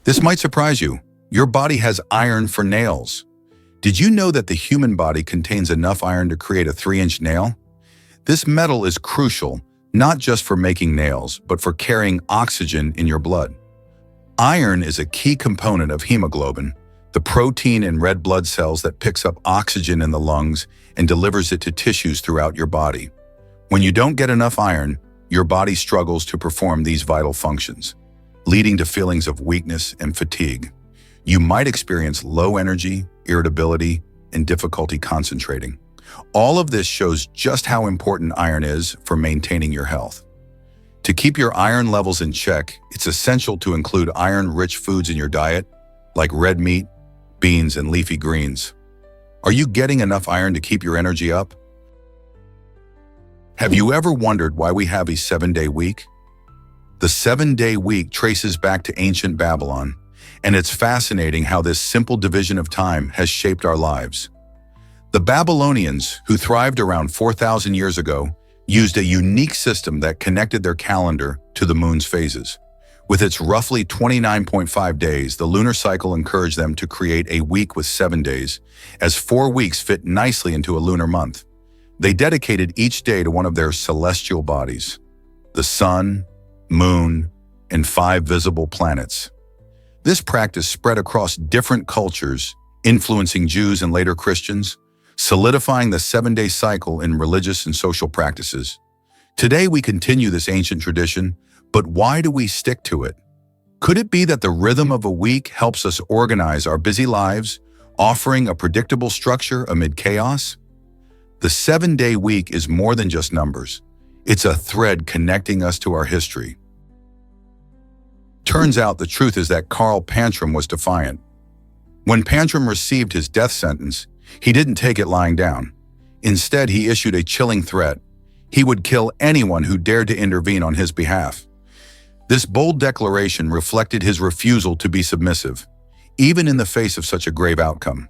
This might surprise you. Your body has iron for nails. Did you know that the human body contains enough iron to create a 3-inch nail? This metal is crucial, not just for making nails, but for carrying oxygen in your blood. Iron is a key component of hemoglobin, the protein in red blood cells that picks up oxygen in the lungs and delivers it to tissues throughout your body. When you don't get enough iron, your body struggles to perform these vital functions, leading to feelings of weakness and fatigue. You might experience low energy, irritability, and difficulty concentrating. All of this shows just how important iron is for maintaining your health. To keep your iron levels in check, it's essential to include iron-rich foods in your diet, like red meat, beans, and leafy greens. Are you getting enough iron to keep your energy up? Have you ever wondered why we have a 7-day week? The 7-day week traces back to ancient Babylon, and it's fascinating how this simple division of time has shaped our lives. The Babylonians, who thrived around 4,000 years ago, used a unique system that connected their calendar to the moon's phases. With its roughly 29.5 days, the lunar cycle encouraged them to create a week with 7 days, as 4 weeks fit nicely into a lunar month. They dedicated each day to one of their celestial bodies: the sun, moon, and 5 visible planets. This practice spread across different cultures, influencing Jews and later Christians, solidifying the 7-day cycle in religious and social practices. Today we continue this ancient tradition, but why do we stick to it? Could it be that the rhythm of a week helps us organize our busy lives, offering a predictable structure amid chaos? The 7-day week is more than just numbers. It's a thread connecting us to our history. Turns out the truth is that Karl Pantram was defiant. When Pantram received his death sentence, he didn't take it lying down. Instead, he issued a chilling threat. He would kill anyone who dared to intervene on his behalf. This bold declaration reflected his refusal to be submissive, even in the face of such a grave outcome.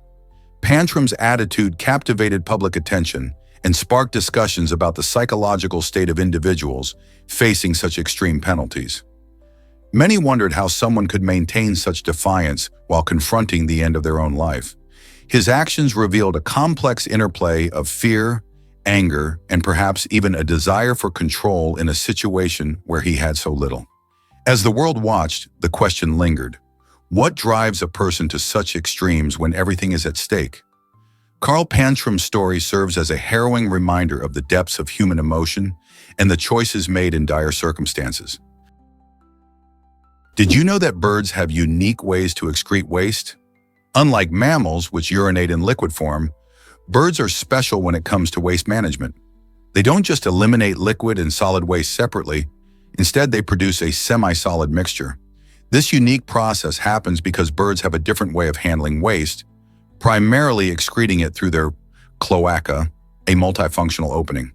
Pantram's attitude captivated public attention and sparked discussions about the psychological state of individuals facing such extreme penalties. Many wondered how someone could maintain such defiance while confronting the end of their own life. His actions revealed a complex interplay of fear, anger, and perhaps even a desire for control in a situation where he had so little. As the world watched, the question lingered: what drives a person to such extremes when everything is at stake? Karl Pantram's story serves as a harrowing reminder of the depths of human emotion and the choices made in dire circumstances. Did you know that birds have unique ways to excrete waste? Unlike mammals, which urinate in liquid form, birds are special when it comes to waste management. They don't just eliminate liquid and solid waste separately. Instead, they produce a semi-solid mixture. This unique process happens because birds have a different way of handling waste, primarily excreting it through their cloaca, a multifunctional opening.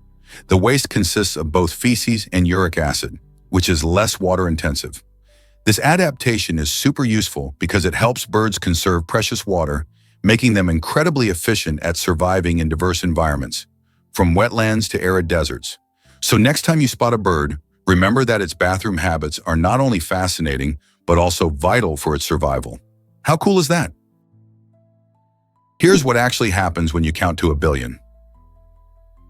The waste consists of both feces and uric acid, which is less water-intensive. This adaptation is super useful because it helps birds conserve precious water, making them incredibly efficient at surviving in diverse environments, from wetlands to arid deserts. So next time you spot a bird, remember that its bathroom habits are not only fascinating, but also vital for its survival. How cool is that? Here's what actually happens when you count to 1 billion.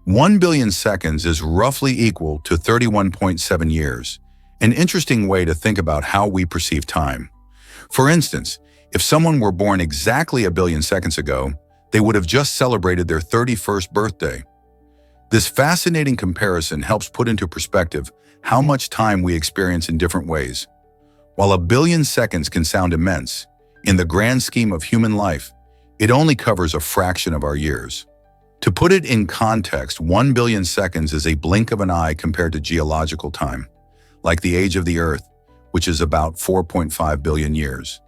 1 billion seconds is roughly equal to 31.7 years. An interesting way to think about how we perceive time. For instance, if someone were born exactly 1 billion seconds ago, they would have just celebrated their 31st birthday. This fascinating comparison helps put into perspective how much time we experience in different ways. While 1 billion seconds can sound immense, in the grand scheme of human life, it only covers a fraction of our years. To put it in context, 1 billion seconds is a blink of an eye compared to geological time, like the age of the Earth, which is about 4.5 billion years.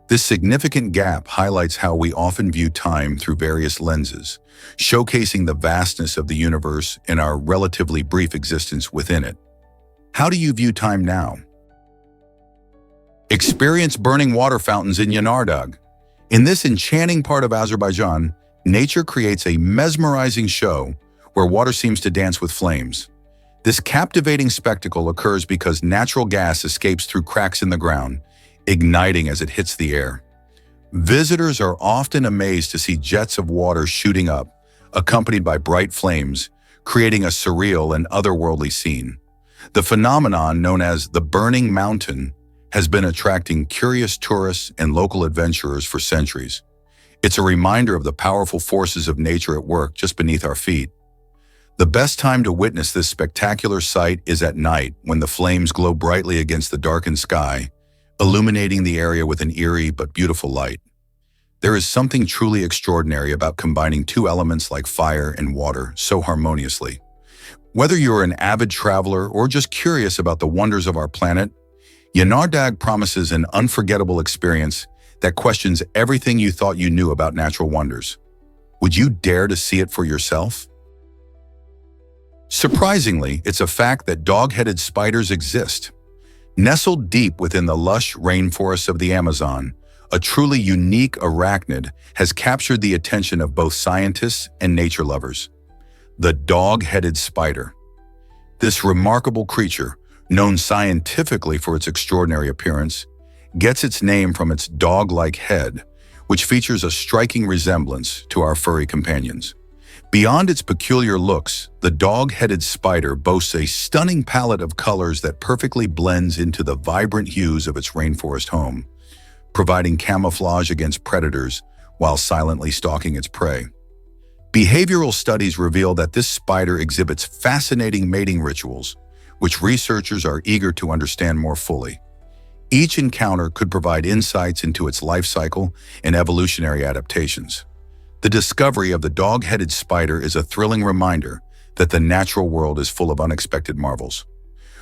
This significant gap highlights how we often view time through various lenses, showcasing the vastness of the universe and our relatively brief existence within it. How do you view time now? Experience burning water fountains in Yanardog. In this enchanting part of Azerbaijan, nature creates a mesmerizing show where water seems to dance with flames. This captivating spectacle occurs because natural gas escapes through cracks in the ground, igniting as it hits the air. Visitors are often amazed to see jets of water shooting up, accompanied by bright flames, creating a surreal and otherworldly scene. The phenomenon known as the Burning Mountain has been attracting curious tourists and local adventurers for centuries. It's a reminder of the powerful forces of nature at work just beneath our feet. The best time to witness this spectacular sight is at night when the flames glow brightly against the darkened sky, illuminating the area with an eerie but beautiful light. There is something truly extraordinary about combining two elements like fire and water so harmoniously. Whether you're an avid traveler or just curious about the wonders of our planet, Yanardeg promises an unforgettable experience that questions everything you thought you knew about natural wonders. Would you dare to see it for yourself? Surprisingly, it's a fact that dog-headed spiders exist. Nestled deep within the lush rainforests of the Amazon, a truly unique arachnid has captured the attention of both scientists and nature lovers. The dog-headed spider. This remarkable creature, known scientifically for its extraordinary appearance, gets its name from its dog-like head, which features a striking resemblance to our furry companions. Beyond its peculiar looks, the dog-headed spider boasts a stunning palette of colors that perfectly blends into the vibrant hues of its rainforest home, providing camouflage against predators while silently stalking its prey. Behavioral studies reveal that this spider exhibits fascinating mating rituals, which researchers are eager to understand more fully. Each encounter could provide insights into its life cycle and evolutionary adaptations. The discovery of the dog-headed spider is a thrilling reminder that the natural world is full of unexpected marvels.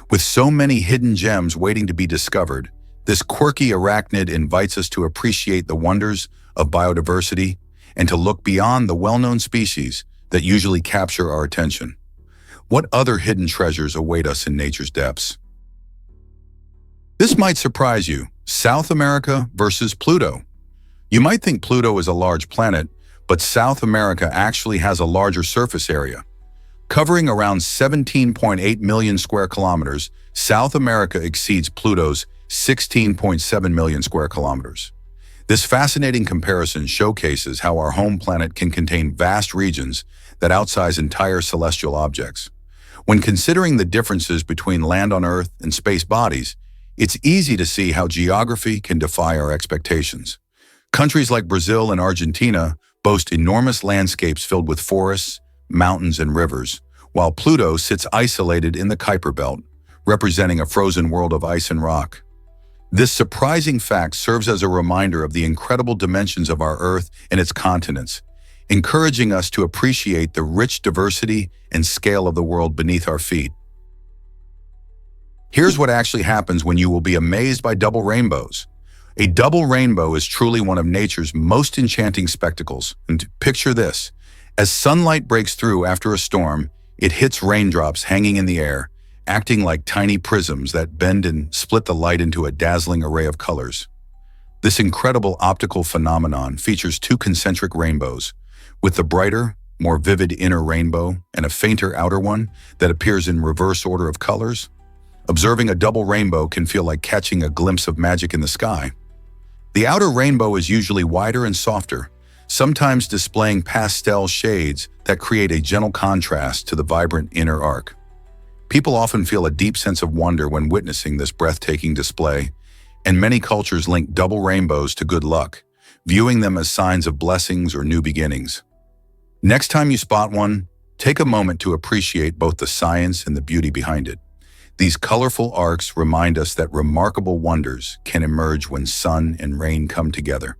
With so many hidden gems waiting to be discovered, this quirky arachnid invites us to appreciate the wonders of biodiversity and to look beyond the well-known species that usually capture our attention. What other hidden treasures await us in nature's depths? This might surprise you: South America versus Pluto. You might think Pluto is a large planet, but South America actually has a larger surface area. Covering around 17.8 million square kilometers, South America exceeds Pluto's 16.7 million square kilometers. This fascinating comparison showcases how our home planet can contain vast regions that outsize entire celestial objects. When considering the differences between land on Earth and space bodies, it's easy to see how geography can defy our expectations. Countries like Brazil and Argentina boast enormous landscapes filled with forests, mountains, and rivers, while Pluto sits isolated in the Kuiper Belt, representing a frozen world of ice and rock. This surprising fact serves as a reminder of the incredible dimensions of our Earth and its continents, encouraging us to appreciate the rich diversity and scale of the world beneath our feet. Here's what actually happens when you will be amazed by double rainbows. A double rainbow is truly one of nature's most enchanting spectacles. And picture this: as sunlight breaks through after a storm, it hits raindrops hanging in the air, acting like tiny prisms that bend and split the light into a dazzling array of colors. This incredible optical phenomenon features two concentric rainbows, with the brighter, more vivid inner rainbow and a fainter outer one that appears in reverse order of colors. Observing a double rainbow can feel like catching a glimpse of magic in the sky. The outer rainbow is usually wider and softer, sometimes displaying pastel shades that create a gentle contrast to the vibrant inner arc. People often feel a deep sense of wonder when witnessing this breathtaking display, and many cultures link double rainbows to good luck, viewing them as signs of blessings or new beginnings. Next time you spot one, take a moment to appreciate both the science and the beauty behind it. These colorful arcs remind us that remarkable wonders can emerge when sun and rain come together.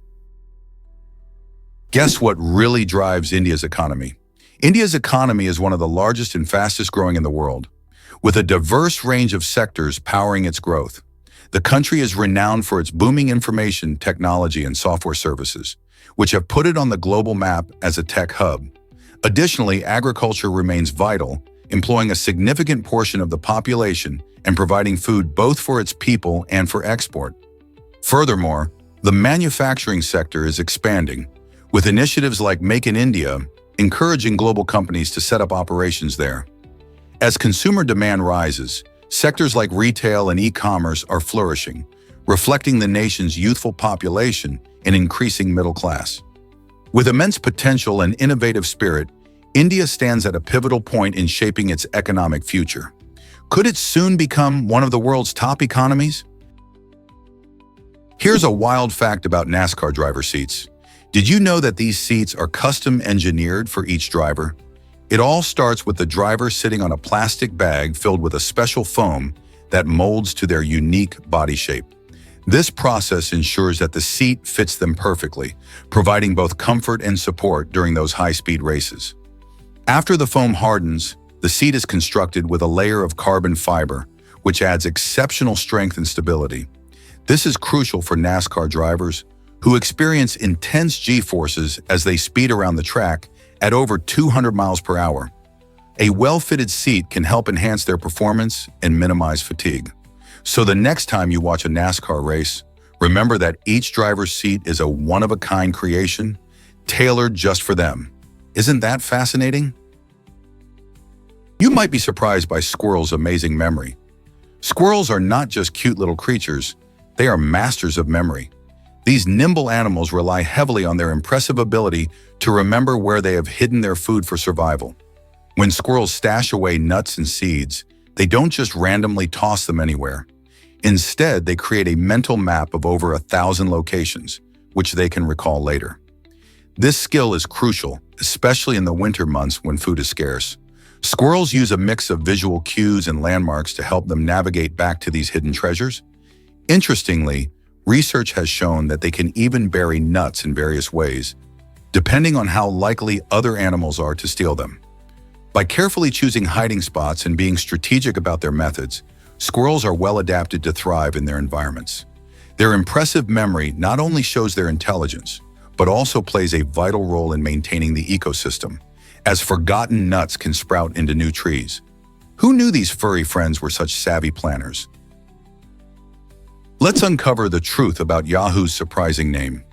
Guess what really drives India's economy? India's economy is one of the largest and fastest growing in the world, with a diverse range of sectors powering its growth. The country is renowned for its booming information technology and software services, which have put it on the global map as a tech hub. Additionally, agriculture remains vital, employing a significant portion of the population and providing food both for its people and for export. Furthermore, the manufacturing sector is expanding, with initiatives like Make in India encouraging global companies to set up operations there. As consumer demand rises, sectors like retail and e-commerce are flourishing, reflecting the nation's youthful population and increasing middle class. With immense potential and innovative spirit, India stands at a pivotal point in shaping its economic future. Could it soon become one of the world's top economies? Here's a wild fact about NASCAR driver seats. Did you know that these seats are custom engineered for each driver? It all starts with the driver sitting on a plastic bag filled with a special foam that molds to their unique body shape. This process ensures that the seat fits them perfectly, providing both comfort and support during those high-speed races. After the foam hardens, the seat is constructed with a layer of carbon fiber, which adds exceptional strength and stability. This is crucial for NASCAR drivers who experience intense G-forces as they speed around the track at over 200 miles per hour. A well-fitted seat can help enhance their performance and minimize fatigue. So the next time you watch a NASCAR race, remember that each driver's seat is a one-of-a-kind creation, tailored just for them. Isn't that fascinating? You might be surprised by squirrels' amazing memory. Squirrels are not just cute little creatures, they are masters of memory. These nimble animals rely heavily on their impressive ability to remember where they have hidden their food for survival. When squirrels stash away nuts and seeds, they don't just randomly toss them anywhere. Instead, they create a mental map of over 1,000 locations, which they can recall later. This skill is crucial, especially in the winter months when food is scarce. Squirrels use a mix of visual cues and landmarks to help them navigate back to these hidden treasures. Interestingly, research has shown that they can even bury nuts in various ways, depending on how likely other animals are to steal them. By carefully choosing hiding spots and being strategic about their methods, squirrels are well adapted to thrive in their environments. Their impressive memory not only shows their intelligence, but also plays a vital role in maintaining the ecosystem, as forgotten nuts can sprout into new trees. Who knew these furry friends were such savvy planners? Let's uncover the truth about Yahoo's surprising name.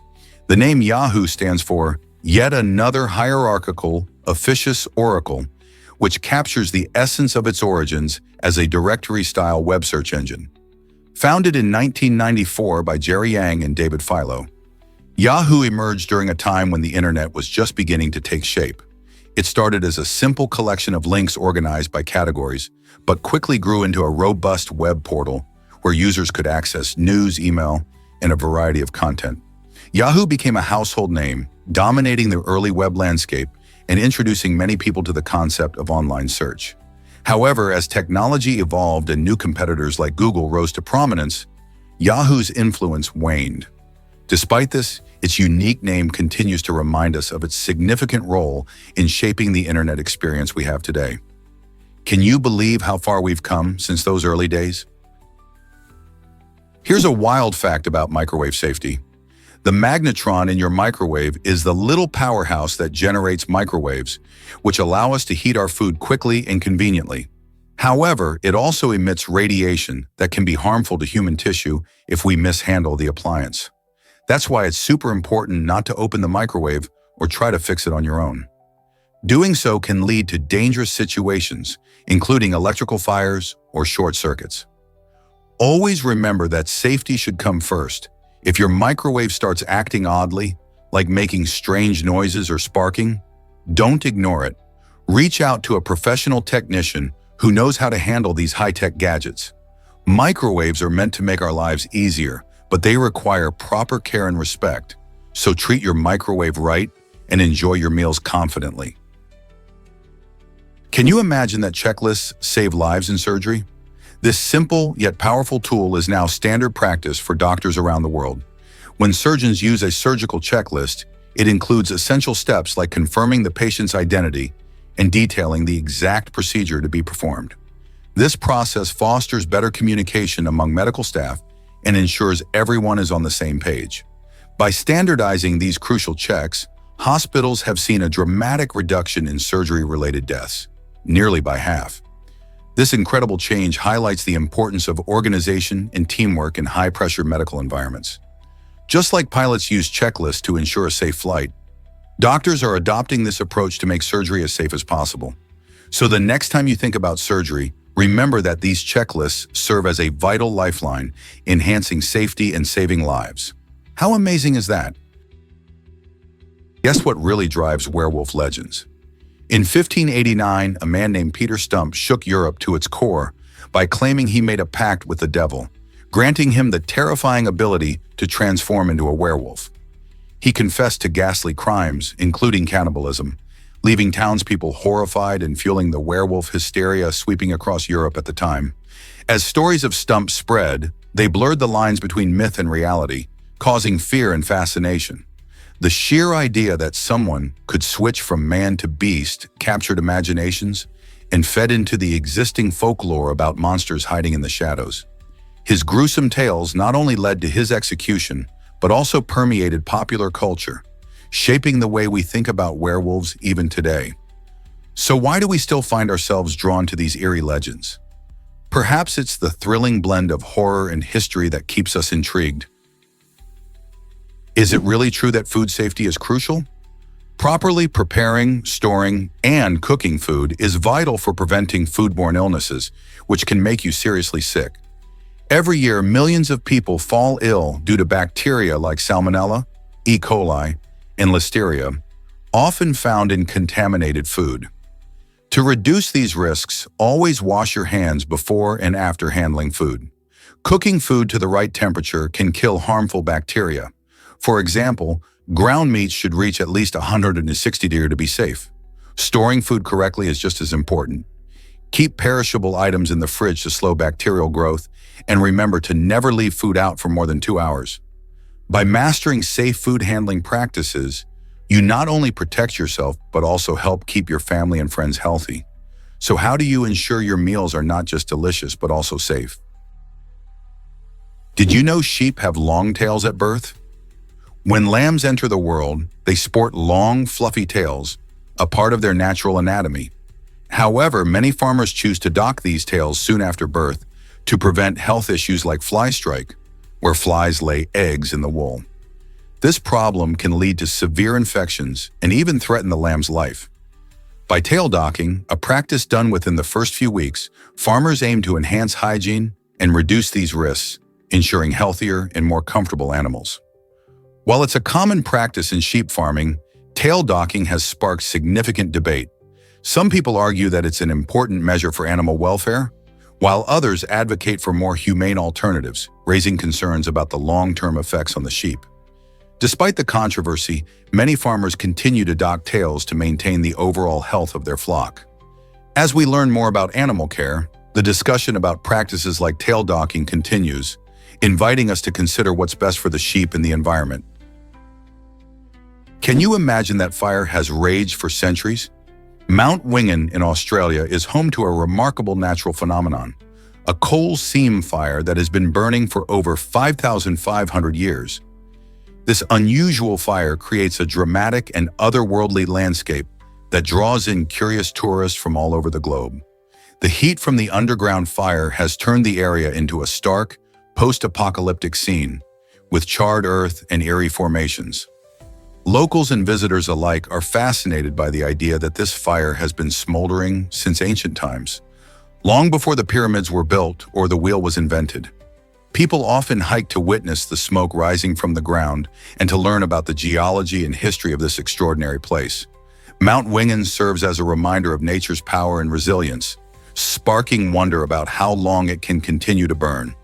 The name Yahoo stands for Yet Another Hierarchical Officious Oracle, which captures the essence of its origins as a directory-style web search engine. Founded in 1994 by Jerry Yang and David Filo, Yahoo emerged during a time when the internet was just beginning to take shape. It started as a simple collection of links organized by categories, but quickly grew into a robust web portal where users could access news, email, and a variety of content. Yahoo became a household name, dominating the early web landscape and introducing many people to the concept of online search. However, as technology evolved and new competitors like Google rose to prominence, Yahoo's influence waned. Despite this, its unique name continues to remind us of its significant role in shaping the internet experience we have today. Can you believe how far we've come since those early days? Here's a wild fact about microwave safety. The magnetron in your microwave is the little powerhouse that generates microwaves, which allow us to heat our food quickly and conveniently. However, it also emits radiation that can be harmful to human tissue if we mishandle the appliance. That's why it's super important not to open the microwave or try to fix it on your own. Doing so can lead to dangerous situations, including electrical fires or short circuits. Always remember that safety should come first. If your microwave starts acting oddly, like making strange noises or sparking, don't ignore it. Reach out to a professional technician who knows how to handle these high-tech gadgets. Microwaves are meant to make our lives easier, but they require proper care and respect. So treat your microwave right and enjoy your meals confidently. Can you imagine that checklists save lives in surgery? This simple yet powerful tool is now standard practice for doctors around the world. When surgeons use a surgical checklist, it includes essential steps like confirming the patient's identity and detailing the exact procedure to be performed. This process fosters better communication among medical staff and ensures everyone is on the same page. By standardizing these crucial checks, hospitals have seen a dramatic reduction in surgery-related deaths, nearly by half. This incredible change highlights the importance of organization and teamwork in high-pressure medical environments. Just like pilots use checklists to ensure a safe flight, doctors are adopting this approach to make surgery as safe as possible. So the next time you think about surgery, Remember that these checklists serve as a vital lifeline, enhancing safety and saving lives. How amazing is that? Guess what really drives werewolf legends? In 1589, a man named Peter Stump shook Europe to its core by claiming he made a pact with the devil, granting him the terrifying ability to transform into a werewolf. He confessed to ghastly crimes, including cannibalism, leaving townspeople horrified and fueling the werewolf hysteria sweeping across Europe at the time. As stories of Stump spread, they blurred the lines between myth and reality, causing fear and fascination. The sheer idea that someone could switch from man to beast captured imaginations and fed into the existing folklore about monsters hiding in the shadows. His gruesome tales not only led to his execution, but also permeated popular culture, shaping the way we think about werewolves even today. So why do we still find ourselves drawn to these eerie legends? Perhaps it's the thrilling blend of horror and history that keeps us intrigued. Is it really true that food safety is crucial? Properly preparing, storing, and cooking food is vital for preventing foodborne illnesses, which can make you seriously sick. Every year, millions of people fall ill due to bacteria like Salmonella, E. coli, and Listeria, often found in contaminated food. To reduce these risks, always wash your hands before and after handling food. Cooking food to the right temperature can kill harmful bacteria. For example, ground meat should reach at least 160 degrees to be safe. Storing food correctly is just as important. Keep perishable items in the fridge to slow bacterial growth, and remember to never leave food out for more than 2 hours. By mastering safe food handling practices, you not only protect yourself, but also help keep your family and friends healthy. So how do you ensure your meals are not just delicious, but also safe? Did you know sheep have long tails at birth? When lambs enter the world, they sport long, fluffy tails, a part of their natural anatomy. However, many farmers choose to dock these tails soon after birth to prevent health issues like fly strike, where flies lay eggs in the wool. This problem can lead to severe infections and even threaten the lamb's life. By tail docking, a practice done within the first few weeks, farmers aim to enhance hygiene and reduce these risks, ensuring healthier and more comfortable animals. While it's a common practice in sheep farming, tail docking has sparked significant debate. Some people argue that it's an important measure for animal welfare, while others advocate for more humane alternatives, raising concerns about the long-term effects on the sheep. Despite the controversy, many farmers continue to dock tails to maintain the overall health of their flock. As we learn more about animal care, the discussion about practices like tail docking continues, inviting us to consider what's best for the sheep and the environment. Can you imagine that fire has raged for centuries? Mount Wingan in Australia is home to a remarkable natural phenomenon, a coal seam fire that has been burning for over 5,500 years. This unusual fire creates a dramatic and otherworldly landscape that draws in curious tourists from all over the globe. The heat from the underground fire has turned the area into a stark, post-apocalyptic scene, with charred earth and eerie formations. Locals and visitors alike are fascinated by the idea that this fire has been smoldering since ancient times, long before the pyramids were built or the wheel was invented. People often hike to witness the smoke rising from the ground and to learn about the geology and history of this extraordinary place. Mount Wingan serves as a reminder of nature's power and resilience, sparking wonder about how long it can continue to burn.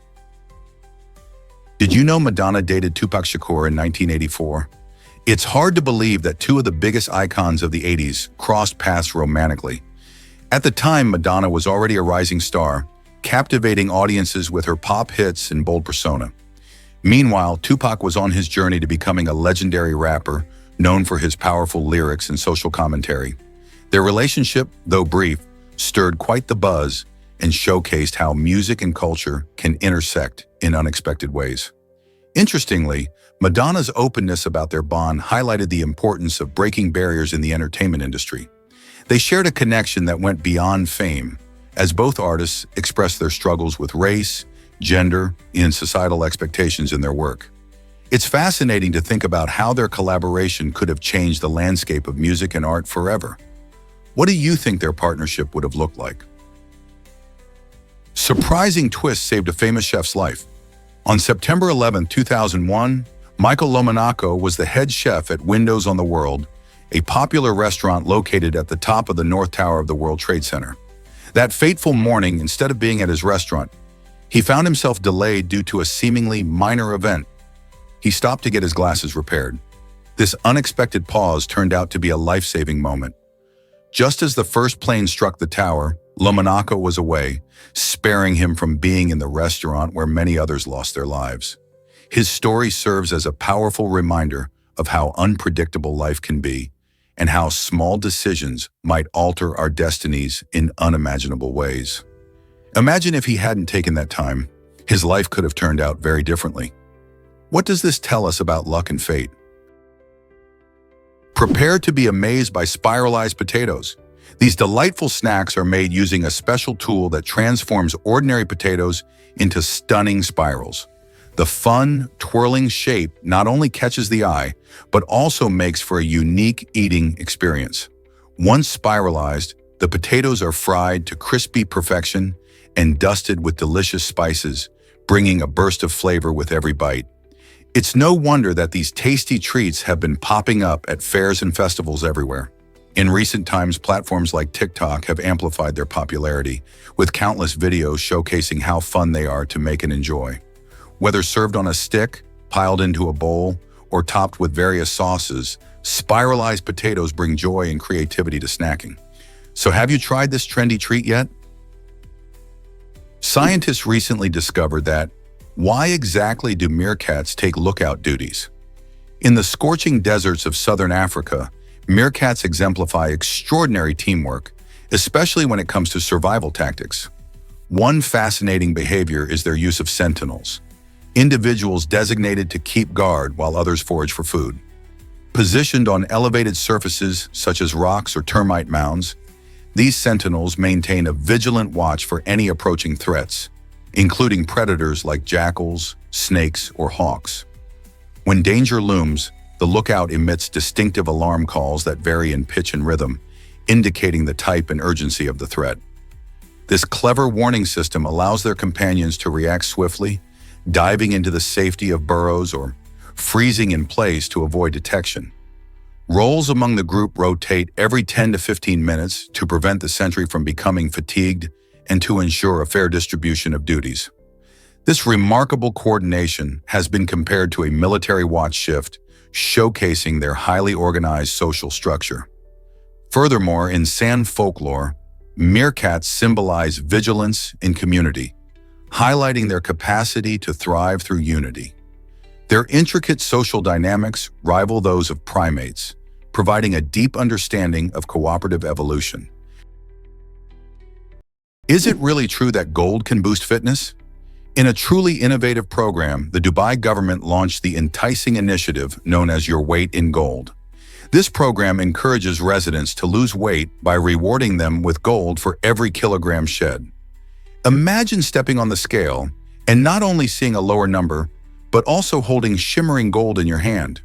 Did you know Madonna dated Tupac Shakur in 1984? It's hard to believe that two of the biggest icons of the 80s crossed paths romantically. At the time, Madonna was already a rising star, captivating audiences with her pop hits and bold persona. Meanwhile, Tupac was on his journey to becoming a legendary rapper, known for his powerful lyrics and social commentary. Their relationship, though brief, stirred quite the buzz and showcased how music and culture can intersect in unexpected ways. Interestingly, Madonna's openness about their bond highlighted the importance of breaking barriers in the entertainment industry. They shared a connection that went beyond fame, as both artists expressed their struggles with race, gender, and societal expectations in their work. It's fascinating to think about how their collaboration could have changed the landscape of music and art forever. What do you think their partnership would have looked like? Surprising twist saved a famous chef's life. On September 11, 2001, Michael Lomonaco was the head chef at Windows on the World, a popular restaurant located at the top of the North Tower of the World Trade Center. That fateful morning, instead of being at his restaurant, he found himself delayed due to a seemingly minor event. He stopped to get his glasses repaired. This unexpected pause turned out to be a life-saving moment. Just as the first plane struck the tower, Lomonaco was away, sparing him from being in the restaurant where many others lost their lives. His story serves as a powerful reminder of how unpredictable life can be and how small decisions might alter our destinies in unimaginable ways. Imagine if he hadn't taken that time, his life could have turned out very differently. What does this tell us about luck and fate? Prepare to be amazed by spiralized potatoes. These delightful snacks are made using a special tool that transforms ordinary potatoes into stunning spirals. The fun, twirling shape not only catches the eye, but also makes for a unique eating experience. Once spiralized, the potatoes are fried to crispy perfection and dusted with delicious spices, bringing a burst of flavor with every bite. It's no wonder that these tasty treats have been popping up at fairs and festivals everywhere. In recent times, platforms like TikTok have amplified their popularity, with countless videos showcasing how fun they are to make and enjoy. Whether served on a stick, piled into a bowl, or topped with various sauces, spiralized potatoes bring joy and creativity to snacking. So have you tried this trendy treat yet? Scientists recently discovered that why exactly do meerkats take lookout duties? In the scorching deserts of southern Africa, meerkats exemplify extraordinary teamwork, especially when it comes to survival tactics. One fascinating behavior is their use of sentinels, individuals designated to keep guard while others forage for food. Positioned on elevated surfaces such as rocks or termite mounds, these sentinels maintain a vigilant watch for any approaching threats, including predators like jackals, snakes, or hawks. When danger looms, the lookout emits distinctive alarm calls that vary in pitch and rhythm, indicating the type and urgency of the threat. This clever warning system allows their companions to react swiftly, diving into the safety of burrows or freezing in place to avoid detection. Roles among the group rotate every 10 to 15 minutes to prevent the sentry from becoming fatigued and to ensure a fair distribution of duties. This remarkable coordination has been compared to a military watch shift, showcasing their highly organized social structure. Furthermore, in San folklore, meerkats symbolize vigilance in community, highlighting their capacity to thrive through unity. Their intricate social dynamics rival those of primates, providing a deep understanding of cooperative evolution. Is it really true that gold can boost fitness? In a truly innovative program, the Dubai government launched the enticing initiative known as Your Weight in Gold. This program encourages residents to lose weight by rewarding them with gold for every kilogram shed. Imagine stepping on the scale and not only seeing a lower number, but also holding shimmering gold in your hand.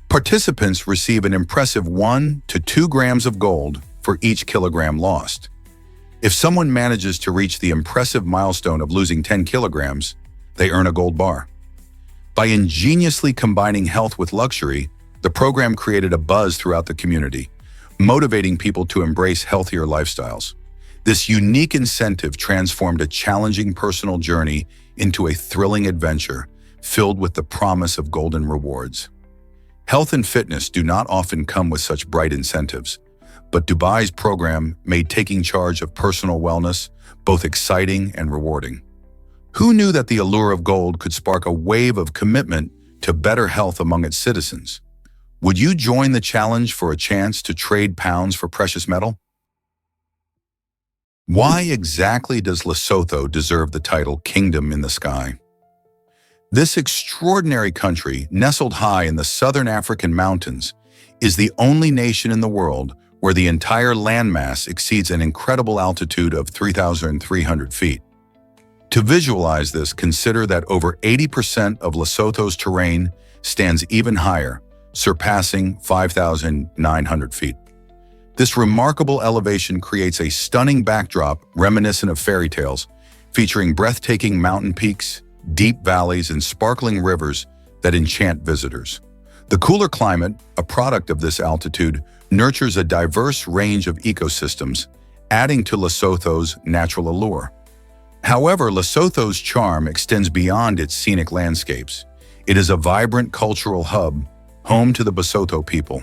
Participants receive an impressive 1 to 2 grams of gold for each kilogram lost. If someone manages to reach the impressive milestone of losing 10 kilograms, they earn a gold bar. By ingeniously combining health with luxury, the program created a buzz throughout the community, motivating people to embrace healthier lifestyles. This unique incentive transformed a challenging personal journey into a thrilling adventure filled with the promise of golden rewards. Health and fitness do not often come with such bright incentives, but Dubai's program made taking charge of personal wellness both exciting and rewarding. Who knew that the allure of gold could spark a wave of commitment to better health among its citizens? Would you join the challenge for a chance to trade pounds for precious metal? Why exactly does Lesotho deserve the title Kingdom in the Sky? This extraordinary country, nestled high in the southern African mountains, is the only nation in the world where the entire landmass exceeds an incredible altitude of 3,300 feet. To visualize this, consider that over 80% of Lesotho's terrain stands even higher, surpassing 5,900 feet. This remarkable elevation creates a stunning backdrop reminiscent of fairy tales, featuring breathtaking mountain peaks, deep valleys, and sparkling rivers that enchant visitors. The cooler climate, a product of this altitude, nurtures a diverse range of ecosystems, adding to Lesotho's natural allure. However, Lesotho's charm extends beyond its scenic landscapes. It is a vibrant cultural hub, home to the Basotho people.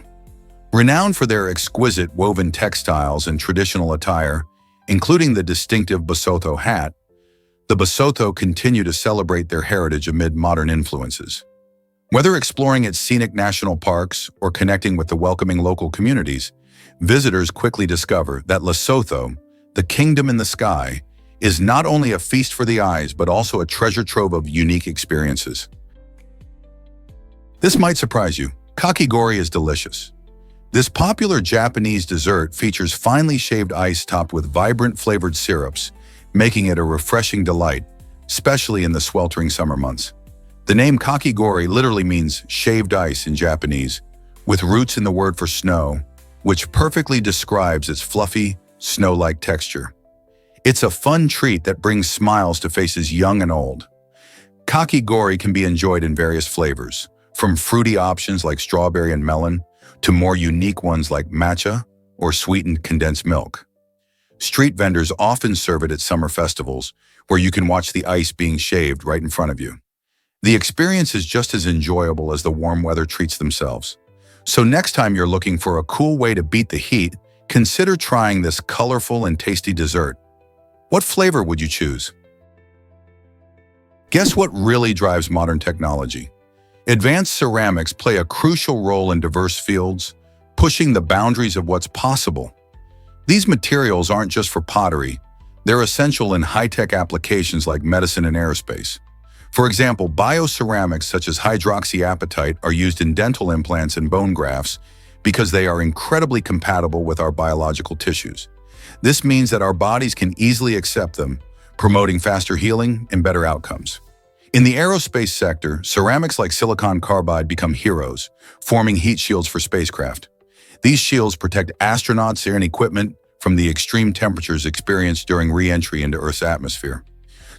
Renowned for their exquisite woven textiles and traditional attire, including the distinctive Basotho hat, the Basotho continue to celebrate their heritage amid modern influences. Whether exploring its scenic national parks or connecting with the welcoming local communities, visitors quickly discover that Lesotho, the kingdom in the sky, is not only a feast for the eyes but also a treasure trove of unique experiences. This might surprise you. Kakigori is delicious. This popular Japanese dessert features finely shaved ice topped with vibrant flavored syrups, making it a refreshing delight, especially in the sweltering summer months. The name kakigori literally means shaved ice in Japanese, with roots in the word for snow, which perfectly describes its fluffy, snow-like texture. It's a fun treat that brings smiles to faces young and old. Kakigori can be enjoyed in various flavors, from fruity options like strawberry and melon, to more unique ones like matcha or sweetened condensed milk. Street vendors often serve it at summer festivals, where you can watch the ice being shaved right in front of you. The experience is just as enjoyable as the warm weather treats themselves. So next time you're looking for a cool way to beat the heat, consider trying this colorful and tasty dessert. What flavor would you choose? Guess what really drives modern technology? Advanced ceramics play a crucial role in diverse fields, pushing the boundaries of what's possible. These materials aren't just for pottery, they're essential in high-tech applications like medicine and aerospace. For example, bioceramics such as hydroxyapatite are used in dental implants and bone grafts because they are incredibly compatible with our biological tissues. This means that our bodies can easily accept them, promoting faster healing and better outcomes. In the aerospace sector, ceramics like silicon carbide become heroes, forming heat shields for spacecraft. These shields protect astronauts and equipment from the extreme temperatures experienced during re-entry into Earth's atmosphere.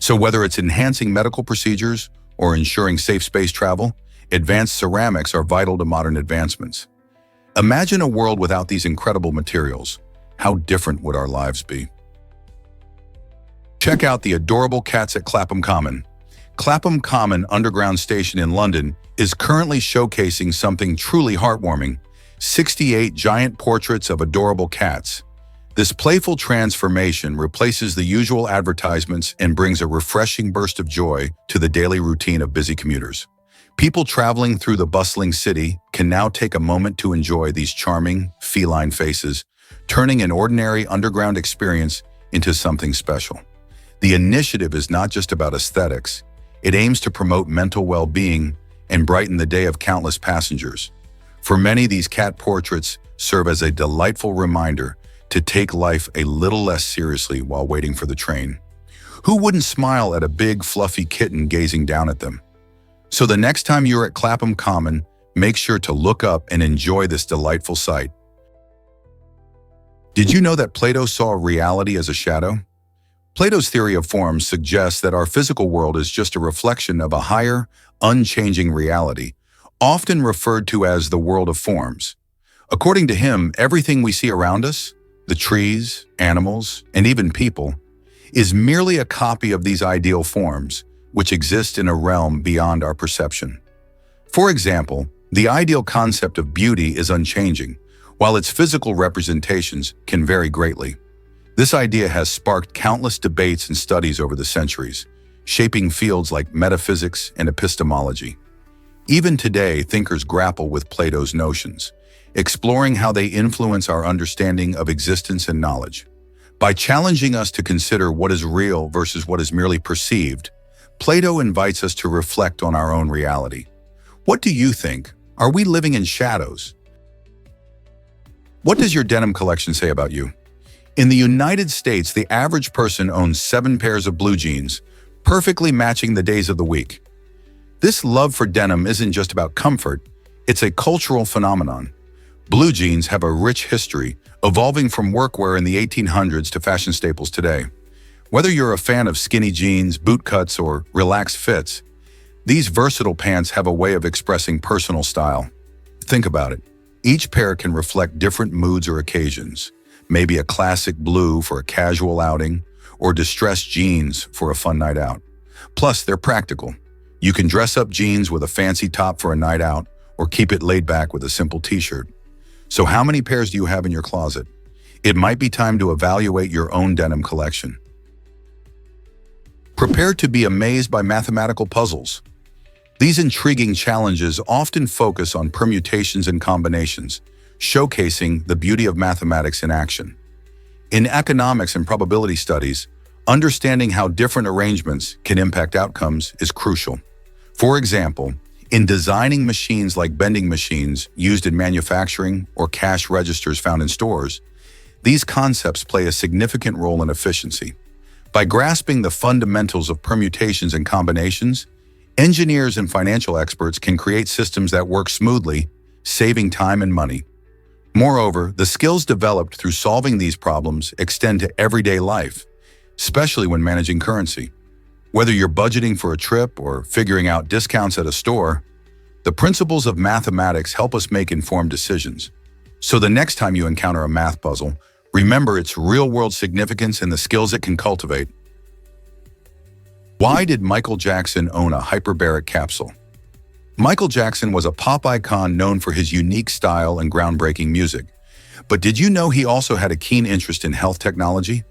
So whether it's enhancing medical procedures or ensuring safe space travel, advanced ceramics are vital to modern advancements. Imagine a world without these incredible materials. How different would our lives be? Check out the adorable cats at Clapham Common. Clapham Common Underground Station in London is currently showcasing something truly heartwarming: 68 giant portraits of adorable cats. This playful transformation replaces the usual advertisements and brings a refreshing burst of joy to the daily routine of busy commuters. People traveling through the bustling city can now take a moment to enjoy these charming, feline faces, turning an ordinary underground experience into something special. The initiative is not just about aesthetics. It aims to promote mental well-being and brighten the day of countless passengers. For many, these cat portraits serve as a delightful reminder to take life a little less seriously while waiting for the train. Who wouldn't smile at a big, fluffy kitten gazing down at them? So the next time you're at Clapham Common, make sure to look up and enjoy this delightful sight. Did you know that Plato saw reality as a shadow? Plato's theory of forms suggests that our physical world is just a reflection of a higher, unchanging reality, often referred to as the world of forms. According to him, everything we see around us, the trees, animals, and even people, is merely a copy of these ideal forms, which exist in a realm beyond our perception. For example, the ideal concept of beauty is unchanging, while its physical representations can vary greatly. This idea has sparked countless debates and studies over the centuries, shaping fields like metaphysics and epistemology. Even today, thinkers grapple with Plato's notions, exploring how they influence our understanding of existence and knowledge. By challenging us to consider what is real versus what is merely perceived, Plato invites us to reflect on our own reality. What do you think? Are we living in shadows? What does your denim collection say about you? In the United States, the average person owns 7 pairs of blue jeans, perfectly matching the days of the week. This love for denim isn't just about comfort, it's a cultural phenomenon. Blue jeans have a rich history, evolving from workwear in the 1800s to fashion staples today. Whether you're a fan of skinny jeans, boot cuts, or relaxed fits, these versatile pants have a way of expressing personal style. Think about it. Each pair can reflect different moods or occasions. Maybe a classic blue for a casual outing, or distressed jeans for a fun night out. Plus, they're practical. You can dress up jeans with a fancy top for a night out, or keep it laid back with a simple t-shirt. So how many pairs do you have in your closet? It might be time to evaluate your own denim collection. Prepare to be amazed by mathematical puzzles. These intriguing challenges often focus on permutations and combinations, showcasing the beauty of mathematics in action. In economics and probability studies, understanding how different arrangements can impact outcomes is crucial. For example, in designing machines like vending machines used in manufacturing or cash registers found in stores, these concepts play a significant role in efficiency. By grasping the fundamentals of permutations and combinations, engineers and financial experts can create systems that work smoothly, saving time and money. Moreover, the skills developed through solving these problems extend to everyday life, especially when managing currency. Whether you're budgeting for a trip or figuring out discounts at a store, the principles of mathematics help us make informed decisions. So the next time you encounter a math puzzle, remember its real-world significance and the skills it can cultivate. Why did Michael Jackson own a hyperbaric capsule? Michael Jackson was a pop icon known for his unique style and groundbreaking music. But did you know he also had a keen interest in health technology?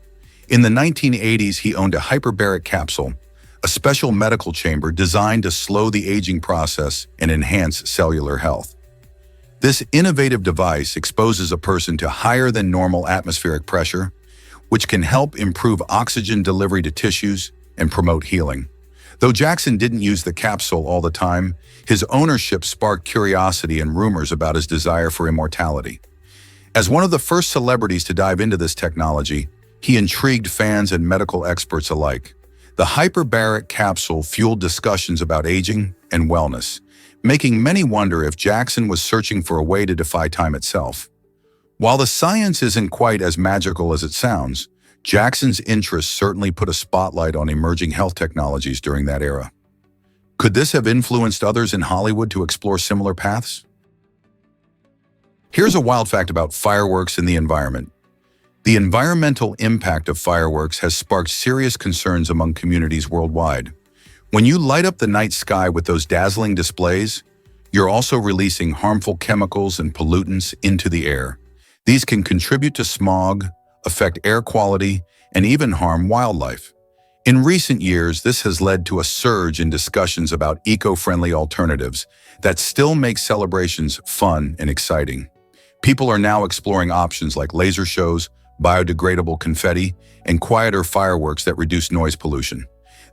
In the 1980s, he owned a hyperbaric capsule, a special medical chamber designed to slow the aging process and enhance cellular health. This innovative device exposes a person to higher than normal atmospheric pressure, which can help improve oxygen delivery to tissues and promote healing. Though Jackson didn't use the capsule all the time, his ownership sparked curiosity and rumors about his desire for immortality. As one of the first celebrities to dive into this technology, he intrigued fans and medical experts alike. The hyperbaric capsule fueled discussions about aging and wellness, making many wonder if Jackson was searching for a way to defy time itself. While the science isn't quite as magical as it sounds, Jackson's interests certainly put a spotlight on emerging health technologies during that era. Could this have influenced others in Hollywood to explore similar paths? Here's a wild fact about fireworks and the environment. The environmental impact of fireworks has sparked serious concerns among communities worldwide. When you light up the night sky with those dazzling displays, you're also releasing harmful chemicals and pollutants into the air. These can contribute to smog, affect air quality, and even harm wildlife. In recent years, this has led to a surge in discussions about eco-friendly alternatives that still make celebrations fun and exciting. People are now exploring options like laser shows, biodegradable confetti, and quieter fireworks that reduce noise pollution.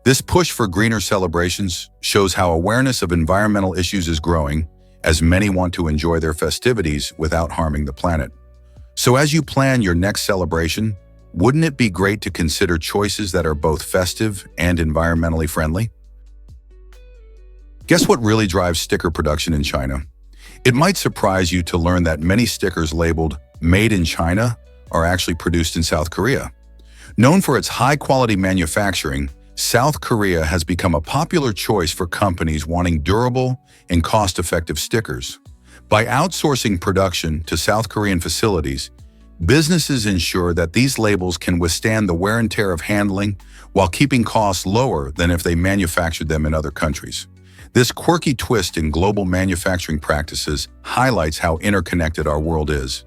This push for greener celebrations shows how awareness of environmental issues is growing, as many want to enjoy their festivities without harming the planet. So as you plan your next celebration, wouldn't it be great to consider choices that are both festive and environmentally friendly? Guess what really drives sticker production in China? It might surprise you to learn that many stickers labeled "Made in China" are actually produced in South Korea. Known for its high-quality manufacturing, South Korea has become a popular choice for companies wanting durable and cost-effective stickers. By outsourcing production to South Korean facilities, businesses ensure that these labels can withstand the wear and tear of handling while keeping costs lower than if they manufactured them in other countries. This quirky twist in global manufacturing practices highlights how interconnected our world is.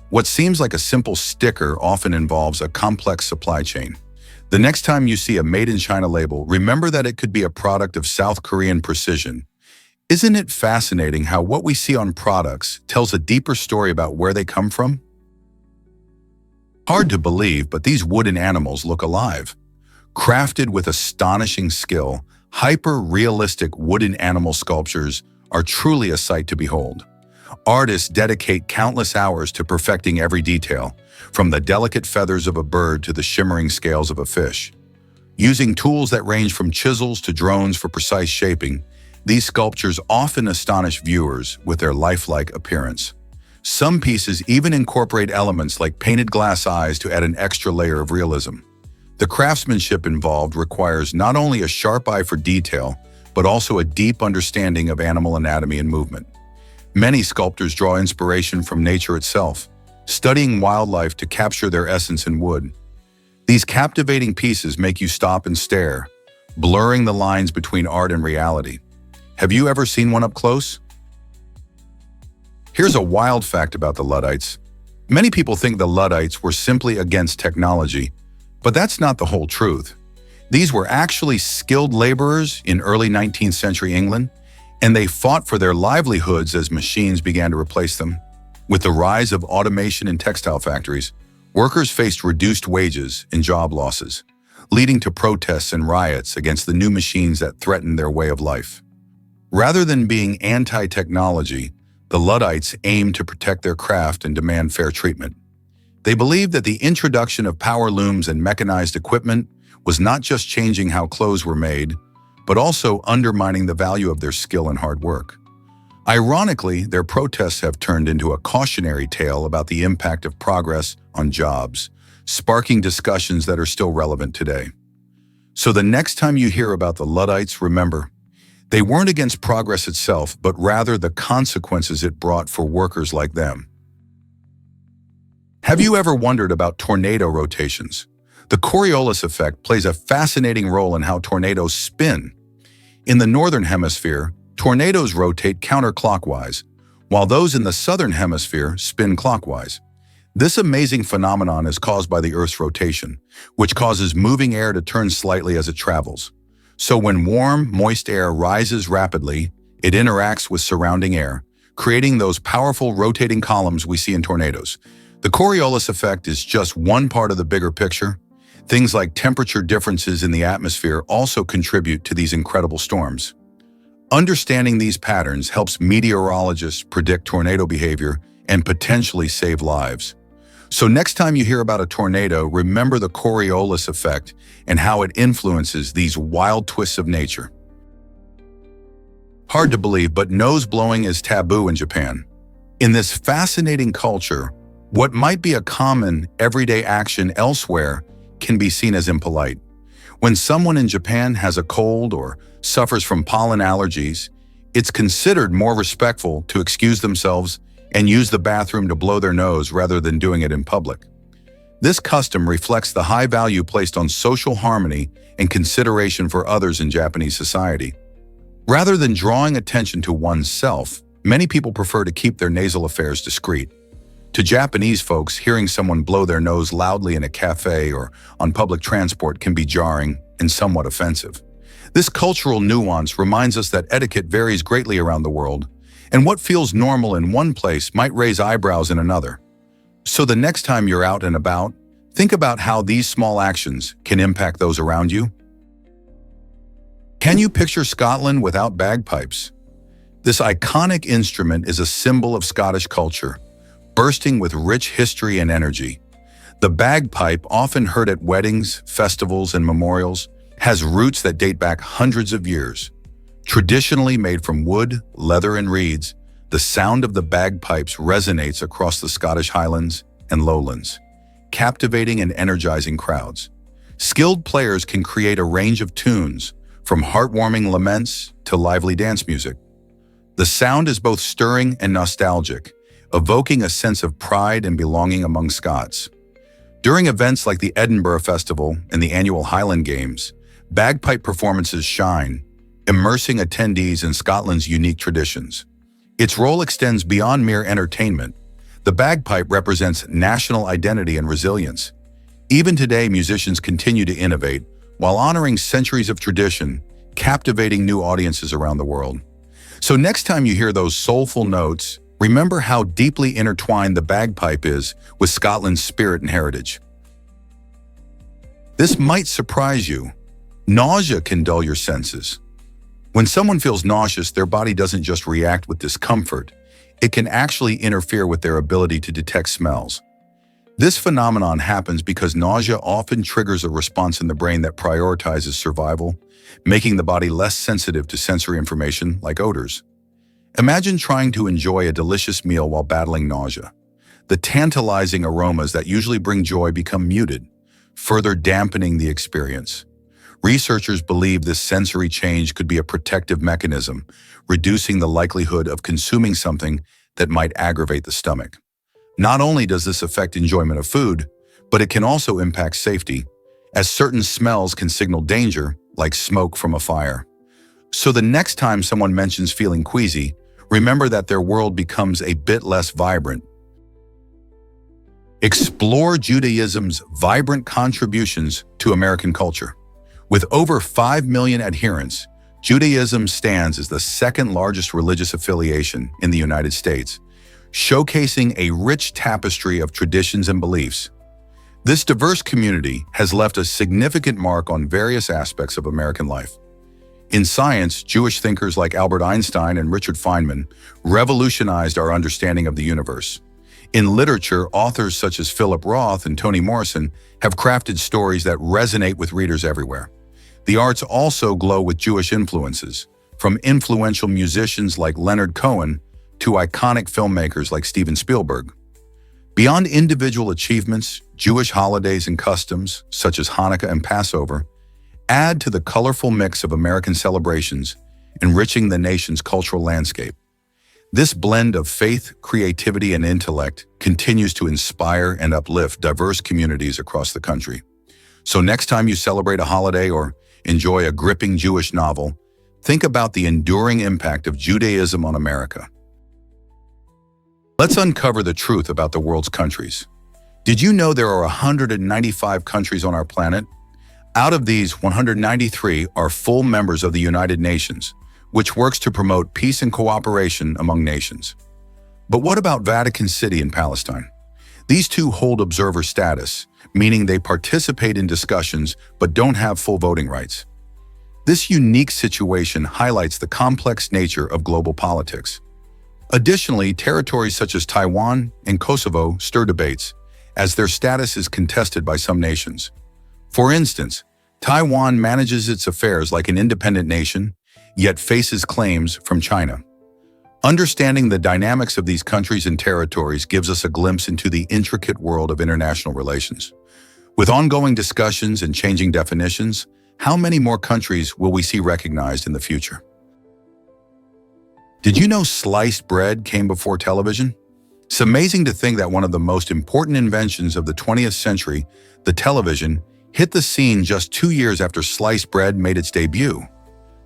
What seems like a simple sticker often involves a complex supply chain. The next time you see a Made in China label, remember that it could be a product of South Korean precision. Isn't it fascinating how what we see on products tells a deeper story about where they come from? Hard to believe, but these wooden animals look alive. Crafted with astonishing skill, hyper-realistic wooden animal sculptures are truly a sight to behold. Artists dedicate countless hours to perfecting every detail, from the delicate feathers of a bird to the shimmering scales of a fish. Using tools that range from chisels to drones for precise shaping, these sculptures often astonish viewers with their lifelike appearance. Some pieces even incorporate elements like painted glass eyes to add an extra layer of realism. The craftsmanship involved requires not only a sharp eye for detail, but also a deep understanding of animal anatomy and movement. Many sculptors draw inspiration from nature itself, studying wildlife to capture their essence in wood. These captivating pieces make you stop and stare, blurring the lines between art and reality. Have you ever seen one up close? Here's a wild fact about the Luddites. Many people think the Luddites were simply against technology, but that's not the whole truth. These were actually skilled laborers in early 19th century England, and they fought for their livelihoods as machines began to replace them. With the rise of automation in textile factories, workers faced reduced wages and job losses, leading to protests and riots against the new machines that threatened their way of life. Rather than being anti-technology, the Luddites aimed to protect their craft and demand fair treatment. They believed that the introduction of power looms and mechanized equipment was not just changing how clothes were made, but also undermining the value of their skill and hard work. Ironically, their protests have turned into a cautionary tale about the impact of progress on jobs, sparking discussions that are still relevant today. So the next time you hear about the Luddites, remember, they weren't against progress itself, but rather the consequences it brought for workers like them. Have you ever wondered about tornado rotations? The Coriolis effect plays a fascinating role in how tornadoes spin. In the northern hemisphere, tornadoes rotate counterclockwise, while those in the southern hemisphere spin clockwise. This amazing phenomenon is caused by the Earth's rotation, which causes moving air to turn slightly as it travels. So when warm, moist air rises rapidly, it interacts with surrounding air, creating those powerful rotating columns we see in tornadoes. The Coriolis effect is just one part of the bigger picture. Things like temperature differences in the atmosphere also contribute to these incredible storms. Understanding these patterns helps meteorologists predict tornado behavior and potentially save lives. So next time you hear about a tornado, remember the Coriolis effect and how it influences these wild twists of nature. Hard to believe, but nose blowing is taboo in Japan. In this fascinating culture, what might be a common, everyday action elsewhere can be seen as impolite. When someone in Japan has a cold or suffers from pollen allergies, it's considered more respectful to excuse themselves and use the bathroom to blow their nose rather than doing it in public. This custom reflects the high value placed on social harmony and consideration for others in Japanese society. Rather than drawing attention to oneself, many people prefer to keep their nasal affairs discreet. To Japanese folks, hearing someone blow their nose loudly in a cafe or on public transport can be jarring and somewhat offensive. This cultural nuance reminds us that etiquette varies greatly around the world, and what feels normal in one place might raise eyebrows in another. So the next time you're out and about, think about how these small actions can impact those around you. Can you picture Scotland without bagpipes? This iconic instrument is a symbol of Scottish culture, bursting with rich history and energy. The bagpipe, often heard at weddings, festivals, and memorials, has roots that date back hundreds of years. Traditionally made from wood, leather, and reeds, the sound of the bagpipes resonates across the Scottish Highlands and Lowlands, captivating and energizing crowds. Skilled players can create a range of tunes, from heartwarming laments to lively dance music. The sound is both stirring and nostalgic, evoking a sense of pride and belonging among Scots. During events like the Edinburgh Festival and the annual Highland Games, bagpipe performances shine, immersing attendees in Scotland's unique traditions. Its role extends beyond mere entertainment. The bagpipe represents national identity and resilience. Even today, musicians continue to innovate while honoring centuries of tradition, captivating new audiences around the world. So next time you hear those soulful notes, remember how deeply intertwined the bagpipe is with Scotland's spirit and heritage. This might surprise you. Nausea can dull your senses. When someone feels nauseous, their body doesn't just react with discomfort, it can actually interfere with their ability to detect smells. This phenomenon happens because nausea often triggers a response in the brain that prioritizes survival, making the body less sensitive to sensory information like odors. Imagine trying to enjoy a delicious meal while battling nausea. The tantalizing aromas that usually bring joy become muted, further dampening the experience. Researchers believe this sensory change could be a protective mechanism, reducing the likelihood of consuming something that might aggravate the stomach. Not only does this affect enjoyment of food, but it can also impact safety, as certain smells can signal danger, like smoke from a fire. So the next time someone mentions feeling queasy, remember that their world becomes a bit less vibrant. Explore Judaism's vibrant contributions to American culture. With over 5 million adherents, Judaism stands as the second largest religious affiliation in the United States, showcasing a rich tapestry of traditions and beliefs. This diverse community has left a significant mark on various aspects of American life. In science, Jewish thinkers like Albert Einstein and Richard Feynman revolutionized our understanding of the universe. In literature, authors such as Philip Roth and Toni Morrison have crafted stories that resonate with readers everywhere. The arts also glow with Jewish influences, from influential musicians like Leonard Cohen to iconic filmmakers like Steven Spielberg. Beyond individual achievements, Jewish holidays and customs, such as Hanukkah and Passover, add to the colorful mix of American celebrations, enriching the nation's cultural landscape. This blend of faith, creativity, and intellect continues to inspire and uplift diverse communities across the country. So next time you celebrate a holiday or enjoy a gripping Jewish novel, think about the enduring impact of Judaism on America. Let's uncover the truth about the world's countries. Did you know there are 195 countries on our planet? Out of these, 193 are full members of the United Nations, which works to promote peace and cooperation among nations. But what about Vatican City in Palestine? These two hold observer status, meaning they participate in discussions but don't have full voting rights. This unique situation highlights the complex nature of global politics. Additionally, territories such as Taiwan and Kosovo stir debates, as their status is contested by some nations. For instance, Taiwan manages its affairs like an independent nation, yet faces claims from China. Understanding the dynamics of these countries and territories gives us a glimpse into the intricate world of international relations. With ongoing discussions and changing definitions, how many more countries will we see recognized in the future? Did you know sliced bread came before television? It's amazing to think that one of the most important inventions of the 20th century, the television, hit the scene just 2 years after sliced bread made its debut.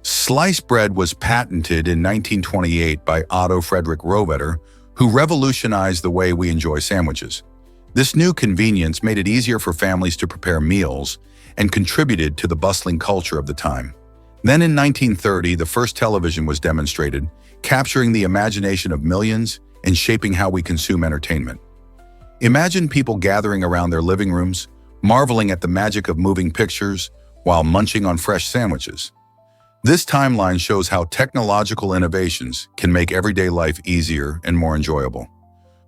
Sliced bread was patented in 1928 by Otto Frederick Rohwedder, who revolutionized the way we enjoy sandwiches. This new convenience made it easier for families to prepare meals and contributed to the bustling culture of the time. Then in 1930, the first television was demonstrated, capturing the imagination of millions and shaping how we consume entertainment. Imagine people gathering around their living rooms, marveling at the magic of moving pictures while munching on fresh sandwiches. This timeline shows how technological innovations can make everyday life easier and more enjoyable.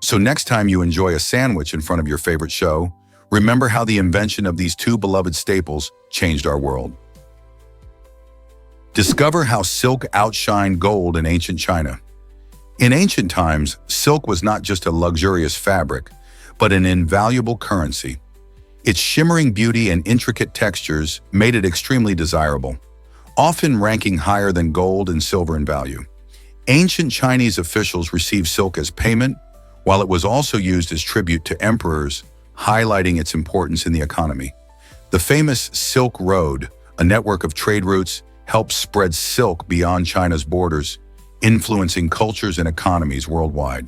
So next time you enjoy a sandwich in front of your favorite show, remember how the invention of these two beloved staples changed our world. Discover how silk outshined gold in ancient China. In ancient times, silk was not just a luxurious fabric, but an invaluable currency. Its shimmering beauty and intricate textures made it extremely desirable, often ranking higher than gold and silver in value. Ancient Chinese officials received silk as payment, while it was also used as tribute to emperors, highlighting its importance in the economy. The famous Silk Road, a network of trade routes, helped spread silk beyond China's borders, influencing cultures and economies worldwide.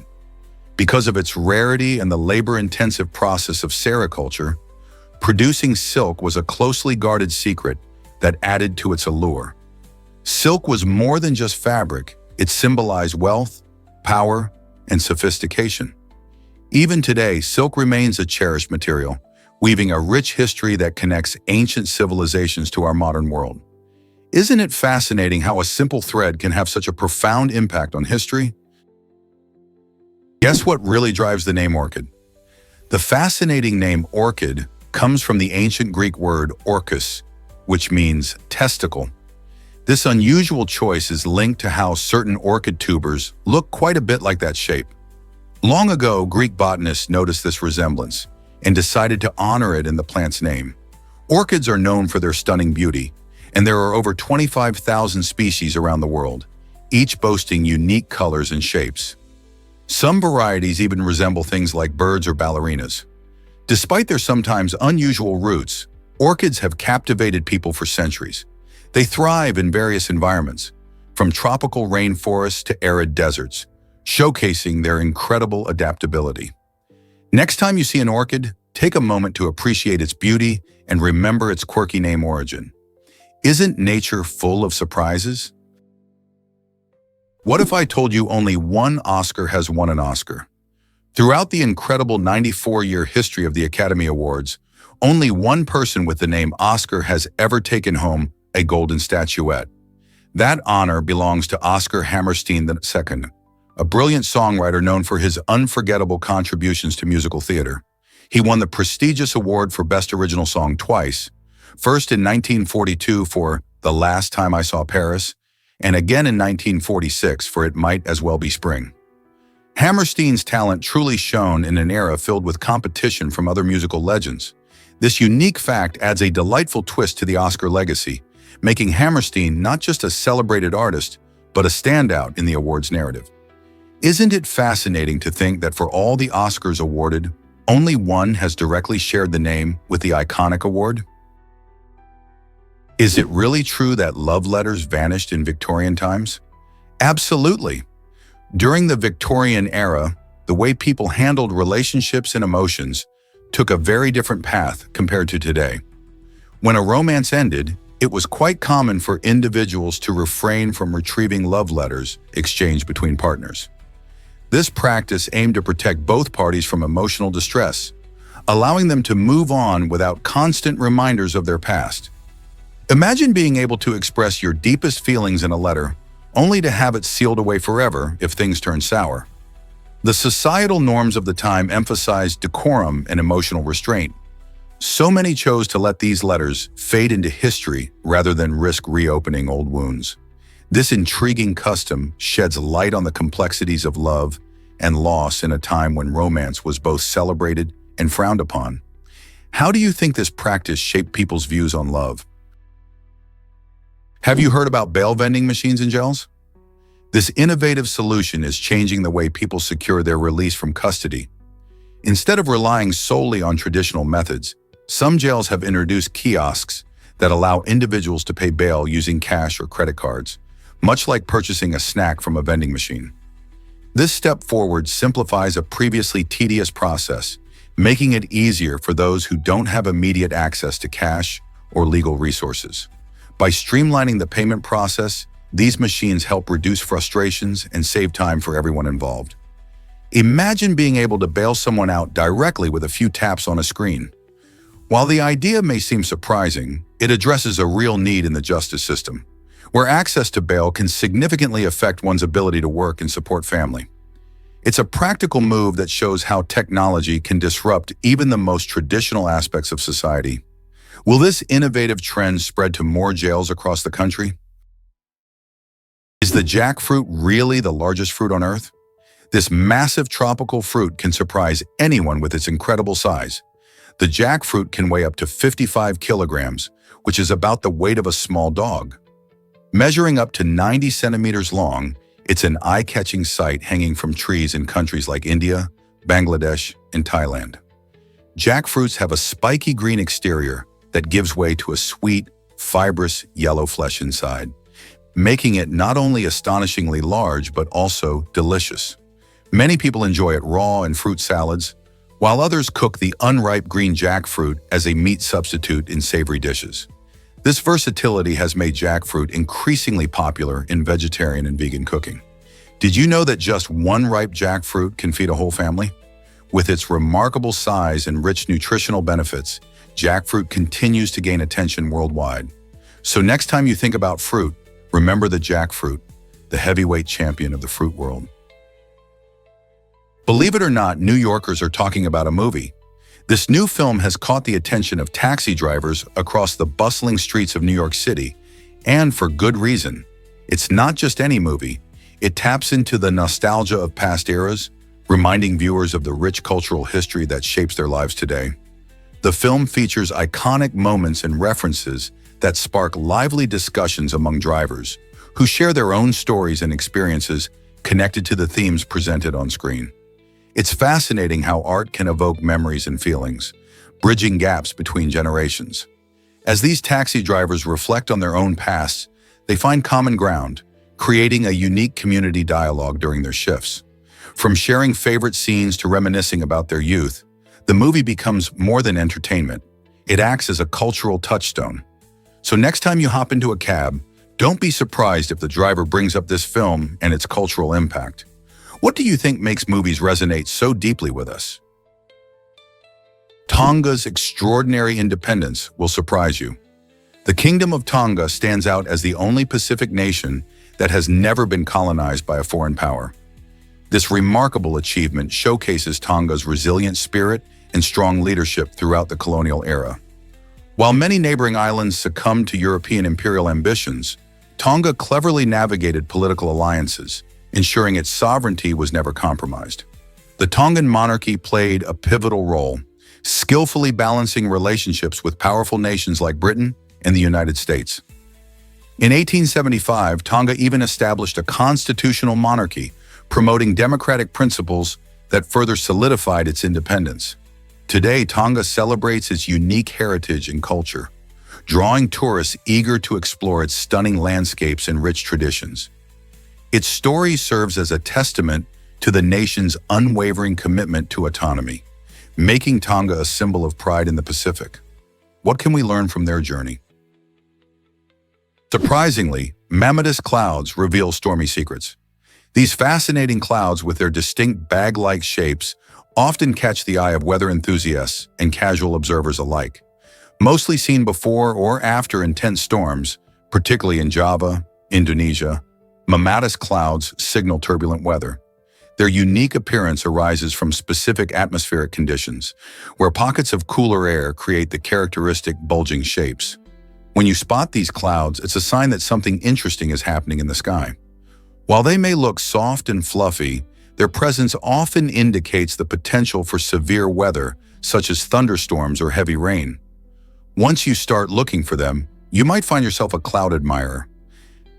Because of its rarity and the labor-intensive process of sericulture, producing silk was a closely guarded secret that added to its allure. Silk was more than just fabric, it symbolized wealth, power, and sophistication. Even today, silk remains a cherished material, weaving a rich history that connects ancient civilizations to our modern world. Isn't it fascinating how a simple thread can have such a profound impact on history? Guess what really drives the name orchid? The fascinating name orchid comes from the ancient Greek word orchis, which means testicle. This unusual choice is linked to how certain orchid tubers look quite a bit like that shape. Long ago, Greek botanists noticed this resemblance and decided to honor it in the plant's name. Orchids are known for their stunning beauty, and there are over 25,000 species around the world, each boasting unique colors and shapes. Some varieties even resemble things like birds or ballerinas. Despite their sometimes unusual roots, orchids have captivated people for centuries. They thrive in various environments, from tropical rainforests to arid deserts, showcasing their incredible adaptability. Next time you see an orchid, take a moment to appreciate its beauty and remember its quirky name origin. Isn't nature full of surprises? What if I told you only one Oscar has won an Oscar? Throughout the incredible 94-year history of the Academy Awards, only one person with the name Oscar has ever taken home a golden statuette. That honor belongs to Oscar Hammerstein II, a brilliant songwriter known for his unforgettable contributions to musical theater. He won the prestigious award for Best Original Song twice, first in 1942 for The Last Time I Saw Paris, and again in 1946 for It Might As Well Be Spring. Hammerstein's talent truly shone in an era filled with competition from other musical legends. This unique fact adds a delightful twist to the Oscar legacy, making Hammerstein not just a celebrated artist, but a standout in the awards narrative. Isn't it fascinating to think that for all the Oscars awarded, only one has directly shared the name with the iconic award? Is it really true that love letters vanished in Victorian times? Absolutely. During the Victorian era, the way people handled relationships and emotions took a very different path compared to today. When a romance ended, it was quite common for individuals to refrain from retrieving love letters exchanged between partners. This practice aimed to protect both parties from emotional distress, allowing them to move on without constant reminders of their past. Imagine being able to express your deepest feelings in a letter, only to have it sealed away forever if things turn sour. The societal norms of the time emphasized decorum and emotional restraint. So many chose to let these letters fade into history rather than risk reopening old wounds. This intriguing custom sheds light on the complexities of love and loss in a time when romance was both celebrated and frowned upon. How do you think this practice shaped people's views on love? Have you heard about bail vending machines in jails? This innovative solution is changing the way people secure their release from custody. Instead of relying solely on traditional methods, some jails have introduced kiosks that allow individuals to pay bail using cash or credit cards, much like purchasing a snack from a vending machine. This step forward simplifies a previously tedious process, making it easier for those who don't have immediate access to cash or legal resources. By streamlining the payment process, these machines help reduce frustrations and save time for everyone involved. Imagine being able to bail someone out directly with a few taps on a screen. While the idea may seem surprising, it addresses a real need in the justice system, where access to bail can significantly affect one's ability to work and support family. It's a practical move that shows how technology can disrupt even the most traditional aspects of society. Will this innovative trend spread to more jails across the country? Is the jackfruit really the largest fruit on Earth? This massive tropical fruit can surprise anyone with its incredible size. The jackfruit can weigh up to 55 kilograms, which is about the weight of a small dog. Measuring up to 90 centimeters long, it's an eye-catching sight hanging from trees in countries like India, Bangladesh, and Thailand. Jackfruits have a spiky green exterior that gives way to a sweet, fibrous yellow flesh inside, making it not only astonishingly large but also delicious. Many people enjoy it raw in fruit salads, while others cook the unripe green jackfruit as a meat substitute in savory dishes. This versatility has made jackfruit increasingly popular in vegetarian and vegan cooking. Did you know that just one ripe jackfruit can feed a whole family? With its remarkable size and rich nutritional benefits, jackfruit continues to gain attention worldwide. So next time you think about fruit, remember the jackfruit, the heavyweight champion of the fruit world. Believe it or not, New Yorkers are talking about a movie. This new film has caught the attention of taxi drivers across the bustling streets of New York City, and for good reason. It's not just any movie. It taps into the nostalgia of past eras, reminding viewers of the rich cultural history that shapes their lives today. The film features iconic moments and references that spark lively discussions among drivers, who share their own stories and experiences connected to the themes presented on screen. It's fascinating how art can evoke memories and feelings, bridging gaps between generations. As these taxi drivers reflect on their own pasts, they find common ground, creating a unique community dialogue during their shifts. From sharing favorite scenes to reminiscing about their youth, the movie becomes more than entertainment. It acts as a cultural touchstone. So next time you hop into a cab, don't be surprised if the driver brings up this film and its cultural impact. What do you think makes movies resonate so deeply with us? Tonga's extraordinary independence will surprise you. The Kingdom of Tonga stands out as the only Pacific nation that has never been colonized by a foreign power. This remarkable achievement showcases Tonga's resilient spirit and strong leadership throughout the colonial era. While many neighboring islands succumbed to European imperial ambitions, Tonga cleverly navigated political alliances, ensuring its sovereignty was never compromised. The Tongan monarchy played a pivotal role, skillfully balancing relationships with powerful nations like Britain and the United States. In 1875, Tonga even established a constitutional monarchy, promoting democratic principles that further solidified its independence. Today, Tonga celebrates its unique heritage and culture, drawing tourists eager to explore its stunning landscapes and rich traditions. Its story serves as a testament to the nation's unwavering commitment to autonomy, making Tonga a symbol of pride in the Pacific. What can we learn from their journey? Surprisingly, mammatus clouds reveal stormy secrets. These fascinating clouds, with their distinct bag-like shapes, often catch the eye of weather enthusiasts and casual observers alike. Mostly seen before or after intense storms, particularly in Java, Indonesia, mammatus clouds signal turbulent weather. Their unique appearance arises from specific atmospheric conditions, where pockets of cooler air create the characteristic bulging shapes. When you spot these clouds, it's a sign that something interesting is happening in the sky. While they may look soft and fluffy, their presence often indicates the potential for severe weather, such as thunderstorms or heavy rain. Once you start looking for them, you might find yourself a cloud admirer.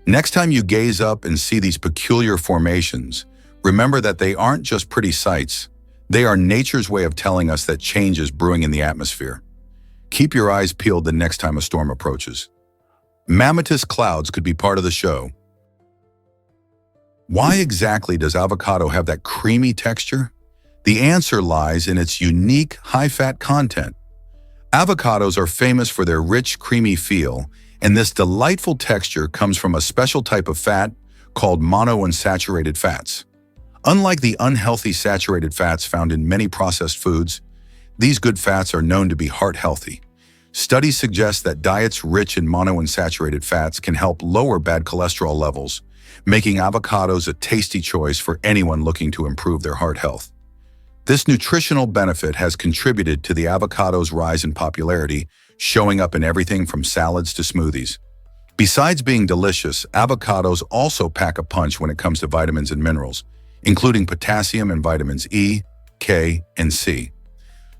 Next time you gaze up and see these peculiar formations, remember that they aren't just pretty sights. They are nature's way of telling us that change is brewing in the atmosphere. Keep your eyes peeled the next time a storm approaches. Mammatus clouds could be part of the show. Why exactly does avocado have that creamy texture? The answer lies in its unique high-fat content. Avocados are famous for their rich, creamy feel, and this delightful texture comes from a special type of fat called monounsaturated fats. Unlike the unhealthy saturated fats found in many processed foods, these good fats are known to be heart-healthy. Studies suggest that diets rich in monounsaturated fats can help lower bad cholesterol levels, making avocados a tasty choice for anyone looking to improve their heart health. This nutritional benefit has contributed to the avocado's rise in popularity, showing up in everything from salads to smoothies. Besides being delicious, avocados also pack a punch when it comes to vitamins and minerals, including potassium and vitamins E, K, and C.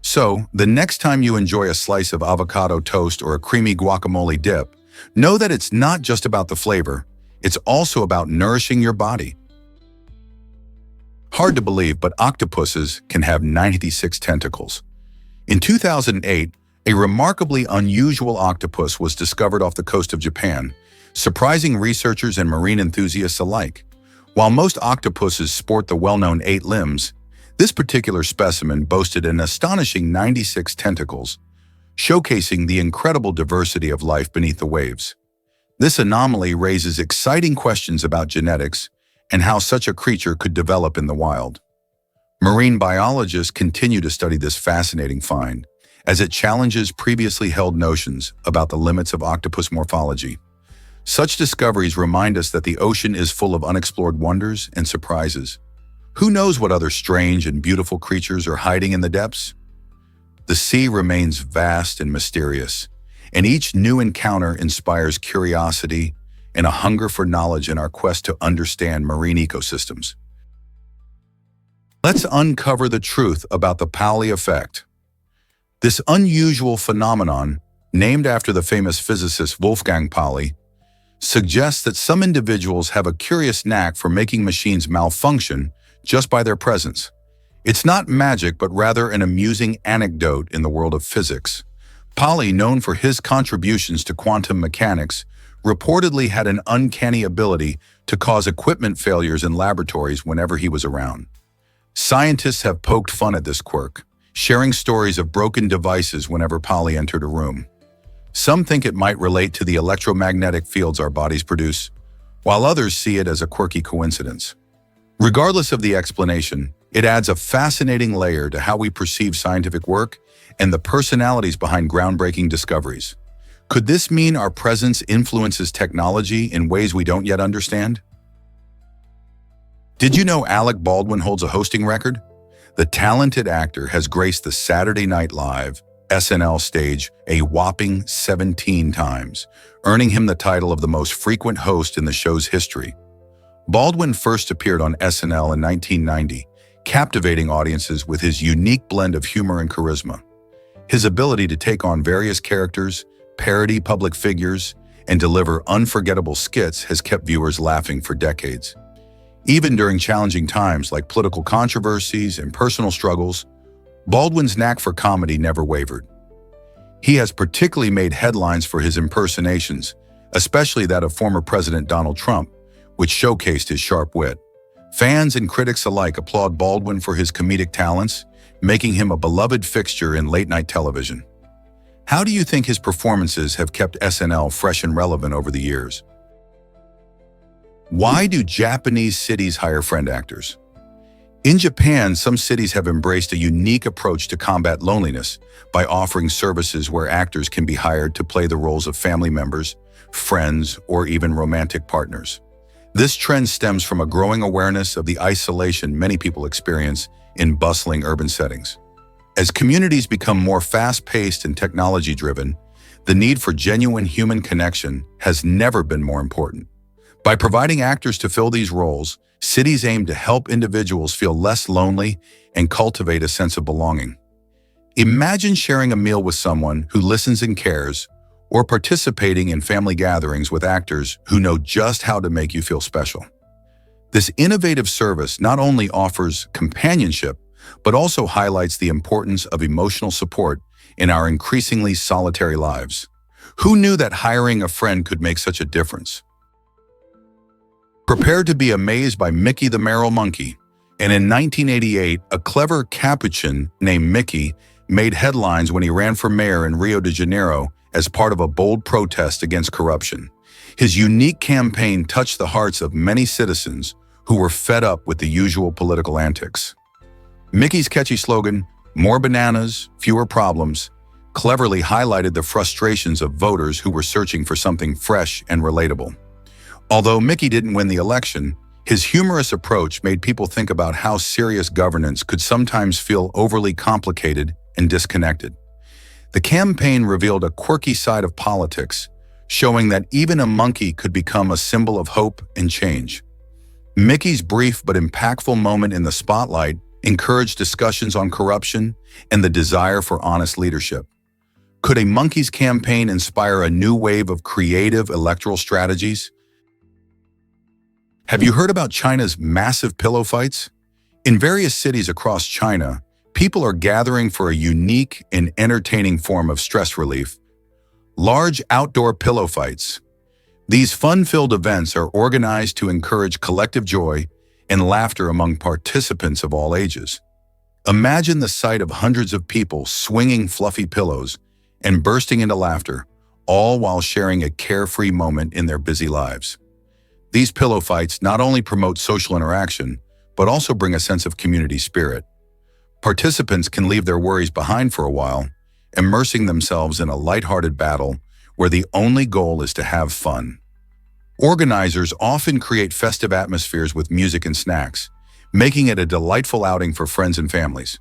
So, the next time you enjoy a slice of avocado toast or a creamy guacamole dip, know that it's not just about the flavor, it's also about nourishing your body. Hard to believe, but octopuses can have 96 tentacles. In 2008, a remarkably unusual octopus was discovered off the coast of Japan, surprising researchers and marine enthusiasts alike. While most octopuses sport the well-known 8 limbs, this particular specimen boasted an astonishing 96 tentacles, showcasing the incredible diversity of life beneath the waves. This anomaly raises exciting questions about genetics and how such a creature could develop in the wild. Marine biologists continue to study this fascinating find, as it challenges previously held notions about the limits of octopus morphology. Such discoveries remind us that the ocean is full of unexplored wonders and surprises. Who knows what other strange and beautiful creatures are hiding in the depths? The sea remains vast and mysterious, and each new encounter inspires curiosity and a hunger for knowledge in our quest to understand marine ecosystems. Let's uncover the truth about the Pauli effect. This unusual phenomenon, named after the famous physicist Wolfgang Pauli, suggests that some individuals have a curious knack for making machines malfunction just by their presence. It's not magic, but rather an amusing anecdote in the world of physics. Pauli, known for his contributions to quantum mechanics, reportedly had an uncanny ability to cause equipment failures in laboratories whenever he was around. Scientists have poked fun at this quirk, sharing stories of broken devices whenever Pauli entered a room. Some think it might relate to the electromagnetic fields our bodies produce, while others see it as a quirky coincidence. Regardless of the explanation, it adds a fascinating layer to how we perceive scientific work and the personalities behind groundbreaking discoveries. Could this mean our presence influences technology in ways we don't yet understand? Did you know Alec Baldwin holds a hosting record? The talented actor has graced the Saturday Night Live (SNL) stage a whopping 17 times, earning him the title of the most frequent host in the show's history. Baldwin first appeared on SNL in 1990, captivating audiences with his unique blend of humor and charisma. His ability to take on various characters, parody public figures, and deliver unforgettable skits has kept viewers laughing for decades. Even during challenging times like political controversies and personal struggles, Baldwin's knack for comedy never wavered. He has particularly made headlines for his impersonations, especially that of former President Donald Trump, which showcased his sharp wit. Fans and critics alike applaud Baldwin for his comedic talents, making him a beloved fixture in late-night television. How do you think his performances have kept SNL fresh and relevant over the years? Why do Japanese cities hire friend actors? In Japan, some cities have embraced a unique approach to combat loneliness by offering services where actors can be hired to play the roles of family members, friends, or even romantic partners. This trend stems from a growing awareness of the isolation many people experience in bustling urban settings. As communities become more fast-paced and technology-driven, the need for genuine human connection has never been more important. By providing actors to fill these roles, cities aim to help individuals feel less lonely and cultivate a sense of belonging. Imagine sharing a meal with someone who listens and cares, or participating in family gatherings with actors who know just how to make you feel special. This innovative service not only offers companionship, but also highlights the importance of emotional support in our increasingly solitary lives. Who knew that hiring a friend could make such a difference? Prepare to be amazed by Mickey the Merrill Monkey. And in 1988, a clever Capuchin named Mickey made headlines when he ran for mayor in Rio de Janeiro as part of a bold protest against corruption. His unique campaign touched the hearts of many citizens who were fed up with the usual political antics. Mickey's catchy slogan, "More bananas, fewer problems," cleverly highlighted the frustrations of voters who were searching for something fresh and relatable. Although Mickey didn't win the election, his humorous approach made people think about how serious governance could sometimes feel overly complicated and disconnected. The campaign revealed a quirky side of politics, showing that even a monkey could become a symbol of hope and change. Mickey's brief but impactful moment in the spotlight encouraged discussions on corruption and the desire for honest leadership. Could a monkey's campaign inspire a new wave of creative electoral strategies? Have you heard about China's massive pillow fights? In various cities across China, people are gathering for a unique and entertaining form of stress relief: large outdoor pillow fights. These fun-filled events are organized to encourage collective joy and laughter among participants of all ages. Imagine the sight of hundreds of people swinging fluffy pillows and bursting into laughter, all while sharing a carefree moment in their busy lives. These pillow fights not only promote social interaction, but also bring a sense of community spirit. Participants can leave their worries behind for a while, immersing themselves in a lighthearted battle where the only goal is to have fun. Organizers often create festive atmospheres with music and snacks, making it a delightful outing for friends and families.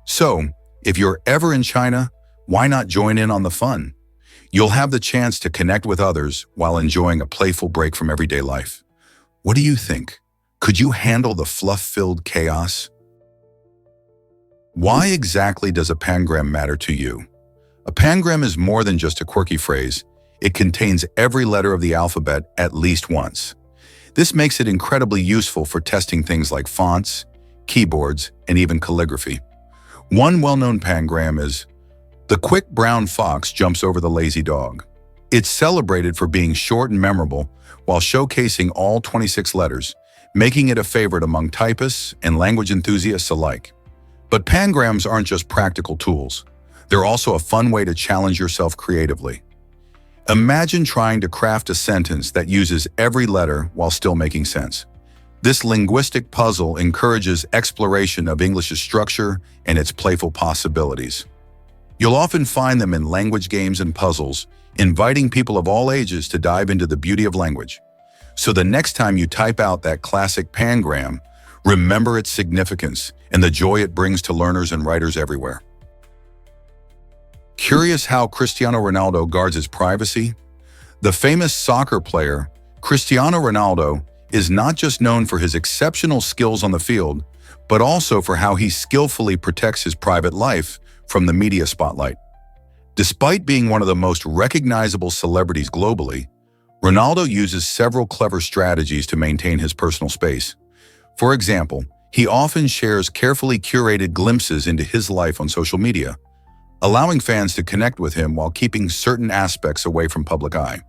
So, if you're ever in China, why not join in on the fun? You'll have the chance to connect with others while enjoying a playful break from everyday life. What do you think? Could you handle the fluff-filled chaos? Why exactly does a pangram matter to you? A pangram is more than just a quirky phrase. It contains every letter of the alphabet at least once. This makes it incredibly useful for testing things like fonts, keyboards, and even calligraphy. One well-known pangram is, "The quick brown fox jumps over the lazy dog." It's celebrated for being short and memorable while showcasing all 26 letters, making it a favorite among typists and language enthusiasts alike. But pangrams aren't just practical tools. They're also a fun way to challenge yourself creatively. Imagine trying to craft a sentence that uses every letter while still making sense. This linguistic puzzle encourages exploration of English's structure and its playful possibilities. You'll often find them in language games and puzzles, inviting people of all ages to dive into the beauty of language. So the next time you type out that classic pangram, remember its significance and the joy it brings to learners and writers everywhere. Curious how Cristiano Ronaldo guards his privacy? The famous soccer player, Cristiano Ronaldo, is not just known for his exceptional skills on the field, but also for how he skillfully protects his private life from the media spotlight. Despite being one of the most recognizable celebrities globally, Ronaldo uses several clever strategies to maintain his personal space. For example, he often shares carefully curated glimpses into his life on social media, allowing fans to connect with him while keeping certain aspects away from public eye.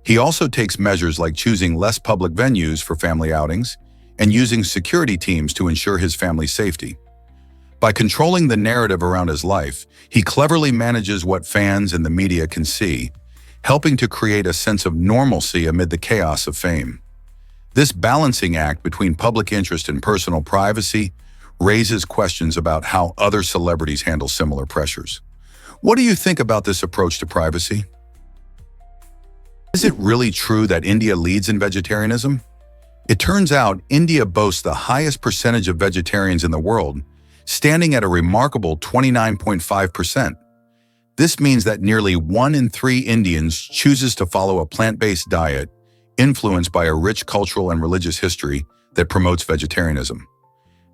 He also takes measures like choosing less public venues for family outings and using security teams to ensure his family's safety. By controlling the narrative around his life, he cleverly manages what fans and the media can see, helping to create a sense of normalcy amid the chaos of fame. This balancing act between public interest and personal privacy raises questions about how other celebrities handle similar pressures. What do you think about this approach to privacy? Is it really true that India leads in vegetarianism? It turns out India boasts the highest percentage of vegetarians in the world, standing at a remarkable 29.5%. This means that nearly 1 in 3 Indians chooses to follow a plant-based diet influenced by a rich cultural and religious history that promotes vegetarianism.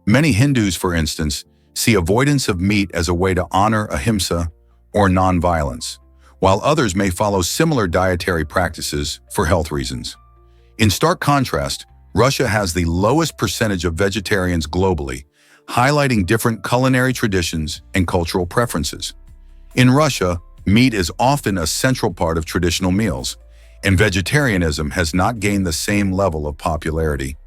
Many Hindus, for instance, see avoidance of meat as a way to honor ahimsa or nonviolence, while others may follow similar dietary practices for health reasons. In stark contrast, Russia has the lowest percentage of vegetarians globally, highlighting different culinary traditions and cultural preferences. In Russia, meat is often a central part of traditional meals, and vegetarianism has not gained the same level of popularity.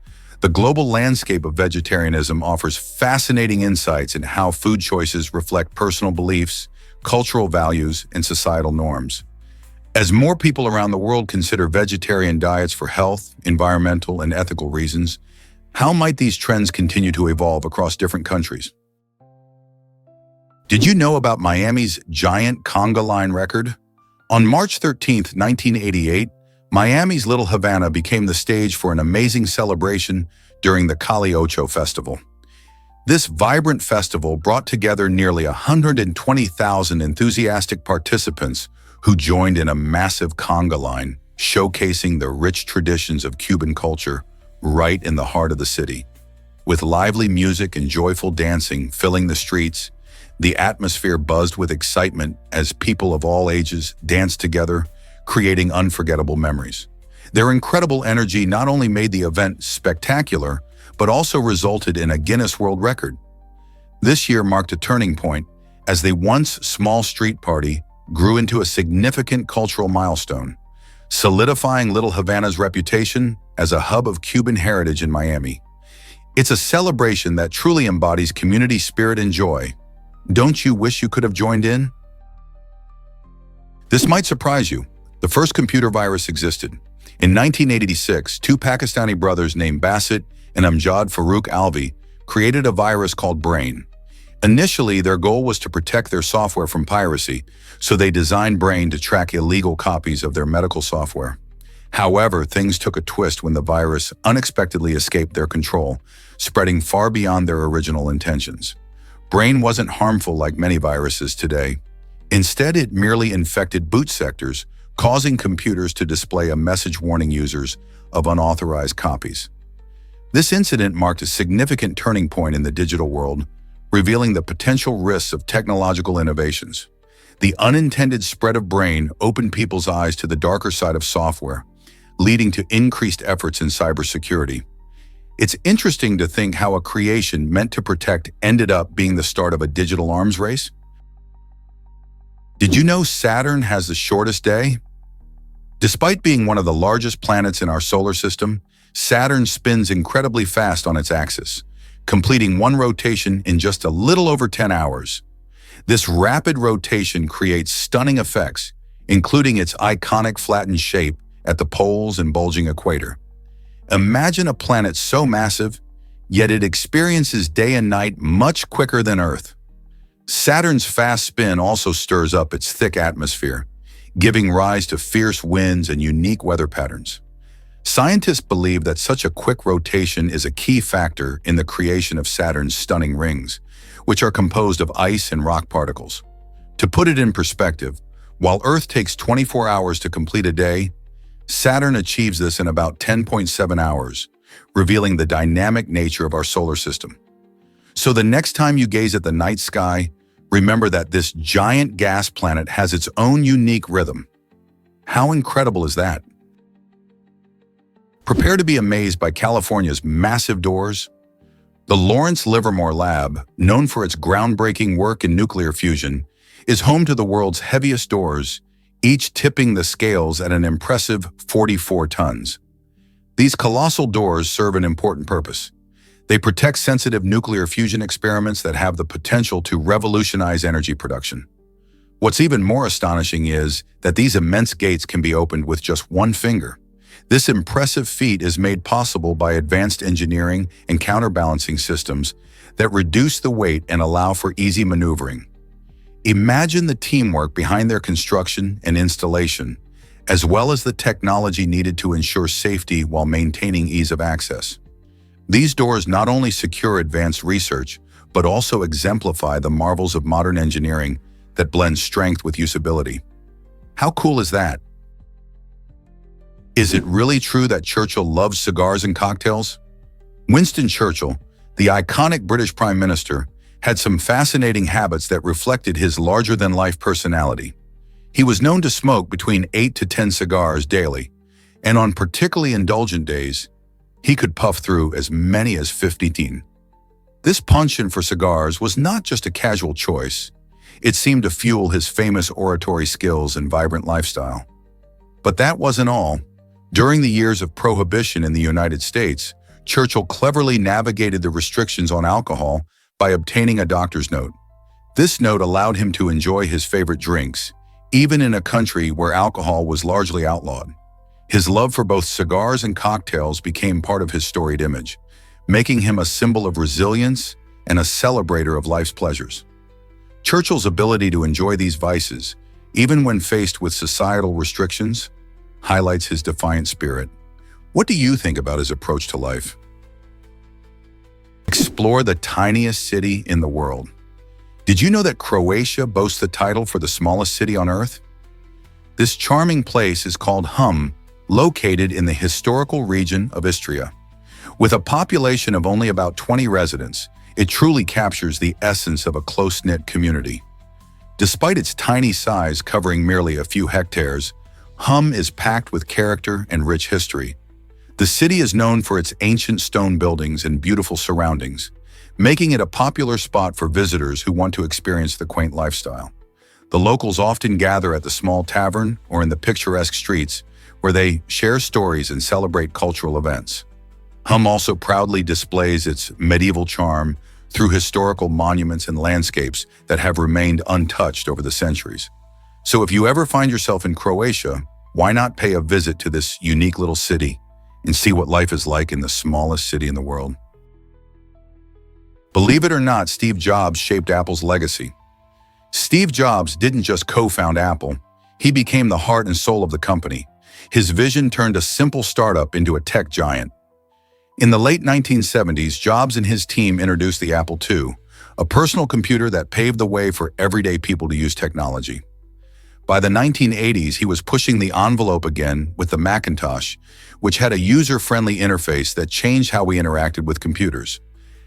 The global landscape of vegetarianism offers fascinating insights into how food choices reflect personal beliefs, cultural values, and societal norms. As more people around the world consider vegetarian diets for health, environmental, and ethical reasons, how might these trends continue to evolve across different countries? Did you know about Miami's giant conga line record? On March 13, 1988, Miami's Little Havana became the stage for an amazing celebration during the Calle Ocho Festival. This vibrant festival brought together nearly 120,000 enthusiastic participants who joined in a massive conga line, showcasing the rich traditions of Cuban culture right in the heart of the city. With lively music and joyful dancing filling the streets, the atmosphere buzzed with excitement as people of all ages danced together, creating unforgettable memories. Their incredible energy not only made the event spectacular, but also resulted in a Guinness World Record. This year marked a turning point as the once small street party grew into a significant cultural milestone, solidifying Little Havana's reputation as a hub of Cuban heritage in Miami. It's a celebration that truly embodies community spirit and joy. Don't you wish you could have joined in? This might surprise you. The first computer virus existed. In 1986, 2 Pakistani brothers named Basit and Amjad Farooq Alvi created a virus called Brain. Initially, their goal was to protect their software from piracy, so they designed Brain to track illegal copies of their medical software. However, things took a twist when the virus unexpectedly escaped their control, spreading far beyond their original intentions. Brain wasn't harmful like many viruses today. Instead, it merely infected boot sectors, causing computers to display a message warning users of unauthorized copies. This incident marked a significant turning point in the digital world, revealing the potential risks of technological innovations. The unintended spread of brain opened people's eyes to the darker side of software, leading to increased efforts in cybersecurity. It's interesting to think how a creation meant to protect ended up being the start of a digital arms race. Did you know Saturn has the shortest day? Despite being one of the largest planets in our solar system, Saturn spins incredibly fast on its axis, completing one rotation in just a little over 10 hours. This rapid rotation creates stunning effects, including its iconic flattened shape at the poles and bulging equator. Imagine a planet so massive, yet it experiences day and night much quicker than Earth. Saturn's fast spin also stirs up its thick atmosphere, giving rise to fierce winds and unique weather patterns. Scientists believe that such a quick rotation is a key factor in the creation of Saturn's stunning rings, which are composed of ice and rock particles. To put it in perspective, while Earth takes 24 hours to complete a day, Saturn achieves this in about 10.7 hours, revealing the dynamic nature of our solar system. So the next time you gaze at the night sky, remember that this giant gas planet has its own unique rhythm. How incredible is that? Prepare to be amazed by California's massive doors. The Lawrence Livermore Lab, known for its groundbreaking work in nuclear fusion, is home to the world's heaviest doors, each tipping the scales at an impressive 44 tons. These colossal doors serve an important purpose. They protect sensitive nuclear fusion experiments that have the potential to revolutionize energy production. What's even more astonishing is that these immense gates can be opened with just one finger. This impressive feat is made possible by advanced engineering and counterbalancing systems that reduce the weight and allow for easy maneuvering. Imagine the teamwork behind their construction and installation, as well as the technology needed to ensure safety while maintaining ease of access. These doors not only secure advanced research, but also exemplify the marvels of modern engineering that blends strength with usability. How cool is that? Is it really true that Churchill loves cigars and cocktails? Winston Churchill, the iconic British Prime Minister, had some fascinating habits that reflected his larger-than-life personality. He was known to smoke between 8 to 10 cigars daily, and on particularly indulgent days, he could puff through as many as 15. This penchant for cigars was not just a casual choice. It seemed to fuel his famous oratory skills and vibrant lifestyle. But that wasn't all. During the years of Prohibition in the United States, Churchill cleverly navigated the restrictions on alcohol by obtaining a doctor's note. This note allowed him to enjoy his favorite drinks, even in a country where alcohol was largely outlawed. His love for both cigars and cocktails became part of his storied image, making him a symbol of resilience and a celebrator of life's pleasures. Churchill's ability to enjoy these vices, even when faced with societal restrictions, highlights his defiant spirit. What do you think about his approach to life? Explore the tiniest city in the world. Did you know that Croatia boasts the title for the smallest city on Earth? This charming place is called Hum, located in the historical region of Istria. With a population of only about 20 residents, it truly captures the essence of a close-knit community. Despite its tiny size covering merely a few hectares, Hum is packed with character and rich history. The city is known for its ancient stone buildings and beautiful surroundings, making it a popular spot for visitors who want to experience the quaint lifestyle. The locals often gather at the small tavern or in the picturesque streets, where they share stories and celebrate cultural events. Hum also proudly displays its medieval charm through historical monuments and landscapes that have remained untouched over the centuries. So if you ever find yourself in Croatia, why not pay a visit to this unique little city and see what life is like in the smallest city in the world? Believe it or not, Steve Jobs shaped Apple's legacy. Steve Jobs didn't just co-found Apple, he became the heart and soul of the company. His vision turned a simple startup into a tech giant. In the late 1970s, Jobs and his team introduced the Apple II, a personal computer that paved the way for everyday people to use technology. By the 1980s, he was pushing the envelope again with the Macintosh, which had a user-friendly interface that changed how we interacted with computers.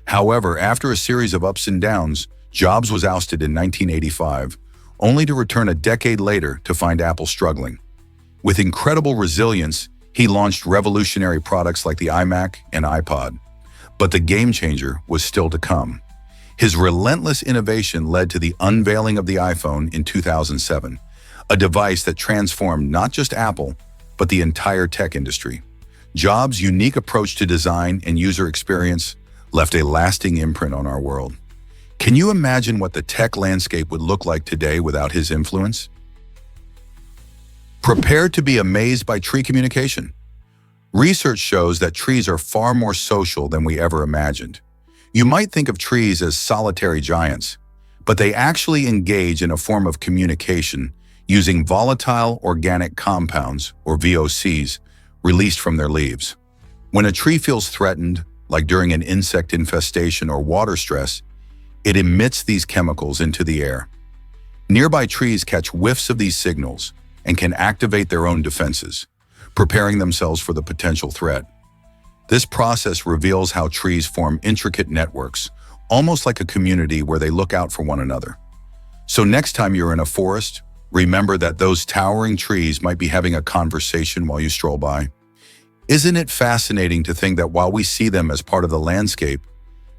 However, after a series of ups and downs, Jobs was ousted in 1985, only to return a decade later to find Apple struggling. With incredible resilience, he launched revolutionary products like the iMac and iPod. But the game changer was still to come. His relentless innovation led to the unveiling of the iPhone in 2007, a device that transformed not just Apple, but the entire tech industry. Jobs' unique approach to design and user experience left a lasting imprint on our world. Can you imagine what the tech landscape would look like today without his influence? Prepare to be amazed by tree communication. Research shows that trees are far more social than we ever imagined. You might think of trees as solitary giants, but they actually engage in a form of communication using volatile organic compounds, or VOCs, released from their leaves. When a tree feels threatened, like during an insect infestation or water stress, it emits these chemicals into the air. Nearby trees catch whiffs of these signals and can activate their own defenses, preparing themselves for the potential threat. This process reveals how trees form intricate networks, almost like a community where they look out for one another. So next time you're in a forest, remember that those towering trees might be having a conversation while you stroll by. Isn't it fascinating to think that while we see them as part of the landscape,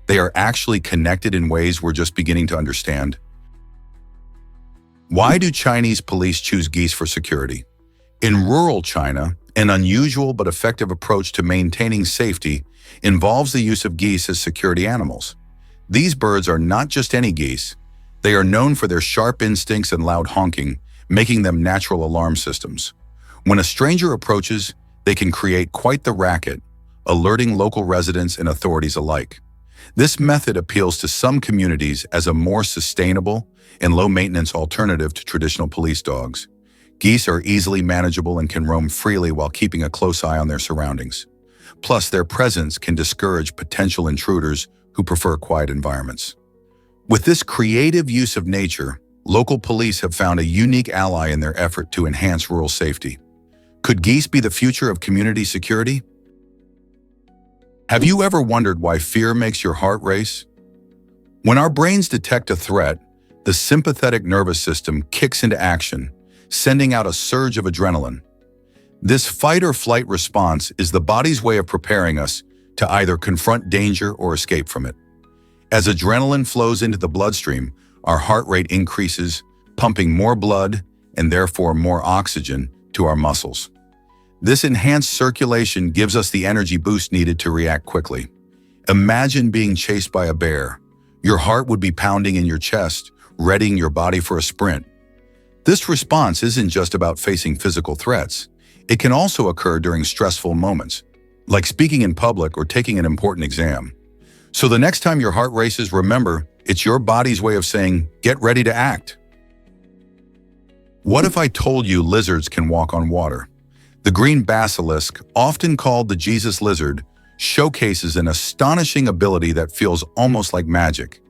they are actually connected in ways we're just beginning to understand? Why do Chinese police choose geese for security? In rural China, an unusual but effective approach to maintaining safety involves the use of geese as security animals. These birds are not just any geese. They are known for their sharp instincts and loud honking, making them natural alarm systems. When a stranger approaches, they can create quite the racket, alerting local residents and authorities alike. This method appeals to some communities as a more sustainable and low-maintenance alternative to traditional police dogs. Geese are easily manageable and can roam freely while keeping a close eye on their surroundings. Plus, their presence can discourage potential intruders who prefer quiet environments. With this creative use of nature, local police have found a unique ally in their effort to enhance rural safety. Could geese be the future of community security? Have you ever wondered why fear makes your heart race? When our brains detect a threat, the sympathetic nervous system kicks into action, sending out a surge of adrenaline. This fight or flight response is the body's way of preparing us to either confront danger or escape from it. As adrenaline flows into the bloodstream, our heart rate increases, pumping more blood and therefore more oxygen to our muscles. This enhanced circulation gives us the energy boost needed to react quickly. Imagine being chased by a bear. Your heart would be pounding in your chest, readying your body for a sprint. This response isn't just about facing physical threats. It can also occur during stressful moments, like speaking in public or taking an important exam. So the next time your heart races, remember, it's your body's way of saying, get ready to act. What if I told you lizards can walk on water? The green basilisk, often called the Jesus lizard, showcases an astonishing ability that feels almost like magic.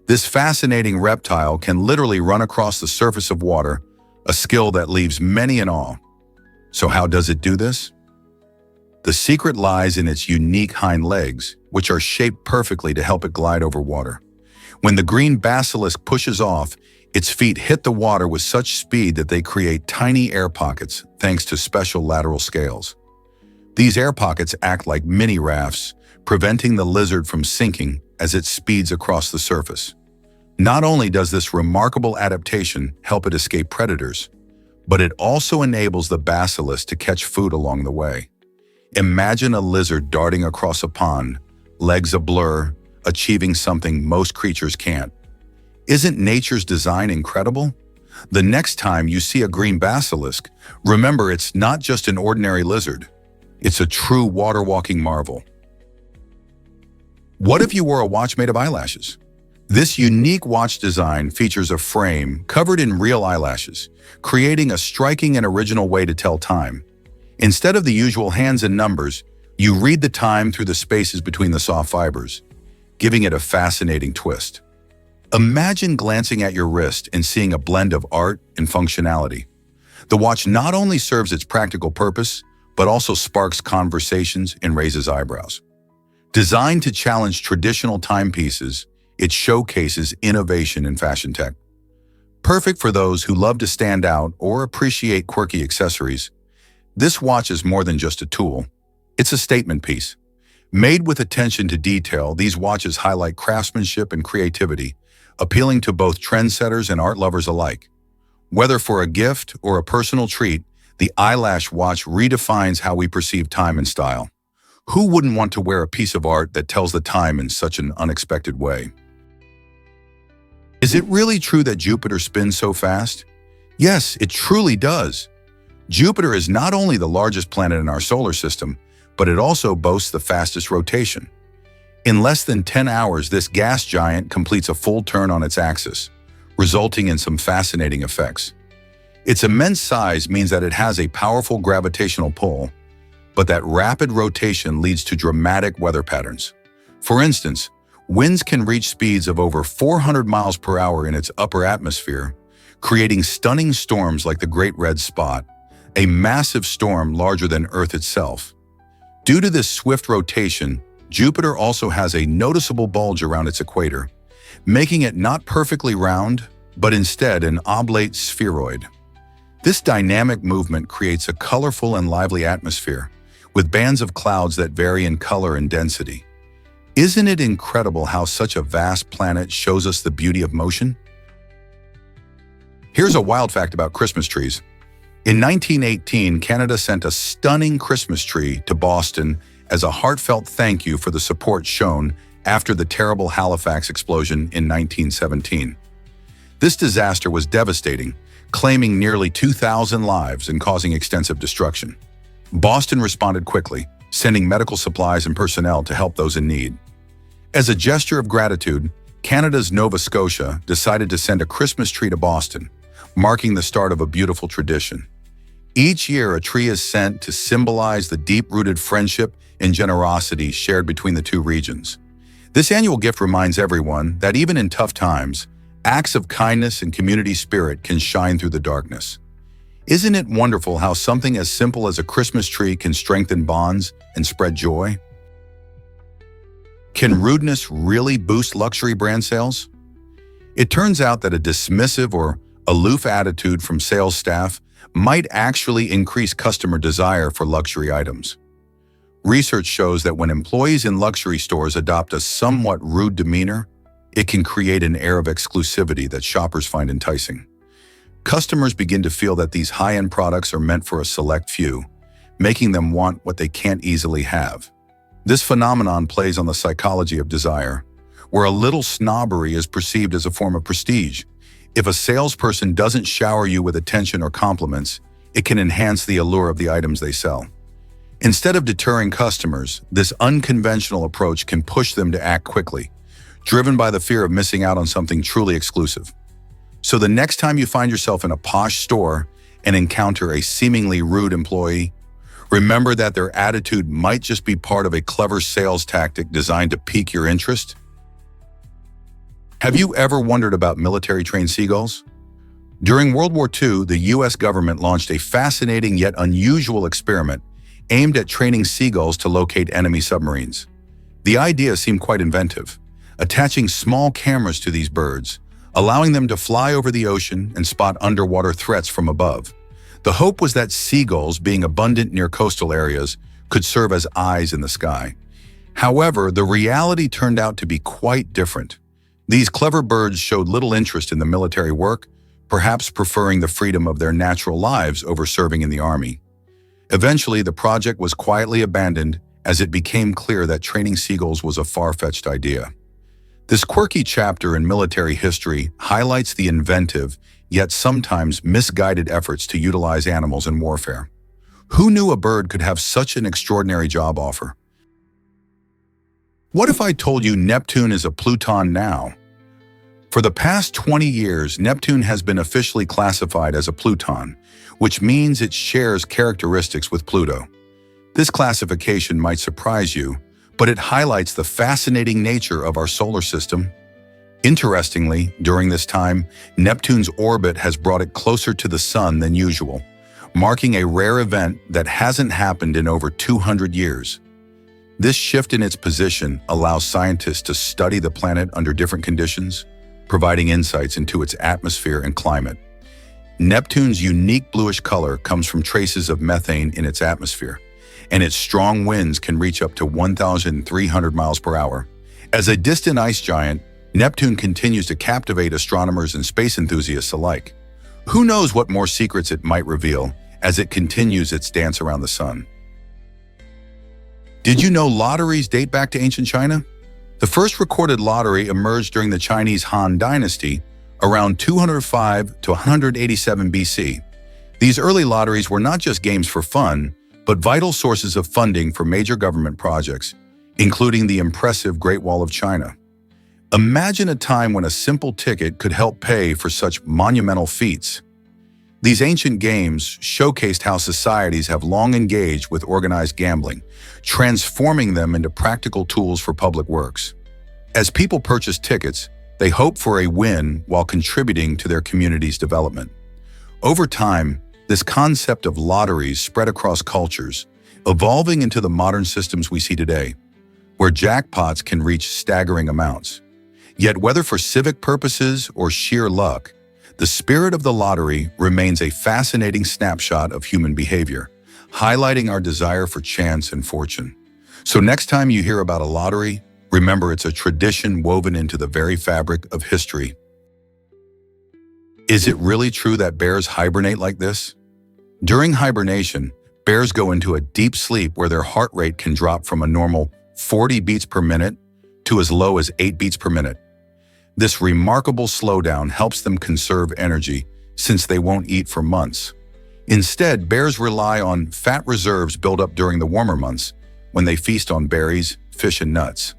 This fascinating reptile can literally run across the surface of water, a skill that leaves many in awe. So how does it do this? The secret lies in its unique hind legs, which are shaped perfectly to help it glide over water. When the green basilisk pushes off, its feet hit the water with such speed that they create tiny air pockets thanks to special lateral scales. These air pockets act like mini rafts, preventing the lizard from sinking as it speeds across the surface. Not only does this remarkable adaptation help it escape predators, but it also enables the basilisk to catch food along the way. Imagine a lizard darting across a pond, legs a blur, achieving something most creatures can't. Isn't nature's design incredible? The next time you see a green basilisk, remember it's not just an ordinary lizard. It's a true water-walking marvel. What if you wore a watch made of eyelashes? This unique watch design features a frame covered in real eyelashes, creating a striking and original way to tell time. Instead of the usual hands and numbers, you read the time through the spaces between the soft fibers, giving it a fascinating twist. Imagine glancing at your wrist and seeing a blend of art and functionality. The watch not only serves its practical purpose, but also sparks conversations and raises eyebrows. Designed to challenge traditional timepieces, it showcases innovation in fashion tech. Perfect for those who love to stand out or appreciate quirky accessories, this watch is more than just a tool. It's a statement piece. Made with attention to detail, these watches highlight craftsmanship and creativity, appealing to both trendsetters and art lovers alike. Whether for a gift or a personal treat, the eyelash watch redefines how we perceive time and style. Who wouldn't want to wear a piece of art that tells the time in such an unexpected way? Is it really true that Jupiter spins so fast? Yes, it truly does. Jupiter is not only the largest planet in our solar system, but it also boasts the fastest rotation. In less than 10 hours, this gas giant completes a full turn on its axis, resulting in some fascinating effects. Its immense size means that it has a powerful gravitational pull, but that rapid rotation leads to dramatic weather patterns. For instance, winds can reach speeds of over 400 miles per hour in its upper atmosphere, creating stunning storms like the Great Red Spot, a massive storm larger than Earth itself. Due to this swift rotation, Jupiter also has a noticeable bulge around its equator, making it not perfectly round, but instead an oblate spheroid. This dynamic movement creates a colorful and lively atmosphere, with bands of clouds that vary in color and density. Isn't it incredible how such a vast planet shows us the beauty of motion? Here's a wild fact about Christmas trees. In 1918, Canada sent a stunning Christmas tree to Boston as a heartfelt thank you for the support shown after the terrible Halifax explosion in 1917. This disaster was devastating, claiming nearly 2,000 lives and causing extensive destruction. Boston responded quickly, sending medical supplies and personnel to help those in need. As a gesture of gratitude, Canada's Nova Scotia decided to send a Christmas tree to Boston, marking the start of a beautiful tradition. Each year, a tree is sent to symbolize the deep-rooted friendship and generosity shared between the two regions. This annual gift reminds everyone that even in tough times, acts of kindness and community spirit can shine through the darkness. Isn't it wonderful how something as simple as a Christmas tree can strengthen bonds and spread joy? Can rudeness really boost luxury brand sales? It turns out that a dismissive or aloof attitude from sales staff might actually increase customer desire for luxury items. Research shows that when employees in luxury stores adopt a somewhat rude demeanor, it can create an air of exclusivity that shoppers find enticing. Customers begin to feel that these high-end products are meant for a select few, making them want what they can't easily have. This phenomenon plays on the psychology of desire, where a little snobbery is perceived as a form of prestige. If a salesperson doesn't shower you with attention or compliments, it can enhance the allure of the items they sell. Instead of deterring customers, this unconventional approach can push them to act quickly, driven by the fear of missing out on something truly exclusive. So the next time you find yourself in a posh store and encounter a seemingly rude employee, remember that their attitude might just be part of a clever sales tactic designed to pique your interest. Have you ever wondered about military-trained seagulls? During World War II, the US government launched a fascinating yet unusual experiment aimed at training seagulls to locate enemy submarines. The idea seemed quite inventive, attaching small cameras to these birds, allowing them to fly over the ocean and spot underwater threats from above. The hope was that seagulls, being abundant near coastal areas, could serve as eyes in the sky. However, the reality turned out to be quite different. These clever birds showed little interest in the military work, perhaps preferring the freedom of their natural lives over serving in the army. Eventually, the project was quietly abandoned as it became clear that training seagulls was a far-fetched idea. This quirky chapter in military history highlights the inventive, yet sometimes misguided efforts to utilize animals in warfare. Who knew a bird could have such an extraordinary job offer? What if I told you Neptune is a Pluton now? For the past 20 years, Neptune has been officially classified as a Pluton, which means it shares characteristics with Pluto. This classification might surprise you, but it highlights the fascinating nature of our solar system. Interestingly, during this time, Neptune's orbit has brought it closer to the Sun than usual, marking a rare event that hasn't happened in over 200 years. This shift in its position allows scientists to study the planet under different conditions, providing insights into its atmosphere and climate. Neptune's unique bluish color comes from traces of methane in its atmosphere, and its strong winds can reach up to 1,300 miles per hour. As a distant ice giant, Neptune continues to captivate astronomers and space enthusiasts alike. Who knows what more secrets it might reveal as it continues its dance around the sun? Did you know lotteries date back to ancient China? The first recorded lottery emerged during the Chinese Han Dynasty around 205 to 187 BC. These early lotteries were not just games for fun, but vital sources of funding for major government projects, including the impressive Great Wall of China. Imagine a time when a simple ticket could help pay for such monumental feats. These ancient games showcased how societies have long engaged with organized gambling, transforming them into practical tools for public works. As people purchased tickets, they hoped for a win while contributing to their community's development. Over time, this concept of lotteries spread across cultures, evolving into the modern systems we see today, where jackpots can reach staggering amounts. Yet whether for civic purposes or sheer luck, the spirit of the lottery remains a fascinating snapshot of human behavior, highlighting our desire for chance and fortune. So next time you hear about a lottery, remember it's a tradition woven into the very fabric of history. Is it really true that bears hibernate like this? During hibernation, bears go into a deep sleep where their heart rate can drop from a normal 40 beats per minute to as low as 8 beats per minute. This remarkable slowdown helps them conserve energy since they won't eat for months. Instead, bears rely on fat reserves built up during the warmer months when they feast on berries, fish, and nuts.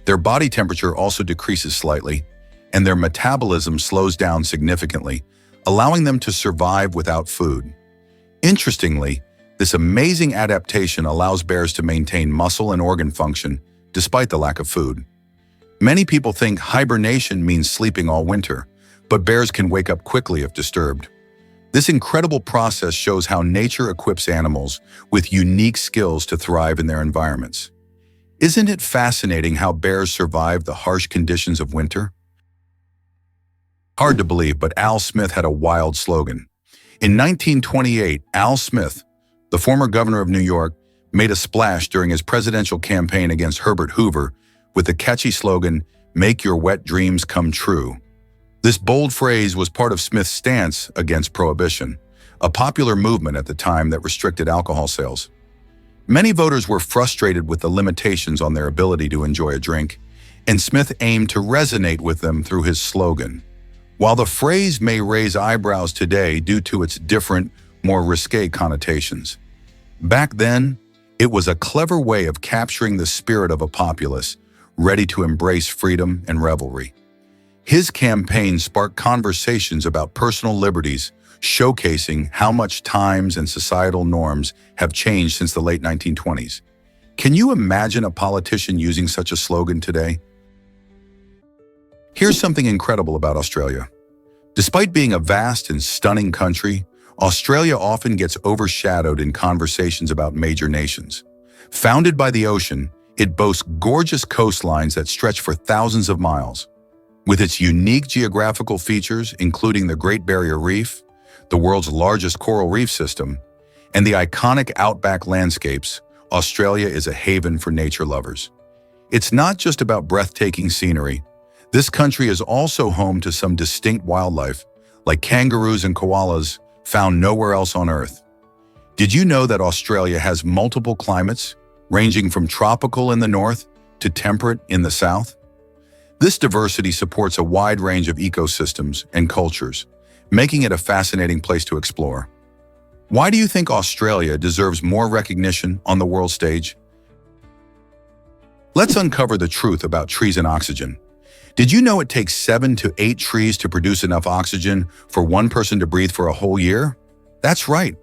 Their body temperature also decreases slightly, and their metabolism slows down significantly, allowing them to survive without food. Interestingly, this amazing adaptation allows bears to maintain muscle and organ function despite the lack of food. Many people think hibernation means sleeping all winter, but bears can wake up quickly if disturbed. This incredible process shows how nature equips animals with unique skills to thrive in their environments. Isn't it fascinating how bears survive the harsh conditions of winter? Hard to believe, but Al Smith had a wild slogan. In 1928, Al Smith, the former governor of New York, made a splash during his presidential campaign against Herbert Hoover with the catchy slogan, "Make your wet dreams come true." This bold phrase was part of Smith's stance against prohibition, a popular movement at the time that restricted alcohol sales. Many voters were frustrated with the limitations on their ability to enjoy a drink, and Smith aimed to resonate with them through his slogan. While the phrase may raise eyebrows today due to its different, more risque connotations, back then, it was a clever way of capturing the spirit of a populace ready to embrace freedom and revelry. His campaign sparked conversations about personal liberties, showcasing how much times and societal norms have changed since the late 1920s. Can you imagine a politician using such a slogan today? Here's something incredible about Australia. Despite being a vast and stunning country, Australia often gets overshadowed in conversations about major nations. Founded by the ocean, it boasts gorgeous coastlines that stretch for thousands of miles. With its unique geographical features, including the Great Barrier Reef, the world's largest coral reef system, and the iconic outback landscapes, Australia is a haven for nature lovers. It's not just about breathtaking scenery. This country is also home to some distinct wildlife, like kangaroos and koalas, found nowhere else on Earth. Did you know that Australia has multiple climates, ranging from tropical in the north to temperate in the south? This diversity supports a wide range of ecosystems and cultures, making it a fascinating place to explore. Why do you think Australia deserves more recognition on the world stage? Let's uncover the truth about trees and oxygen. Did you know it takes 7 to 8 trees to produce enough oxygen for one person to breathe for a whole year? That's right.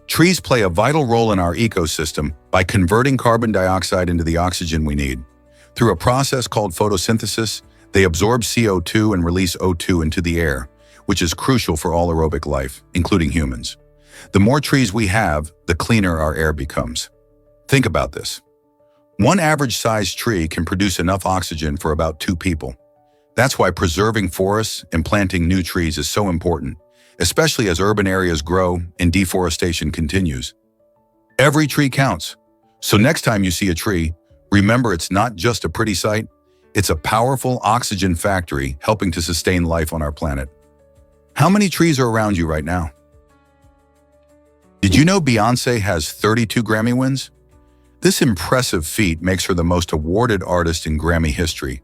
Trees play a vital role in our ecosystem by converting carbon dioxide into the oxygen we need. Through a process called photosynthesis, they absorb CO2 and release O2 into the air, which is crucial for all aerobic life, including humans. The more trees we have, the cleaner our air becomes. Think about this. One average-sized tree can produce enough oxygen for about 2 people. That's why preserving forests and planting new trees is so important, especially as urban areas grow and deforestation continues. Every tree counts. So next time you see a tree, remember it's not just a pretty sight, it's a powerful oxygen factory helping to sustain life on our planet. How many trees are around you right now? Did you know Beyoncé has 32 Grammy wins? This impressive feat makes her the most awarded artist in Grammy history.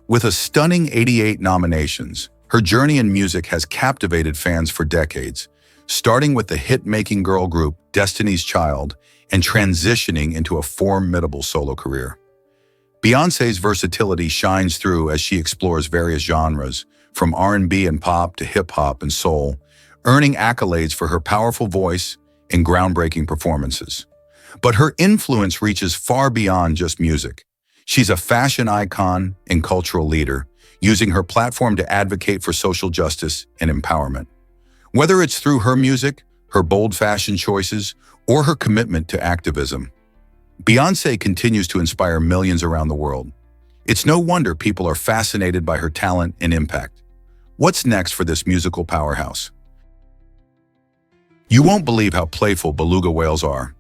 With a stunning 88 nominations, her journey in music has captivated fans for decades, starting with the hit-making girl group Destiny's Child and transitioning into a formidable solo career. Beyoncé's versatility shines through as she explores various genres, from R&B and pop to hip-hop and soul, earning accolades for her powerful voice and groundbreaking performances. But her influence reaches far beyond just music. She's a fashion icon and cultural leader, using her platform to advocate for social justice and empowerment. Whether it's through her music, her bold fashion choices, or her commitment to activism, Beyoncé continues to inspire millions around the world. It's no wonder people are fascinated by her talent and impact. What's next for this musical powerhouse? You won't believe how playful beluga whales are.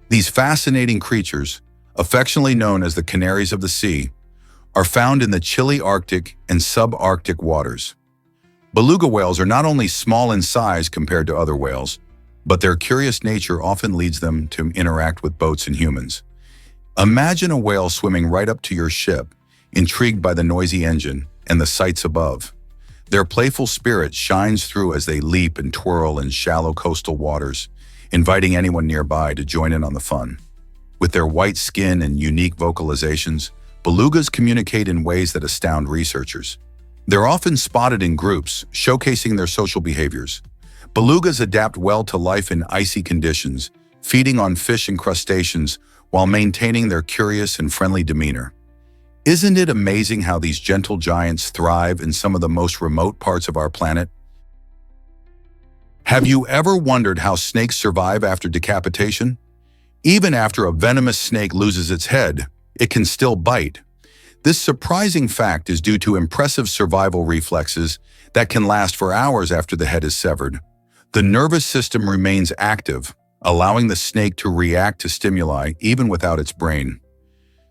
These fascinating creatures, affectionately known as the canaries of the sea, are found in the chilly Arctic and subarctic waters. Beluga whales are not only small in size compared to other whales, but their curious nature often leads them to interact with boats and humans. Imagine a whale swimming right up to your ship, intrigued by the noisy engine and the sights above. Their playful spirit shines through as they leap and twirl in shallow coastal waters, inviting anyone nearby to join in on the fun. With their white skin and unique vocalizations, belugas communicate in ways that astound researchers. They're often spotted in groups, showcasing their social behaviors. Belugas adapt well to life in icy conditions, feeding on fish and crustaceans while maintaining their curious and friendly demeanor. Isn't it amazing how these gentle giants thrive in some of the most remote parts of our planet? Have you ever wondered how snakes survive after decapitation? Even after a venomous snake loses its head, it can still bite. This surprising fact is due to impressive survival reflexes that can last for hours after the head is severed. The nervous system remains active, allowing the snake to react to stimuli even without its brain.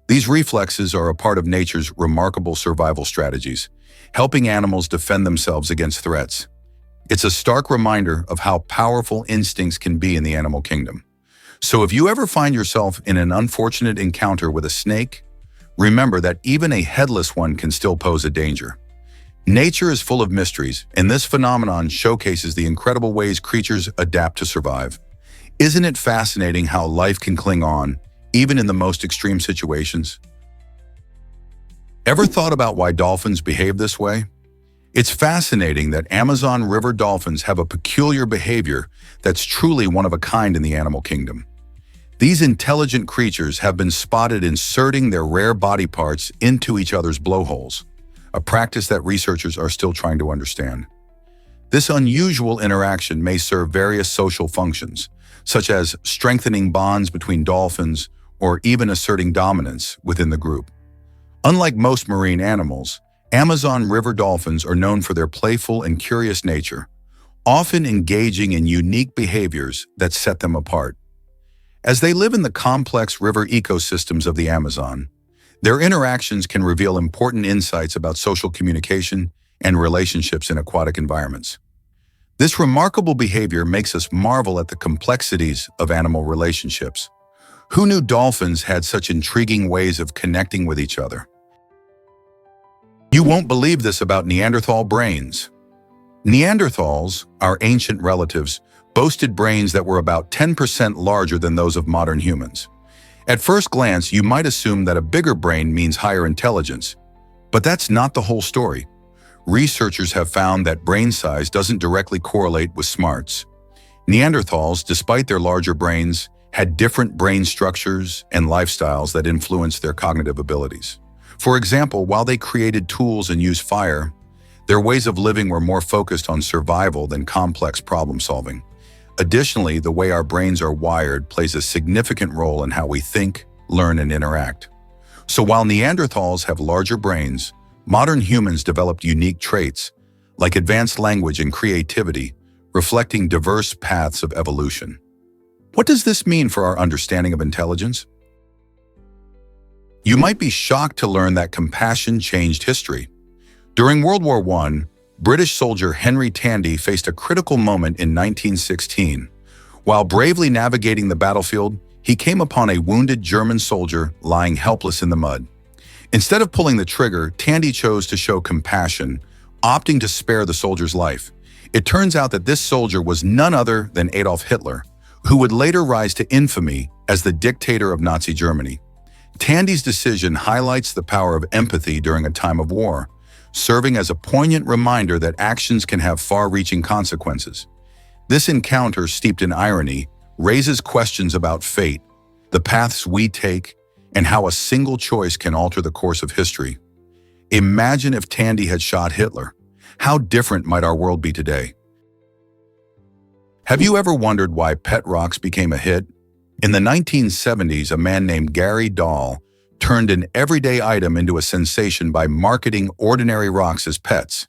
These reflexes are a part of nature's remarkable survival strategies, helping animals defend themselves against threats. It's a stark reminder of how powerful instincts can be in the animal kingdom. So if you ever find yourself in an unfortunate encounter with a snake, remember that even a headless one can still pose a danger. Nature is full of mysteries, and this phenomenon showcases the incredible ways creatures adapt to survive. Isn't it fascinating how life can cling on, even in the most extreme situations? Ever thought about why dolphins behave this way? It's fascinating that Amazon River dolphins have a peculiar behavior that's truly one of a kind in the animal kingdom. These intelligent creatures have been spotted inserting their rare body parts into each other's blowholes, a practice that researchers are still trying to understand. This unusual interaction may serve various social functions, such as strengthening bonds between dolphins or even asserting dominance within the group. Unlike most marine animals, Amazon River dolphins are known for their playful and curious nature, often engaging in unique behaviors that set them apart. As they live in the complex river ecosystems of the Amazon, their interactions can reveal important insights about social communication and relationships in aquatic environments. This remarkable behavior makes us marvel at the complexities of animal relationships. Who knew dolphins had such intriguing ways of connecting with each other? You won't believe this about Neanderthal brains. Neanderthals, our ancient relatives, boasted brains that were about 10% larger than those of modern humans. At first glance, you might assume that a bigger brain means higher intelligence, but that's not the whole story. Researchers have found that brain size doesn't directly correlate with smarts. Neanderthals, despite their larger brains, had different brain structures and lifestyles that influenced their cognitive abilities. For example, while they created tools and used fire, their ways of living were more focused on survival than complex problem solving. Additionally, the way our brains are wired plays a significant role in how we think, learn, and interact. So while Neanderthals have larger brains, modern humans developed unique traits, like advanced language and creativity, reflecting diverse paths of evolution. What does this mean for our understanding of intelligence? You might be shocked to learn that compassion changed history. During World War I, British soldier Henry Tandy faced a critical moment in 1916. While bravely navigating the battlefield, he came upon a wounded German soldier lying helpless in the mud. Instead of pulling the trigger, Tandy chose to show compassion, opting to spare the soldier's life. It turns out that this soldier was none other than Adolf Hitler, who would later rise to infamy as the dictator of Nazi Germany. Tandy's decision highlights the power of empathy during a time of war, serving as a poignant reminder that actions can have far-reaching consequences. This encounter, steeped in irony, raises questions about fate, the paths we take, and how a single choice can alter the course of history. Imagine if Tandy had shot Hitler. How different might our world be today? Have you ever wondered why pet rocks became a hit? In the 1970s, a man named Gary Dahl turned an everyday item into a sensation by marketing ordinary rocks as pets.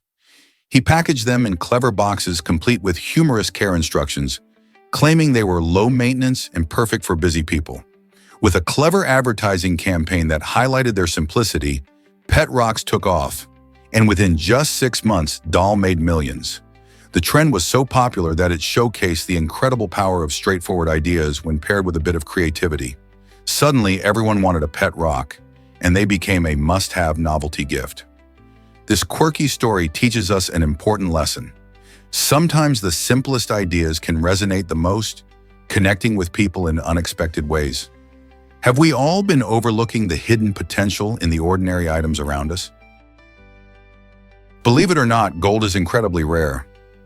He packaged them in clever boxes complete with humorous care instructions, claiming they were low maintenance and perfect for busy people. With a clever advertising campaign that highlighted their simplicity, pet rocks took off, and within just 6 months, Dahl made millions. The trend was so popular that it showcased the incredible power of straightforward ideas when paired with a bit of creativity. Suddenly, everyone wanted a pet rock, and they became a must-have novelty gift. This quirky story teaches us an important lesson. Sometimes the simplest ideas can resonate the most, connecting with people in unexpected ways. Have we all been overlooking the hidden potential in the ordinary items around us? Believe it or not, gold is incredibly rare.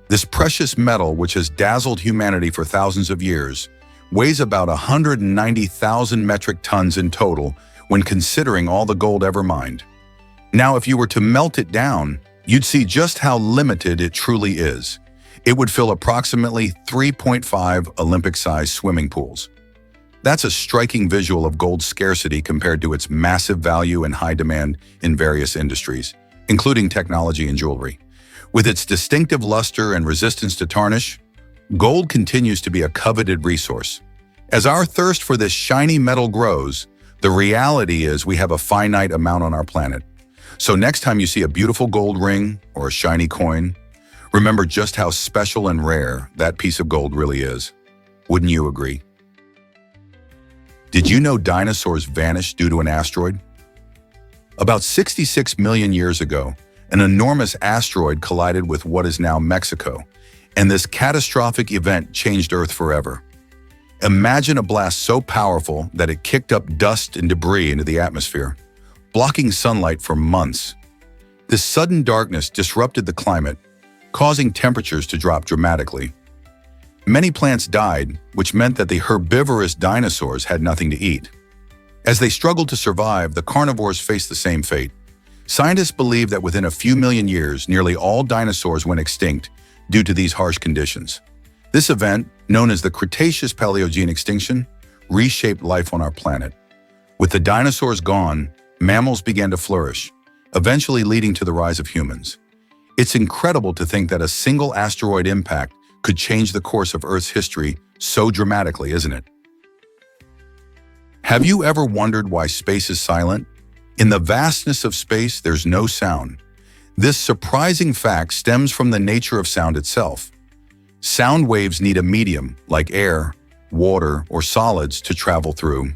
This precious metal, which has dazzled humanity for thousands of years, weighs about 190,000 metric tons in total when considering all the gold ever mined. Now, if you were to melt it down, you'd see just how limited it truly is. It would fill approximately 3.5 Olympic-sized swimming pools. That's a striking visual of gold's scarcity compared to its massive value and high demand in various industries, including technology and jewelry. With its distinctive luster and resistance to tarnish, gold continues to be a coveted resource. As our thirst for this shiny metal grows, the reality is we have a finite amount on our planet. So next time you see a beautiful gold ring or a shiny coin, remember just how special and rare that piece of gold really is. Wouldn't you agree? Did you know dinosaurs vanished due to an asteroid? About 66 million years ago, an enormous asteroid collided with what is now Mexico, and this catastrophic event changed Earth forever. Imagine a blast so powerful that it kicked up dust and debris into the atmosphere, blocking sunlight for months. This sudden darkness disrupted the climate, causing temperatures to drop dramatically. Many plants died, which meant that the herbivorous dinosaurs had nothing to eat. As they struggled to survive, the carnivores faced the same fate. Scientists believe that within a few million years, nearly all dinosaurs went extinct due to these harsh conditions. This event, known as the Cretaceous-Paleogene extinction, reshaped life on our planet. With the dinosaurs gone, mammals began to flourish, eventually leading to the rise of humans. It's incredible to think that a single asteroid impact could change the course of Earth's history so dramatically, isn't it? Have you ever wondered why space is silent? In the vastness of space, there's no sound. This surprising fact stems from the nature of sound itself. Sound waves need a medium, like air, water, or solids, to travel through.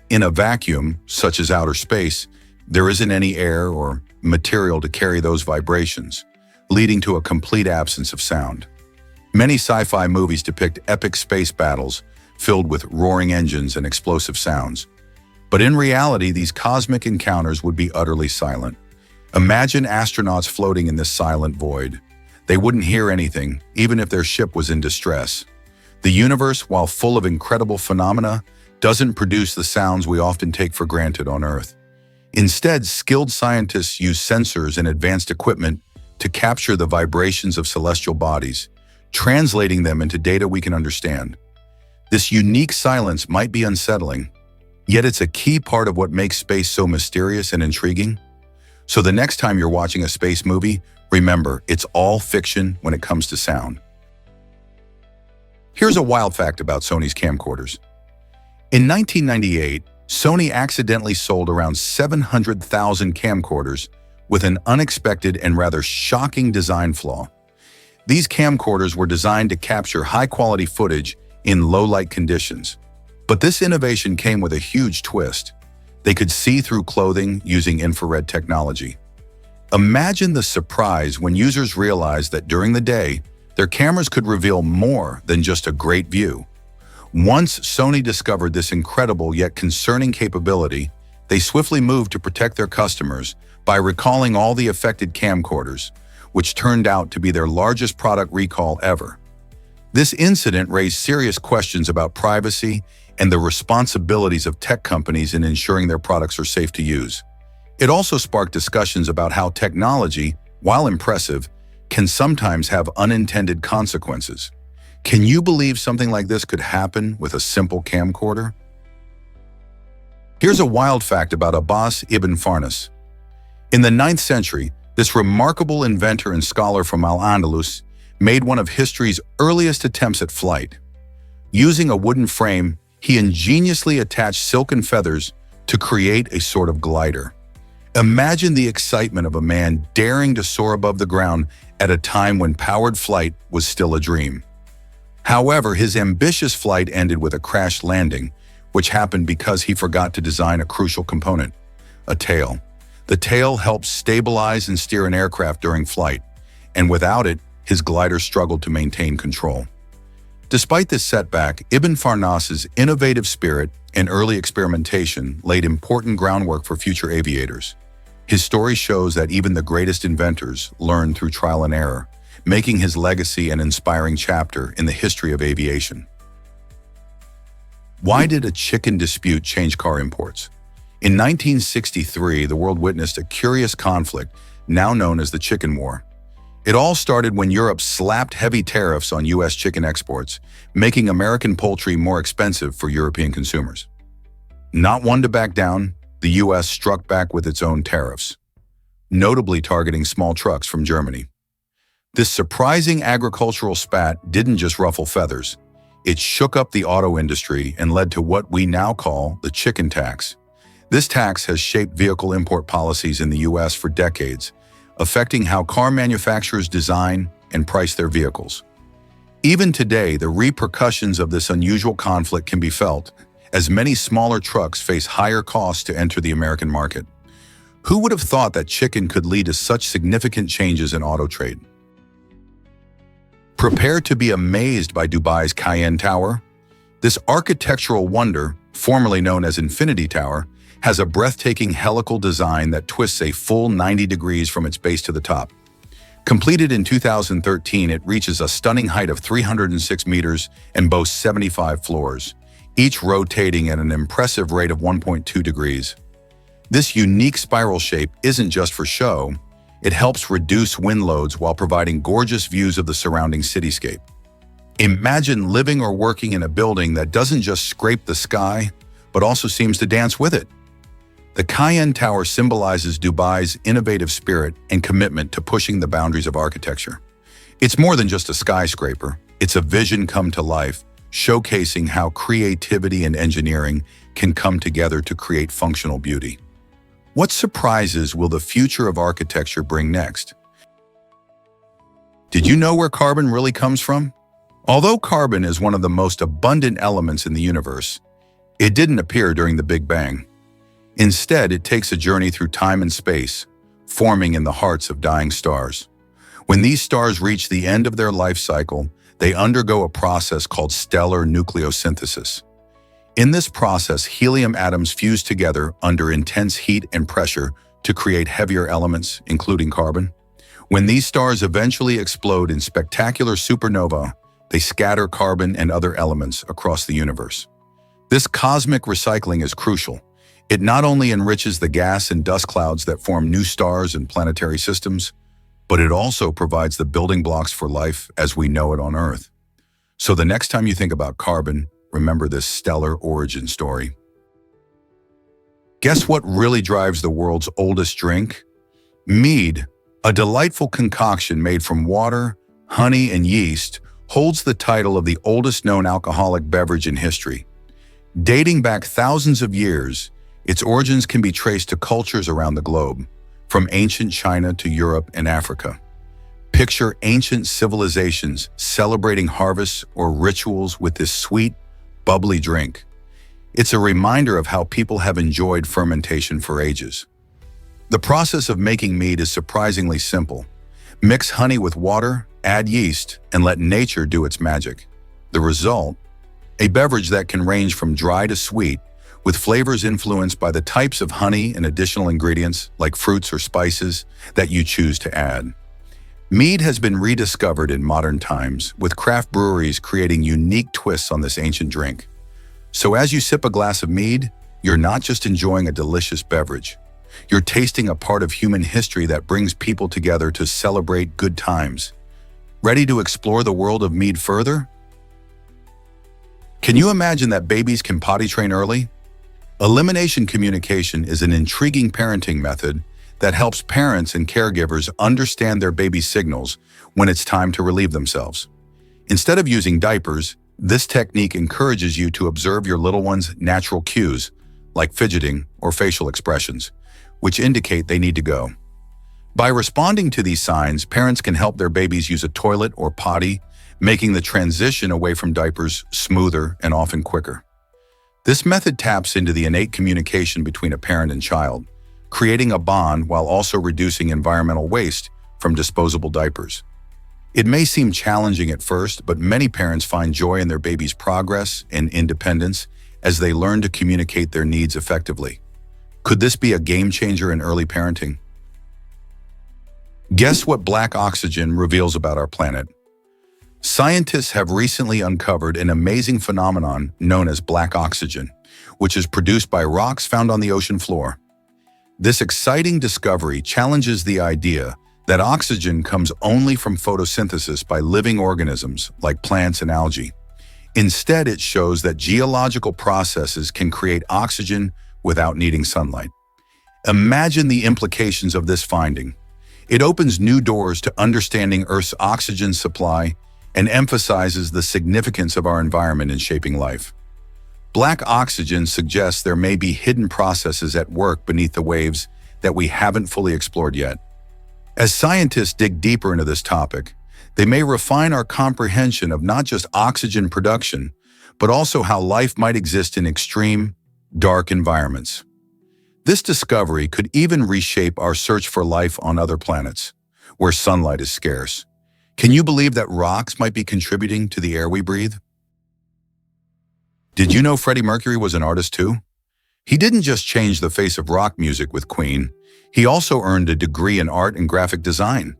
In a vacuum, such as outer space, there isn't any air or material to carry those vibrations, leading to a complete absence of sound. Many sci-fi movies depict epic space battles filled with roaring engines and explosive sounds. But in reality, these cosmic encounters would be utterly silent. Imagine astronauts floating in this silent void. They wouldn't hear anything, even if their ship was in distress. The universe, while full of incredible phenomena, doesn't produce the sounds we often take for granted on Earth. Instead, skilled scientists use sensors and advanced equipment to capture the vibrations of celestial bodies, translating them into data we can understand. This unique silence might be unsettling, Yet it's a key part of what makes space so mysterious and intriguing. So the next time you're watching a space movie, remember, it's all fiction when it comes to sound. Here's a wild fact about Sony's camcorders. In 1998, Sony accidentally sold around 700,000 camcorders with an unexpected and rather shocking design flaw. These camcorders were designed to capture high-quality footage in low-light conditions. But this innovation came with a huge twist. They could see through clothing using infrared technology. Imagine the surprise when users realized that during the day, their cameras could reveal more than just a great view. Once Sony discovered this incredible yet concerning capability, they swiftly moved to protect their customers by recalling all the affected camcorders, which turned out to be their largest product recall ever. This incident raised serious questions about privacy and the responsibilities of tech companies in ensuring their products are safe to use. It also sparked discussions about how technology, while impressive, can sometimes have unintended consequences. Can you believe something like this could happen with a simple camcorder? Here's a wild fact about Abbas ibn Farnas. In the 9th century, this remarkable inventor and scholar from Al-Andalus made one of history's earliest attempts at flight. Using a wooden frame, he ingeniously attached silken feathers to create a sort of glider. Imagine the excitement of a man daring to soar above the ground at a time when powered flight was still a dream. However, his ambitious flight ended with a crash landing, which happened because he forgot to design a crucial component, a tail. The tail helps stabilize and steer an aircraft during flight, and without it, his glider struggled to maintain control. Despite this setback, Ibn Farnas's innovative spirit and early experimentation laid important groundwork for future aviators. His story shows that even the greatest inventors learn through trial and error, making his legacy an inspiring chapter in the history of aviation. Why did a chicken dispute change car imports? In 1963, the world witnessed a curious conflict, now known as the Chicken War. It all started when Europe slapped heavy tariffs on U.S. chicken exports, making American poultry more expensive for European consumers. Not one to back down, the U.S. struck back with its own tariffs, notably targeting small trucks from Germany. This surprising agricultural spat didn't just ruffle feathers. It shook up the auto industry and led to what we now call the chicken tax. This tax has shaped vehicle import policies in the U.S. for decades, affecting how car manufacturers design and price their vehicles. Even today, the repercussions of this unusual conflict can be felt, as many smaller trucks face higher costs to enter the American market. Who would have thought that chicken could lead to such significant changes in auto trade? Prepare to be amazed by Dubai's Cayenne Tower. This architectural wonder, formerly known as Infinity Tower, has a breathtaking helical design that twists a full 90 degrees from its base to the top. Completed in 2013, it reaches a stunning height of 306 meters and boasts 75 floors, each rotating at an impressive rate of 1.2 degrees. This unique spiral shape isn't just for show, it helps reduce wind loads while providing gorgeous views of the surrounding cityscape. Imagine living or working in a building that doesn't just scrape the sky, but also seems to dance with it. The Cayenne Tower symbolizes Dubai's innovative spirit and commitment to pushing the boundaries of architecture. It's more than just a skyscraper, it's a vision come to life, showcasing how creativity and engineering can come together to create functional beauty. What surprises will the future of architecture bring next? Did you know where carbon really comes from? Although carbon is one of the most abundant elements in the universe, it didn't appear during the Big Bang. Instead, it takes a journey through time and space, forming in the hearts of dying stars. When these stars reach the end of their life cycle, they undergo a process called stellar nucleosynthesis. In this process, helium atoms fuse together under intense heat and pressure to create heavier elements, including carbon. When these stars eventually explode in spectacular supernova, they scatter carbon and other elements across the universe. This cosmic recycling is crucial. It not only enriches the gas and dust clouds that form new stars and planetary systems, but it also provides the building blocks for life as we know it on Earth. So the next time you think about carbon, remember this stellar origin story. Guess what really drives the world's oldest drink? Mead, a delightful concoction made from water, honey, and yeast, holds the title of the oldest known alcoholic beverage in history. Dating back thousands of years, its origins can be traced to cultures around the globe, from ancient China to Europe and Africa. Picture ancient civilizations celebrating harvests or rituals with this sweet, bubbly drink. It's a reminder of how people have enjoyed fermentation for ages. The process of making mead is surprisingly simple. Mix honey with water, add yeast, and let nature do its magic. The result? A beverage that can range from dry to sweet, with flavors influenced by the types of honey and additional ingredients, like fruits or spices, that you choose to add. Mead has been rediscovered in modern times, with craft breweries creating unique twists on this ancient drink. So as you sip a glass of mead, you're not just enjoying a delicious beverage. You're tasting a part of human history that brings people together to celebrate good times. Ready to explore the world of mead further? Can you imagine that babies can potty train early? Elimination communication is an intriguing parenting method that helps parents and caregivers understand their baby's signals when it's time to relieve themselves. Instead of using diapers, this technique encourages you to observe your little one's natural cues, like fidgeting or facial expressions, which indicate they need to go. By responding to these signs, parents can help their babies use a toilet or potty, making the transition away from diapers smoother and often quicker. This method taps into the innate communication between a parent and child, creating a bond while also reducing environmental waste from disposable diapers. It may seem challenging at first, but many parents find joy in their baby's progress and independence as they learn to communicate their needs effectively. Could this be a game changer in early parenting? Guess what black oxygen reveals about our planet? Scientists have recently uncovered an amazing phenomenon known as black oxygen, which is produced by rocks found on the ocean floor. This exciting discovery challenges the idea that oxygen comes only from photosynthesis by living organisms like plants and algae. Instead, it shows that geological processes can create oxygen without needing sunlight. Imagine the implications of this finding. It opens new doors to understanding Earth's oxygen supply and emphasizes the significance of our environment in shaping life. Black oxygen suggests there may be hidden processes at work beneath the waves that we haven't fully explored yet. As scientists dig deeper into this topic, they may refine our comprehension of not just oxygen production, but also how life might exist in extreme, dark environments. This discovery could even reshape our search for life on other planets, where sunlight is scarce. Can you believe that rocks might be contributing to the air we breathe? Did you know Freddie Mercury was an artist too? He didn't just change the face of rock music with Queen, he also earned a degree in art and graphic design.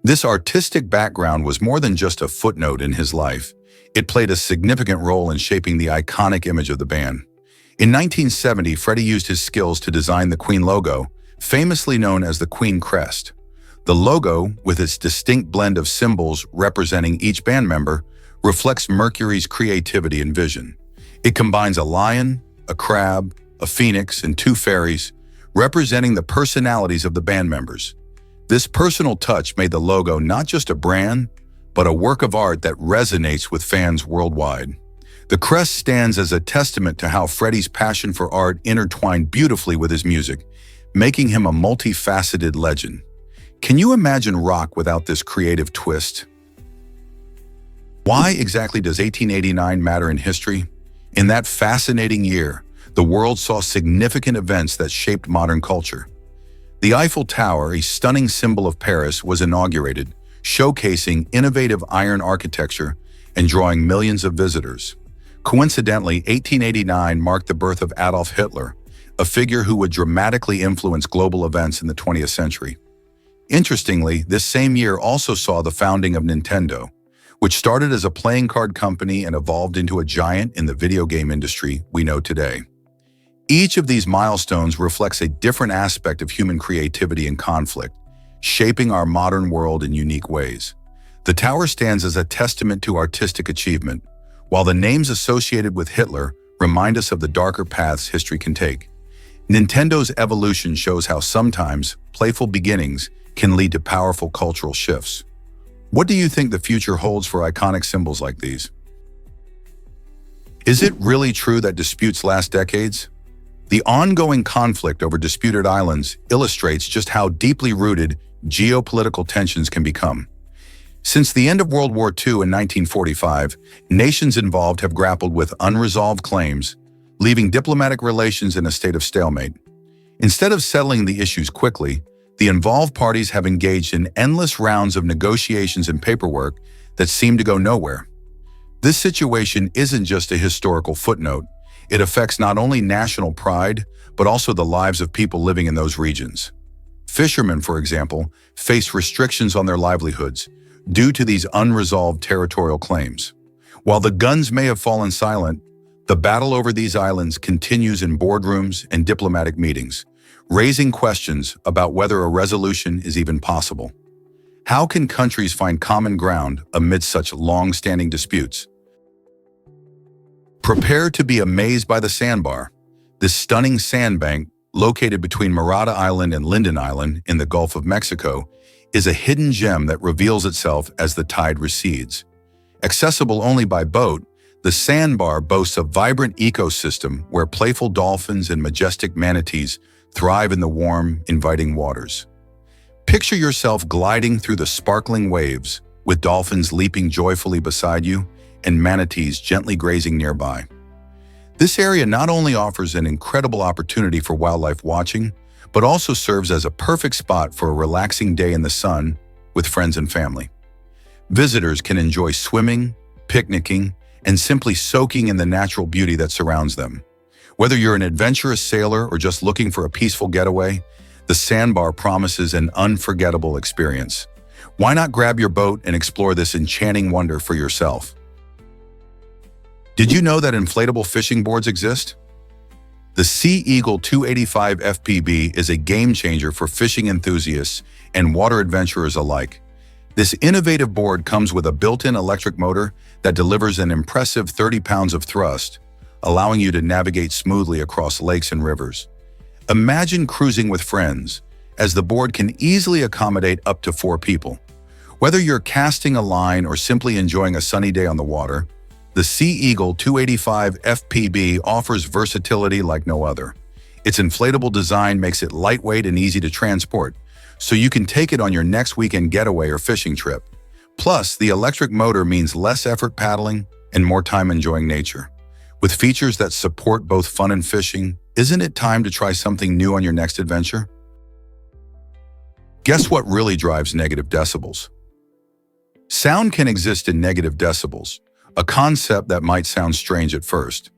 This artistic background was more than just a footnote in his life. It played a significant role in shaping the iconic image of the band. In 1970, Freddie used his skills to design the Queen logo, famously known as the Queen crest. The logo, with its distinct blend of symbols representing each band member, reflects Mercury's creativity and vision. It combines a lion, a crab, a phoenix, and two fairies, representing the personalities of the band members. This personal touch made the logo not just a brand, but a work of art that resonates with fans worldwide. The crest stands as a testament to how Freddie's passion for art intertwined beautifully with his music, making him a multifaceted legend. Can you imagine rock without this creative twist? Why exactly does 1889 matter in history? In that fascinating year, the world saw significant events that shaped modern culture. The Eiffel Tower, a stunning symbol of Paris, was inaugurated, showcasing innovative iron architecture and drawing millions of visitors. Coincidentally, 1889 marked the birth of Adolf Hitler, a figure who would dramatically influence global events in the 20th century. Interestingly, this same year also saw the founding of Nintendo, which started as a playing card company and evolved into a giant in the video game industry we know today. Each of these milestones reflects a different aspect of human creativity and conflict, shaping our modern world in unique ways. The tower stands as a testament to artistic achievement, while the names associated with Hitler remind us of the darker paths history can take. Nintendo's evolution shows how sometimes playful beginnings can lead to powerful cultural shifts. What do you think the future holds for iconic symbols like these? Is it really true that disputes last decades? The ongoing conflict over disputed islands illustrates just how deeply rooted geopolitical tensions can become. Since the end of World War II in 1945, nations involved have grappled with unresolved claims, leaving diplomatic relations in a state of stalemate. Instead of settling the issues quickly, the involved parties have engaged in endless rounds of negotiations and paperwork that seem to go nowhere. This situation isn't just a historical footnote. It affects not only national pride, but also the lives of people living in those regions. Fishermen, for example, face restrictions on their livelihoods due to these unresolved territorial claims. While the guns may have fallen silent, the battle over these islands continues in boardrooms and diplomatic meetings, raising questions about whether a resolution is even possible. How can countries find common ground amidst such long-standing disputes? Prepare to be amazed by the sandbar. This stunning sandbank, located between Murata Island and Linden Island in the Gulf of Mexico, is a hidden gem that reveals itself as the tide recedes. Accessible only by boat, the sandbar boasts a vibrant ecosystem where playful dolphins and majestic manatees thrive in the warm, inviting waters. Picture yourself gliding through the sparkling waves, with dolphins leaping joyfully beside you and manatees gently grazing nearby. This area not only offers an incredible opportunity for wildlife watching, but also serves as a perfect spot for a relaxing day in the sun with friends and family. Visitors can enjoy swimming, picnicking, and simply soaking in the natural beauty that surrounds them. Whether you're an adventurous sailor or just looking for a peaceful getaway, the sandbar promises an unforgettable experience. Why not grab your boat and explore this enchanting wonder for yourself? Did you know that inflatable fishing boards exist? The Sea Eagle 285 FPB is a game changer for fishing enthusiasts and water adventurers alike. This innovative board comes with a built-in electric motor that delivers an impressive 30 pounds of thrust, allowing you to navigate smoothly across lakes and rivers. Imagine cruising with friends, as the board can easily accommodate up to 4 people. Whether you're casting a line or simply enjoying a sunny day on the water, the Sea Eagle 285 FPB offers versatility like no other. Its inflatable design makes it lightweight and easy to transport, so you can take it on your next weekend getaway or fishing trip. Plus, the electric motor means less effort paddling and more time enjoying nature. With features that support both fun and fishing, isn't it time to try something new on your next adventure? Guess what really drives negative decibels? Sound can exist in negative decibels, a concept that might sound strange at first.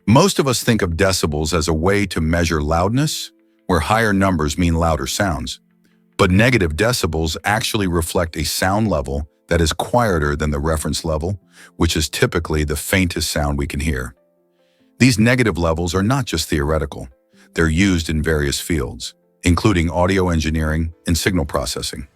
Most of us think of decibels as a way to measure loudness, where higher numbers mean louder sounds. But negative decibels actually reflect a sound level that is quieter than the reference level, which is typically the faintest sound we can hear. These negative levels are not just theoretical. They're used in various fields, including audio engineering and signal processing.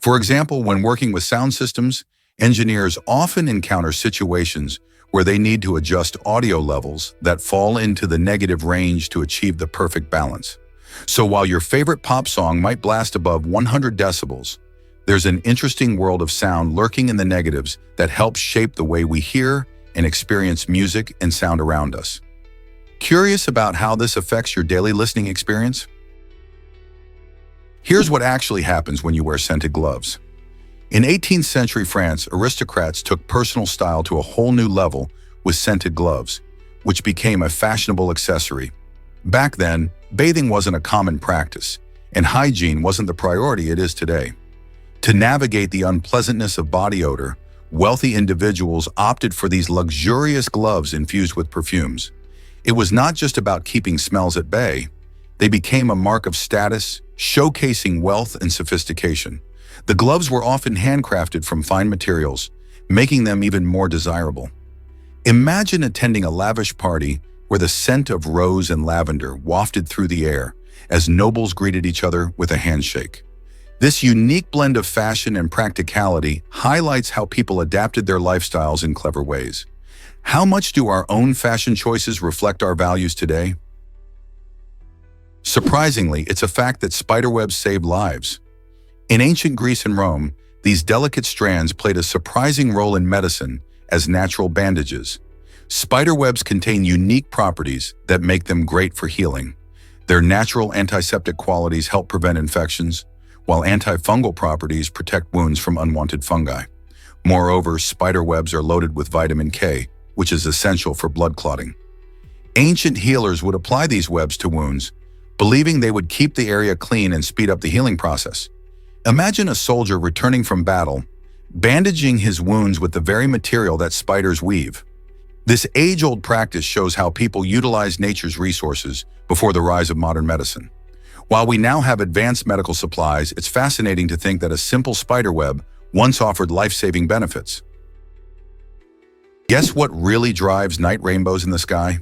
For example, when working with sound systems, engineers often encounter situations where they need to adjust audio levels that fall into the negative range to achieve the perfect balance. So while your favorite pop song might blast above 100 decibels, there's an interesting world of sound lurking in the negatives that helps shape the way we hear and experience music and sound around us. Curious about how this affects your daily listening experience? Here's what actually happens when you wear scented gloves. In 18th century France, aristocrats took personal style to a whole new level with scented gloves, which became a fashionable accessory. Back then, bathing wasn't a common practice, and hygiene wasn't the priority it is today. To navigate the unpleasantness of body odor, wealthy individuals opted for these luxurious gloves infused with perfumes. It was not just about keeping smells at bay. They became a mark of status, showcasing wealth and sophistication. The gloves were often handcrafted from fine materials, making them even more desirable. Imagine attending a lavish party where the scent of rose and lavender wafted through the air as nobles greeted each other with a handshake. This unique blend of fashion and practicality highlights how people adapted their lifestyles in clever ways. How much do our own fashion choices reflect our values today? Surprisingly, it's a fact that spiderwebs saved lives. In ancient Greece and Rome, these delicate strands played a surprising role in medicine as natural bandages. Spiderwebs contain unique properties that make them great for healing. Their natural antiseptic qualities help prevent infections, while antifungal properties protect wounds from unwanted fungi. Moreover, spiderwebs are loaded with vitamin K, which is essential for blood clotting. Ancient healers would apply these webs to wounds, believing they would keep the area clean and speed up the healing process. Imagine a soldier returning from battle, bandaging his wounds with the very material that spiders weave. This age-old practice shows how people utilized nature's resources before the rise of modern medicine. While we now have advanced medical supplies, it's fascinating to think that a simple spiderweb once offered life-saving benefits. Guess what really drives night rainbows in the sky?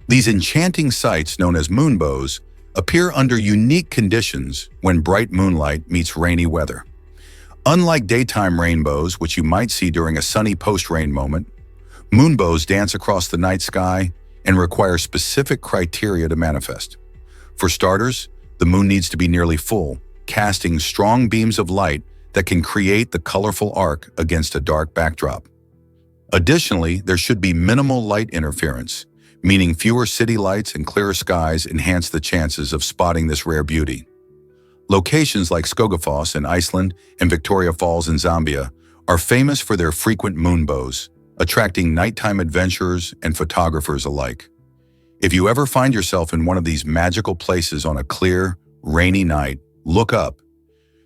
These enchanting sights, known as moonbows, appear under unique conditions when bright moonlight meets rainy weather. Unlike daytime rainbows, which you might see during a sunny post-rain moment, moonbows dance across the night sky and require specific criteria to manifest. For starters, the moon needs to be nearly full, casting strong beams of light that can create the colorful arc against a dark backdrop. Additionally, there should be minimal light interference, meaning fewer city lights and clearer skies enhance the chances of spotting this rare beauty. Locations like Skogafoss in Iceland and Victoria Falls in Zambia are famous for their frequent moonbows, attracting nighttime adventurers and photographers alike. If you ever find yourself in one of these magical places on a clear, rainy night, look up.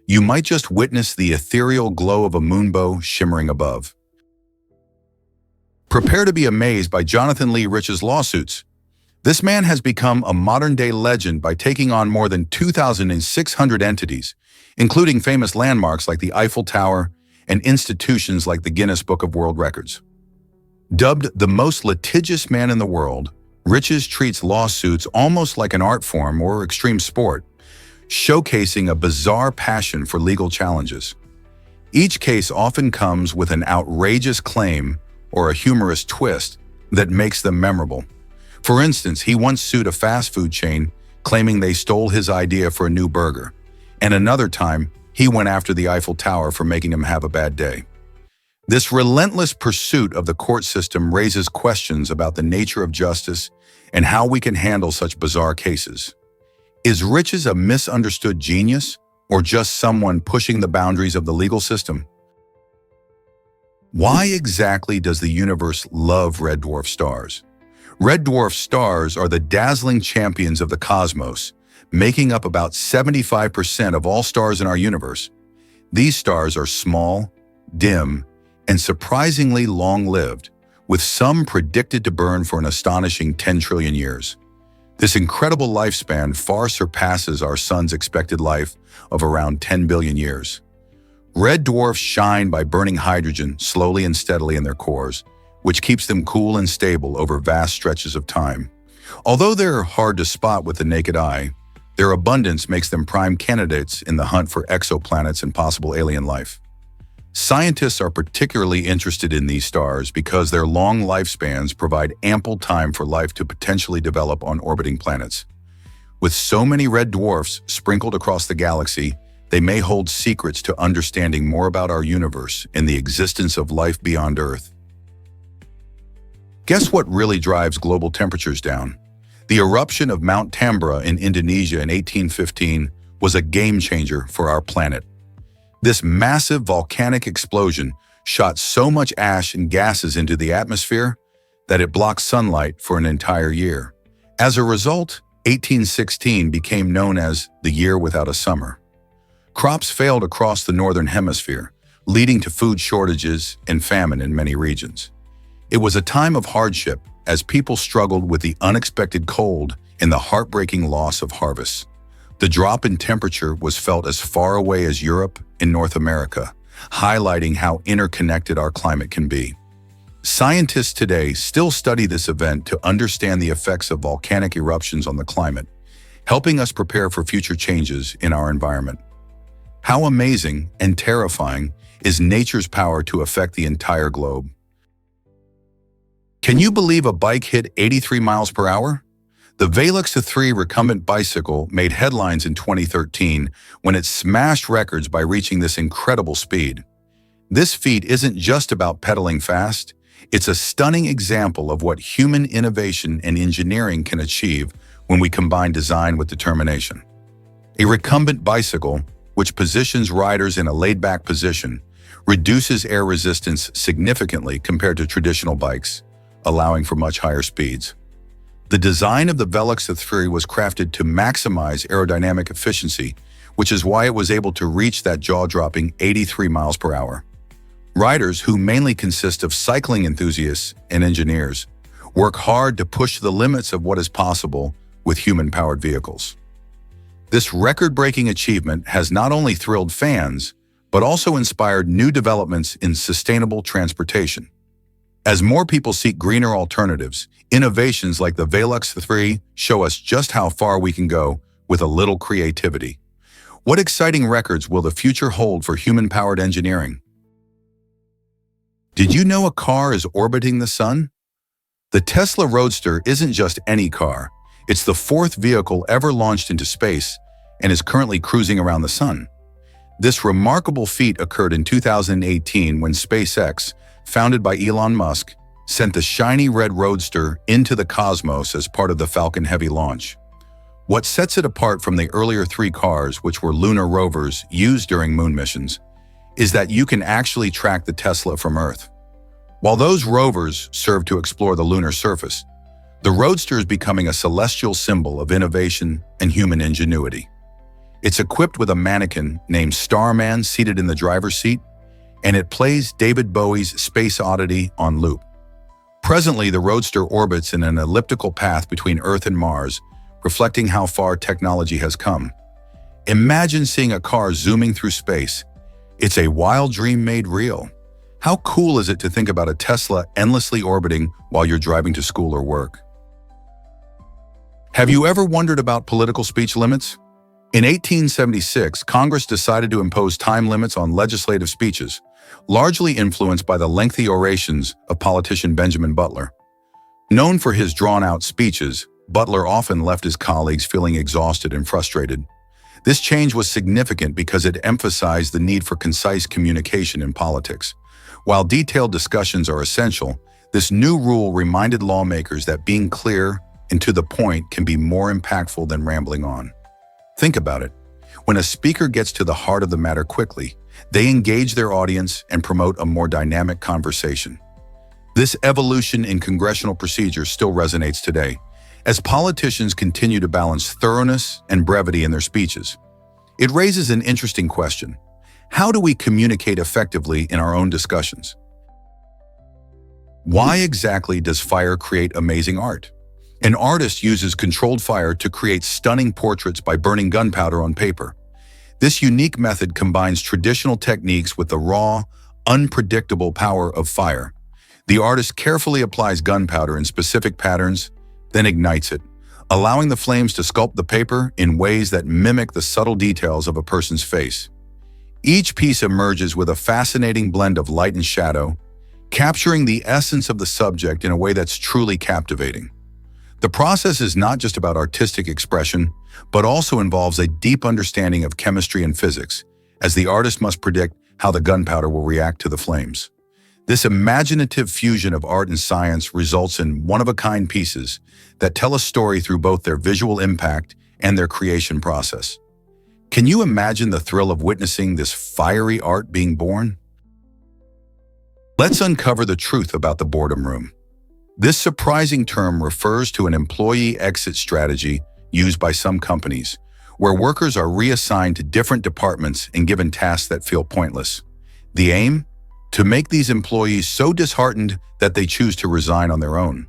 You might just witness the ethereal glow of a moonbow shimmering above. Prepare to be amazed by Jonathan Lee Rich's lawsuits. This man has become a modern-day legend by taking on more than 2,600 entities, including famous landmarks like the Eiffel Tower and institutions like the Guinness Book of World Records. Dubbed the most litigious man in the world, Rich's treats lawsuits almost like an art form or extreme sport, showcasing a bizarre passion for legal challenges. Each case often comes with an outrageous claim or a humorous twist that makes them memorable. For instance, he once sued a fast food chain claiming they stole his idea for a new burger, and another time, he went after the Eiffel Tower for making him have a bad day. This relentless pursuit of the court system raises questions about the nature of justice and how we can handle such bizarre cases. Is Rich's a misunderstood genius or just someone pushing the boundaries of the legal system? Why exactly does the universe love red dwarf stars? Red dwarf stars are the dazzling champions of the cosmos, making up about 75% of all stars in our universe. These stars are small, dim, and surprisingly long-lived, with some predicted to burn for an astonishing 10 trillion years. This incredible lifespan far surpasses our sun's expected life of around 10 billion years. Red dwarfs shine by burning hydrogen slowly and steadily in their cores, which keeps them cool and stable over vast stretches of time. Although they're hard to spot with the naked eye, their abundance makes them prime candidates in the hunt for exoplanets and possible alien life. Scientists are particularly interested in these stars because their long lifespans provide ample time for life to potentially develop on orbiting planets. With so many red dwarfs sprinkled across the galaxy, they may hold secrets to understanding more about our universe and the existence of life beyond Earth. Guess what really drives global temperatures down? The eruption of Mount Tambora in Indonesia in 1815 was a game-changer for our planet. This massive volcanic explosion shot so much ash and gases into the atmosphere that it blocked sunlight for an entire year. As a result, 1816 became known as the year without a summer. Crops failed across the northern hemisphere, leading to food shortages and famine in many regions. It was a time of hardship as people struggled with the unexpected cold and the heartbreaking loss of harvests. The drop in temperature was felt as far away as Europe and North America, highlighting how interconnected our climate can be. Scientists today still study this event to understand the effects of volcanic eruptions on the climate, helping us prepare for future changes in our environment. How amazing and terrifying is nature's power to affect the entire globe? Can you believe a bike hit 83 miles per hour? The Velux 3 recumbent bicycle made headlines in 2013 when it smashed records by reaching this incredible speed. This feat isn't just about pedaling fast, it's a stunning example of what human innovation and engineering can achieve when we combine design with determination. A recumbent bicycle, which positions riders in a laid-back position, reduces air resistance significantly compared to traditional bikes, allowing for much higher speeds. The design of the Velux 3 was crafted to maximize aerodynamic efficiency, which is why it was able to reach that jaw-dropping 83 miles per hour. Riders, who mainly consist of cycling enthusiasts and engineers, work hard to push the limits of what is possible with human-powered vehicles. This record-breaking achievement has not only thrilled fans, but also inspired new developments in sustainable transportation. As more people seek greener alternatives, innovations like the Velux 3 show us just how far we can go with a little creativity. What exciting records will the future hold for human-powered engineering? Did you know a car is orbiting the sun? The Tesla Roadster isn't just any car. It's the fourth vehicle ever launched into space and is currently cruising around the sun. This remarkable feat occurred in 2018 when SpaceX, founded by Elon Musk, sent the shiny red Roadster into the cosmos as part of the Falcon Heavy launch. What sets it apart from the earlier three cars, which were lunar rovers used during moon missions, is that you can actually track the Tesla from Earth. While those rovers serve to explore the lunar surface, the Roadster is becoming a celestial symbol of innovation and human ingenuity. It's equipped with a mannequin named Starman seated in the driver's seat, and it plays David Bowie's Space Oddity on loop. Presently, the Roadster orbits in an elliptical path between Earth and Mars, reflecting how far technology has come. Imagine seeing a car zooming through space. It's a wild dream made real. How cool is it to think about a Tesla endlessly orbiting while you're driving to school or work? Have you ever wondered about political speech limits? In 1876, Congress decided to impose time limits on legislative speeches, largely influenced by the lengthy orations of politician Benjamin Butler. Known for his drawn-out speeches, Butler often left his colleagues feeling exhausted and frustrated. This change was significant because it emphasized the need for concise communication in politics. While detailed discussions are essential, this new rule reminded lawmakers that being clear and to the point can be more impactful than rambling on. Think about it. When a speaker gets to the heart of the matter quickly, they engage their audience and promote a more dynamic conversation. This evolution in congressional procedure still resonates today, as politicians continue to balance thoroughness and brevity in their speeches. It raises an interesting question. How do we communicate effectively in our own discussions? Why exactly does fire create amazing art? An artist uses controlled fire to create stunning portraits by burning gunpowder on paper. This unique method combines traditional techniques with the raw, unpredictable power of fire. The artist carefully applies gunpowder in specific patterns, then ignites it, allowing the flames to sculpt the paper in ways that mimic the subtle details of a person's face. Each piece emerges with a fascinating blend of light and shadow, capturing the essence of the subject in a way that's truly captivating. The process is not just about artistic expression, but also involves a deep understanding of chemistry and physics, as the artist must predict how the gunpowder will react to the flames. This imaginative fusion of art and science results in one-of-a-kind pieces that tell a story through both their visual impact and their creation process. Can you imagine the thrill of witnessing this fiery art being born? Let's uncover the truth about the boredom room. This surprising term refers to an employee exit strategy used by some companies, where workers are reassigned to different departments and given tasks that feel pointless. The aim? To make these employees so disheartened that they choose to resign on their own.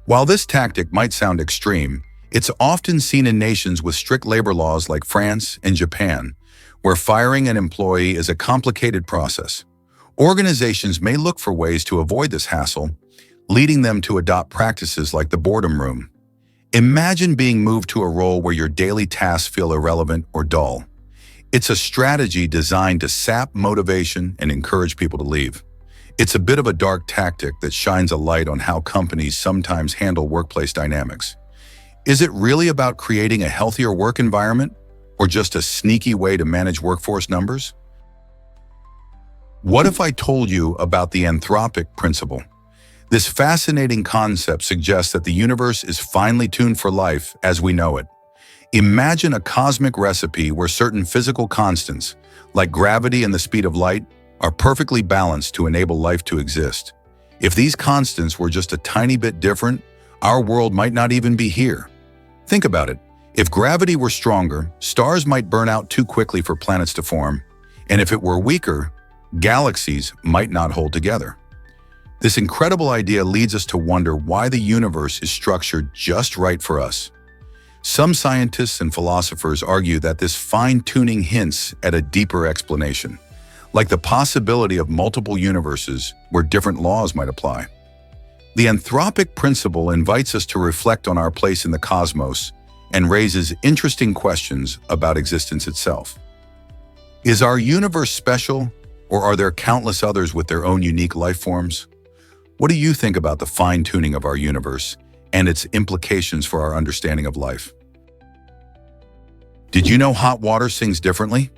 While this tactic might sound extreme, it's often seen in nations with strict labor laws like France and Japan, where firing an employee is a complicated process. Organizations may look for ways to avoid this hassle, leading them to adopt practices like the boredom room. Imagine being moved to a role where your daily tasks feel irrelevant or dull. It's a strategy designed to sap motivation and encourage people to leave. It's a bit of a dark tactic that shines a light on how companies sometimes handle workplace dynamics. Is it really about creating a healthier work environment, or just a sneaky way to manage workforce numbers? What if I told you about the anthropic principle? This fascinating concept suggests that the universe is finely tuned for life as we know it. Imagine a cosmic recipe where certain physical constants, like gravity and the speed of light, are perfectly balanced to enable life to exist. If these constants were just a tiny bit different, our world might not even be here. Think about it. If gravity were stronger, stars might burn out too quickly for planets to form, and if it were weaker, galaxies might not hold together. This incredible idea leads us to wonder why the universe is structured just right for us. Some scientists and philosophers argue that this fine-tuning hints at a deeper explanation, like the possibility of multiple universes where different laws might apply. The anthropic principle invites us to reflect on our place in the cosmos and raises interesting questions about existence itself. Is our universe special, or are there countless others with their own unique life forms? What do you think about the fine-tuning of our universe and its implications for our understanding of life? Did you know hot water sings differently?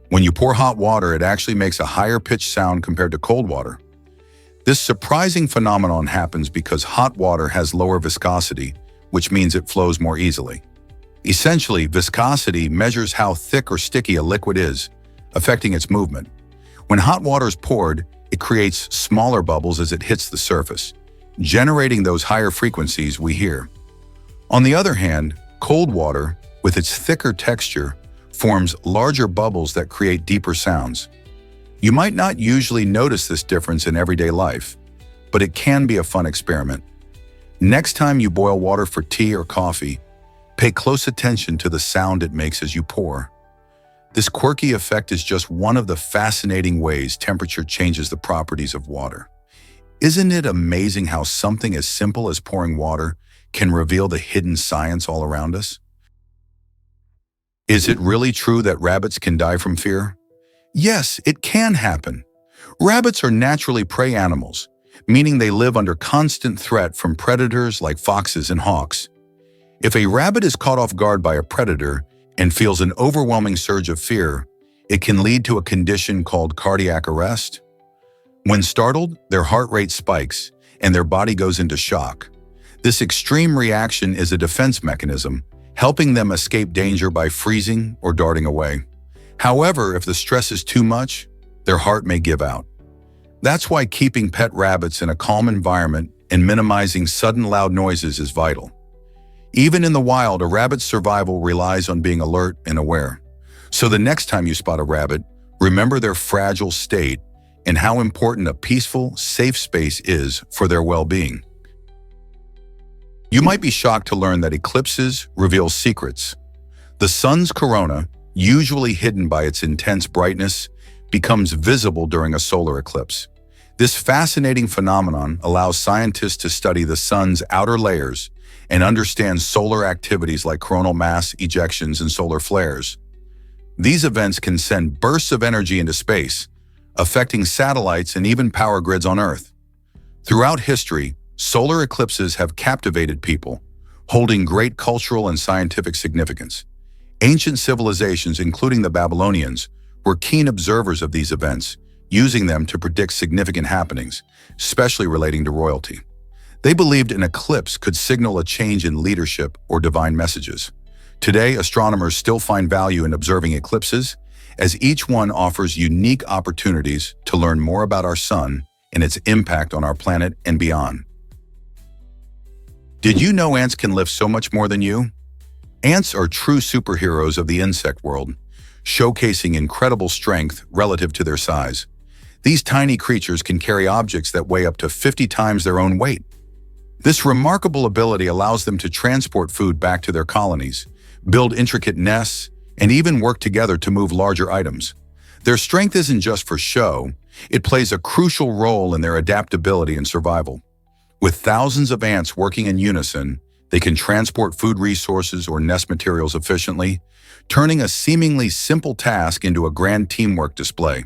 When you pour hot water, it actually makes a higher pitched sound compared to cold water. This surprising phenomenon happens because hot water has lower viscosity, which means it flows more easily. Essentially, viscosity measures how thick or sticky a liquid is, affecting its movement. When hot water is poured, it creates smaller bubbles as it hits the surface, generating those higher frequencies we hear. On the other hand, cold water, with its thicker texture, forms larger bubbles that create deeper sounds. You might not usually notice this difference in everyday life, but it can be a fun experiment. Next time you boil water for tea or coffee, pay close attention to the sound it makes as you pour. This quirky effect is just one of the fascinating ways temperature changes the properties of water. Isn't it amazing how something as simple as pouring water can reveal the hidden science all around us? Is it really true that rabbits can die from fear? Yes, it can happen. Rabbits are naturally prey animals, meaning they live under constant threat from predators like foxes and hawks. If a rabbit is caught off guard by a predator and feels an overwhelming surge of fear, it can lead to a condition called cardiac arrest. When startled, their heart rate spikes and their body goes into shock. This extreme reaction is a defense mechanism, helping them escape danger by freezing or darting away. However, if the stress is too much, their heart may give out. That's why keeping pet rabbits in a calm environment and minimizing sudden loud noises is vital. Even in the wild, a rabbit's survival relies on being alert and aware. So the next time you spot a rabbit, remember their fragile state and how important a peaceful, safe space is for their well-being. You might be shocked to learn that eclipses reveal secrets. The sun's corona, usually hidden by its intense brightness, becomes visible during a solar eclipse. This fascinating phenomenon allows scientists to study the sun's outer layers and understand solar activities like coronal mass ejections and solar flares. These events can send bursts of energy into space, affecting satellites and even power grids on Earth. Throughout history, solar eclipses have captivated people, holding great cultural and scientific significance. Ancient civilizations, including the Babylonians, were keen observers of these events, using them to predict significant happenings, especially relating to royalty. They believed an eclipse could signal a change in leadership or divine messages. Today, astronomers still find value in observing eclipses, as each one offers unique opportunities to learn more about our sun and its impact on our planet and beyond. Did you know ants can lift so much more than you? Ants are true superheroes of the insect world, showcasing incredible strength relative to their size. These tiny creatures can carry objects that weigh up to 50 times their own weight. This remarkable ability allows them to transport food back to their colonies, build intricate nests, and even work together to move larger items. Their strength isn't just for show, it plays a crucial role in their adaptability and survival. With thousands of ants working in unison, they can transport food resources or nest materials efficiently, turning a seemingly simple task into a grand teamwork display.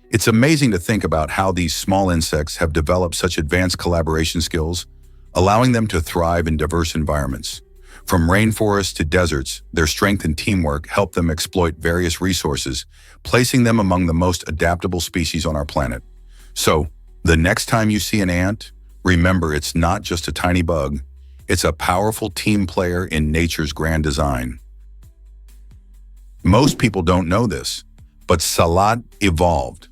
It's amazing to think about how these small insects have developed such advanced collaboration skills, allowing them to thrive in diverse environments. From rainforests to deserts, their strength and teamwork help them exploit various resources, placing them among the most adaptable species on our planet. So, the next time you see an ant, remember it's not just a tiny bug, it's a powerful team player in nature's grand design. Most people don't know this, but Salat evolved.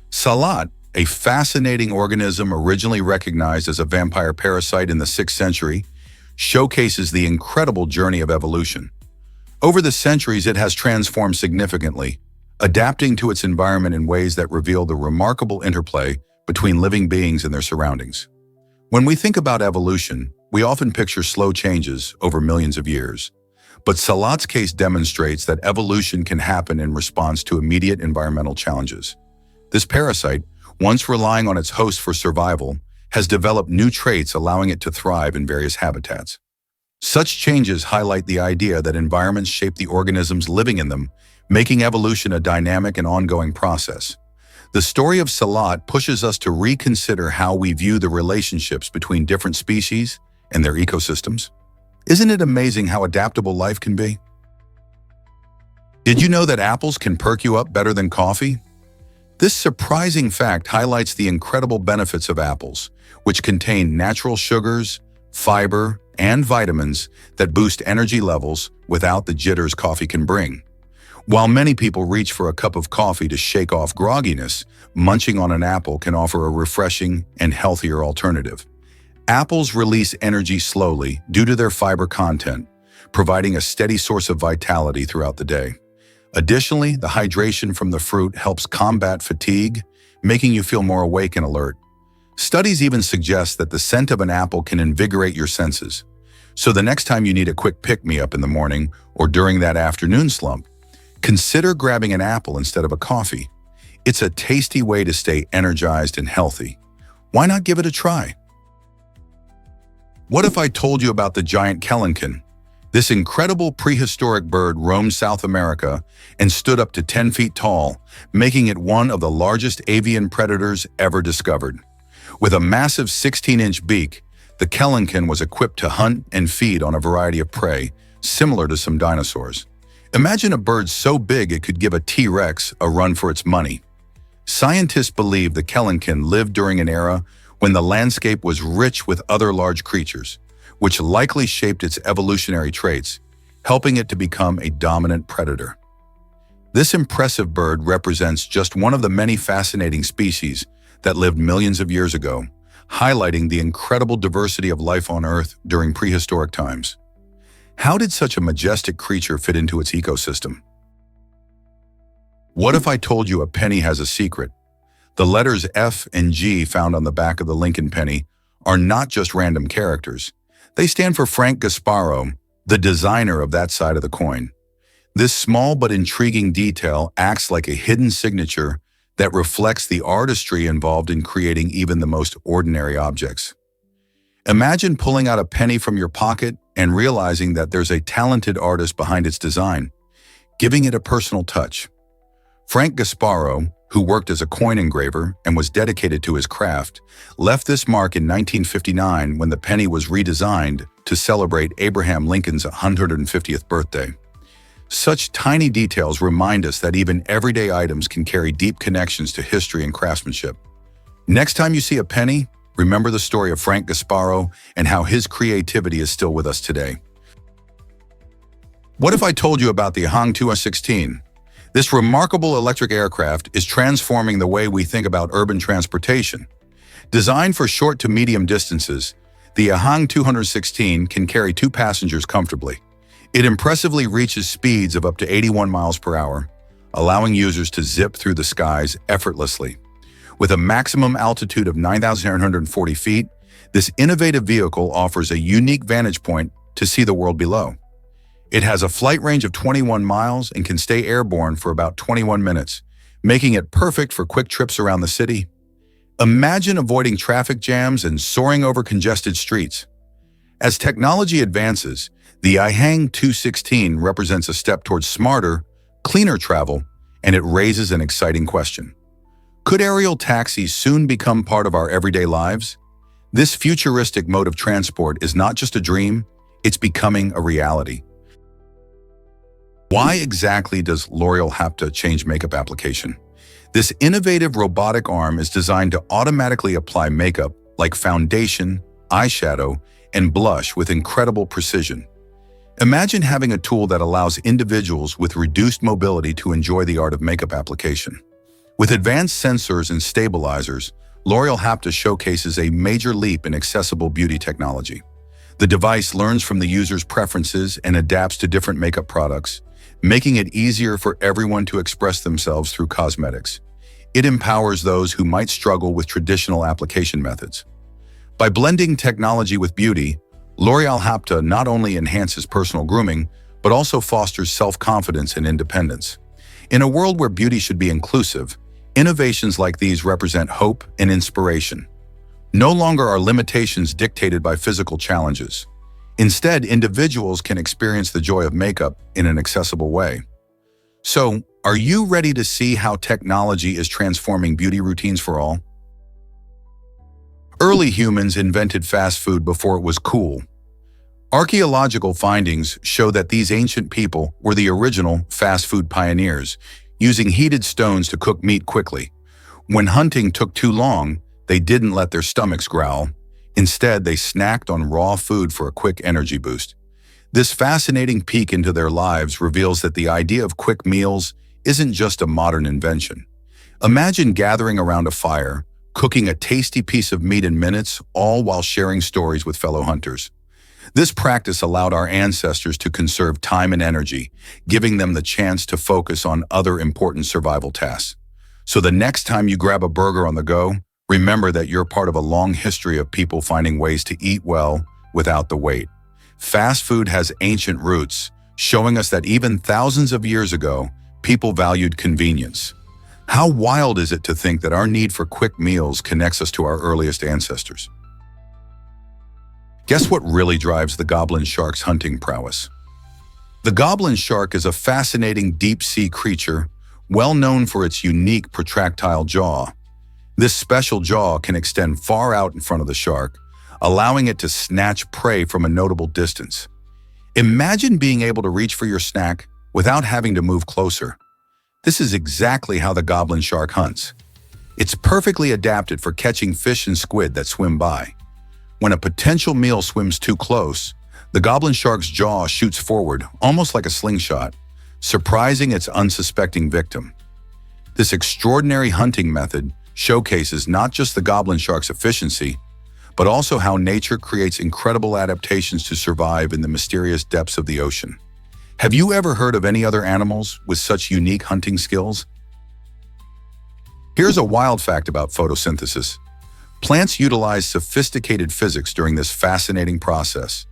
Salat, a fascinating organism originally recognized as a vampire parasite in the 6th century, showcases the incredible journey of evolution. Over the centuries, it has transformed significantly, adapting to its environment in ways that reveal the remarkable interplay between living beings and their surroundings. When we think about evolution, we often picture slow changes over millions of years. But Salat's case demonstrates that evolution can happen in response to immediate environmental challenges. This parasite, once relying on its host for survival, has developed new traits allowing it to thrive in various habitats. Such changes highlight the idea that environments shape the organisms living in them, making evolution a dynamic and ongoing process. The story of Salat pushes us to reconsider how we view the relationships between different species and their ecosystems. Isn't it amazing how adaptable life can be? Did you know that apples can perk you up better than coffee? This surprising fact highlights the incredible benefits of apples, which contain natural sugars, fiber, and vitamins that boost energy levels without the jitters coffee can bring. While many people reach for a cup of coffee to shake off grogginess, munching on an apple can offer a refreshing and healthier alternative. Apples release energy slowly due to their fiber content, providing a steady source of vitality throughout the day. Additionally, the hydration from the fruit helps combat fatigue, making you feel more awake and alert. Studies even suggest that the scent of an apple can invigorate your senses. So the next time you need a quick pick-me-up in the morning or during that afternoon slump, consider grabbing an apple instead of a coffee. It's a tasty way to stay energized and healthy. Why not give it a try? What if I told you about the giant kelenken? This incredible prehistoric bird roamed South America and stood up to 10 feet tall, making it one of the largest avian predators ever discovered. With a massive 16-inch beak, the kelenken was equipped to hunt and feed on a variety of prey, similar to some dinosaurs. Imagine a bird so big it could give a T-Rex a run for its money. Scientists believe the kelenken lived during an era when the landscape was rich with other large creatures, which likely shaped its evolutionary traits, helping it to become a dominant predator. This impressive bird represents just one of the many fascinating species that lived millions of years ago, highlighting the incredible diversity of life on Earth during prehistoric times. How did such a majestic creature fit into its ecosystem? What if I told you a penny has a secret? The letters F and G found on the back of the Lincoln penny are not just random characters. They stand for Frank Gasparo, the designer of that side of the coin. This small but intriguing detail acts like a hidden signature that reflects the artistry involved in creating even the most ordinary objects. Imagine pulling out a penny from your pocket and realizing that there's a talented artist behind its design, giving it a personal touch. Frank Gasparo, who worked as a coin engraver and was dedicated to his craft, left this mark in 1959 when the penny was redesigned to celebrate Abraham Lincoln's 150th birthday. Such tiny details remind us that even everyday items can carry deep connections to history and craftsmanship. Next time you see a penny, remember the story of Frank Gasparo and how his creativity is still with us today. What if I told you about the Ahang 216? This remarkable electric aircraft is transforming the way we think about urban transportation. Designed for short to medium distances, the Ahang 216 can carry 2 passengers comfortably. It impressively reaches speeds of up to 81 miles per hour, allowing users to zip through the skies effortlessly. With a maximum altitude of 9,940 feet, this innovative vehicle offers a unique vantage point to see the world below. It has a flight range of 21 miles and can stay airborne for about 21 minutes, making it perfect for quick trips around the city. Imagine avoiding traffic jams and soaring over congested streets. As technology advances, the Ahang 216 represents a step towards smarter, cleaner travel, and it raises an exciting question. Could aerial taxis soon become part of our everyday lives? This futuristic mode of transport is not just a dream, It's becoming a reality. Why exactly does L'Oreal Hapta change makeup application? This innovative robotic arm is designed to automatically apply makeup like foundation, eyeshadow, and blush with incredible precision. Imagine having a tool that allows individuals with reduced mobility to enjoy the art of makeup application. With advanced sensors and stabilizers, L'Oreal Hapta showcases a major leap in accessible beauty technology. The device learns from the user's preferences and adapts to different makeup products, making it easier for everyone to express themselves through cosmetics. It empowers those who might struggle with traditional application methods. By blending technology with beauty, L'Oreal Hapta not only enhances personal grooming, but also fosters self-confidence and independence. In a world where beauty should be inclusive, innovations like these represent hope and inspiration. No longer are limitations dictated by physical challenges. Instead, individuals can experience the joy of makeup in an accessible way. So, are you ready to see how technology is transforming beauty routines for all? Early humans invented fast food before it was cool. Archaeological findings show that these ancient people were the original fast food pioneers, using heated stones to cook meat quickly. When hunting took too long, they didn't let their stomachs growl. Instead, they snacked on raw food for a quick energy boost. This fascinating peek into their lives reveals that the idea of quick meals isn't just a modern invention. Imagine gathering around a fire, cooking a tasty piece of meat in minutes, all while sharing stories with fellow hunters. This practice allowed our ancestors to conserve time and energy, giving them the chance to focus on other important survival tasks. So the next time you grab a burger on the go, remember that you're part of a long history of people finding ways to eat well without the wait. Fast food has ancient roots, showing us that even thousands of years ago, people valued convenience. How wild is it to think that our need for quick meals connects us to our earliest ancestors? Guess what really drives the goblin shark's hunting prowess? The goblin shark is a fascinating deep-sea creature, well known for its unique protractile jaw. This special jaw can extend far out in front of the shark, allowing it to snatch prey from a notable distance. Imagine being able to reach for your snack without having to move closer. This is exactly how the goblin shark hunts. It's perfectly adapted for catching fish and squid that swim by. When a potential meal swims too close, the goblin shark's jaw shoots forward, almost like a slingshot, surprising its unsuspecting victim. This extraordinary hunting method showcases not just the goblin shark's efficiency, but also how nature creates incredible adaptations to survive in the mysterious depths of the ocean. Have you ever heard of any other animals with such unique hunting skills? Here's a wild fact about photosynthesis. Plants utilize sophisticated physics during this fascinating process,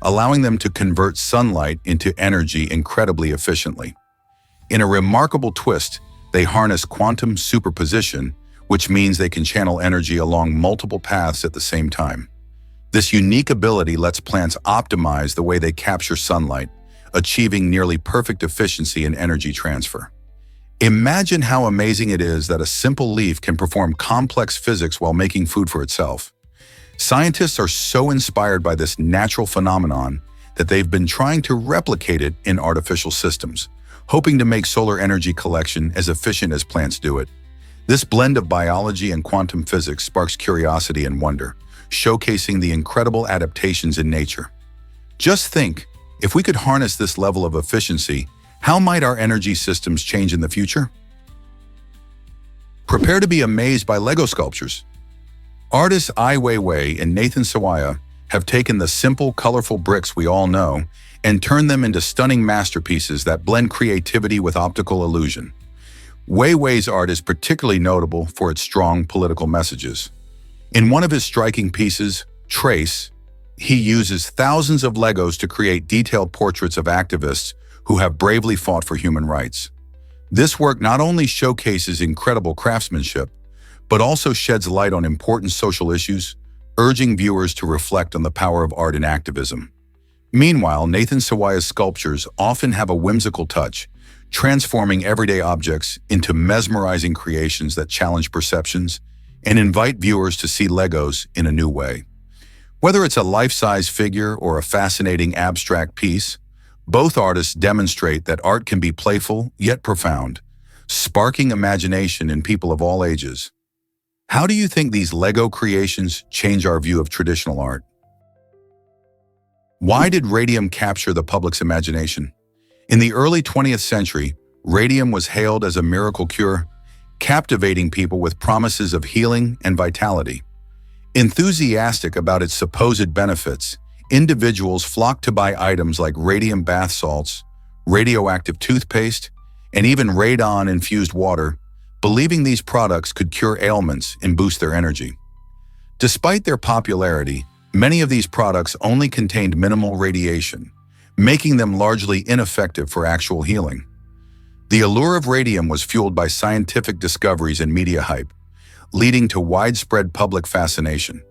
allowing them to convert sunlight into energy incredibly efficiently. In a remarkable twist, they harness quantum superposition, which means they can channel energy along multiple paths at the same time. This unique ability lets plants optimize the way they capture sunlight, achieving nearly perfect efficiency in energy transfer. Imagine how amazing it is that a simple leaf can perform complex physics while making food for itself. Scientists are so inspired by this natural phenomenon that they've been trying to replicate it in artificial systems, hoping to make solar energy collection as efficient as plants do it. This blend of biology and quantum physics sparks curiosity and wonder, showcasing the incredible adaptations in nature. Just think, if we could harness this level of efficiency, how might our energy systems change in the future? Prepare to be amazed by Lego sculptures. Artists Ai Weiwei and Nathan Sawaya have taken the simple, colorful bricks we all know and turned them into stunning masterpieces that blend creativity with optical illusion. Weiwei's art is particularly notable for its strong political messages. In one of his striking pieces, Trace, he uses thousands of Legos to create detailed portraits of activists who have bravely fought for human rights. This work not only showcases incredible craftsmanship, but also sheds light on important social issues, urging viewers to reflect on the power of art and activism. Meanwhile, Nathan Sawaya's sculptures often have a whimsical touch, transforming everyday objects into mesmerizing creations that challenge perceptions and invite viewers to see Legos in a new way. Whether it's a life-size figure or a fascinating abstract piece, both artists demonstrate that art can be playful yet profound, sparking imagination in people of all ages. How do you think these Lego creations change our view of traditional art? Why did radium capture the public's imagination? In the early 20th century, radium was hailed as a miracle cure, captivating people with promises of healing and vitality. Enthusiastic about its supposed benefits, individuals flocked to buy items like radium bath salts, radioactive toothpaste, and even radon-infused water, believing these products could cure ailments and boost their energy. Despite their popularity, many of these products only contained minimal radiation, making them largely ineffective for actual healing. The allure of radium was fueled by scientific discoveries and media hype, leading to widespread public fascination.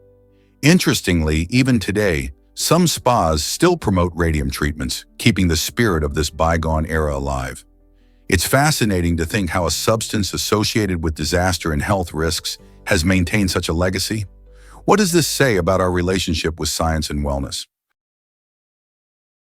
Interestingly, even today, some spas still promote radium treatments, keeping the spirit of this bygone era alive. It's fascinating to think how a substance associated with disaster and health risks has maintained such a legacy. What does this say about our relationship with science and wellness?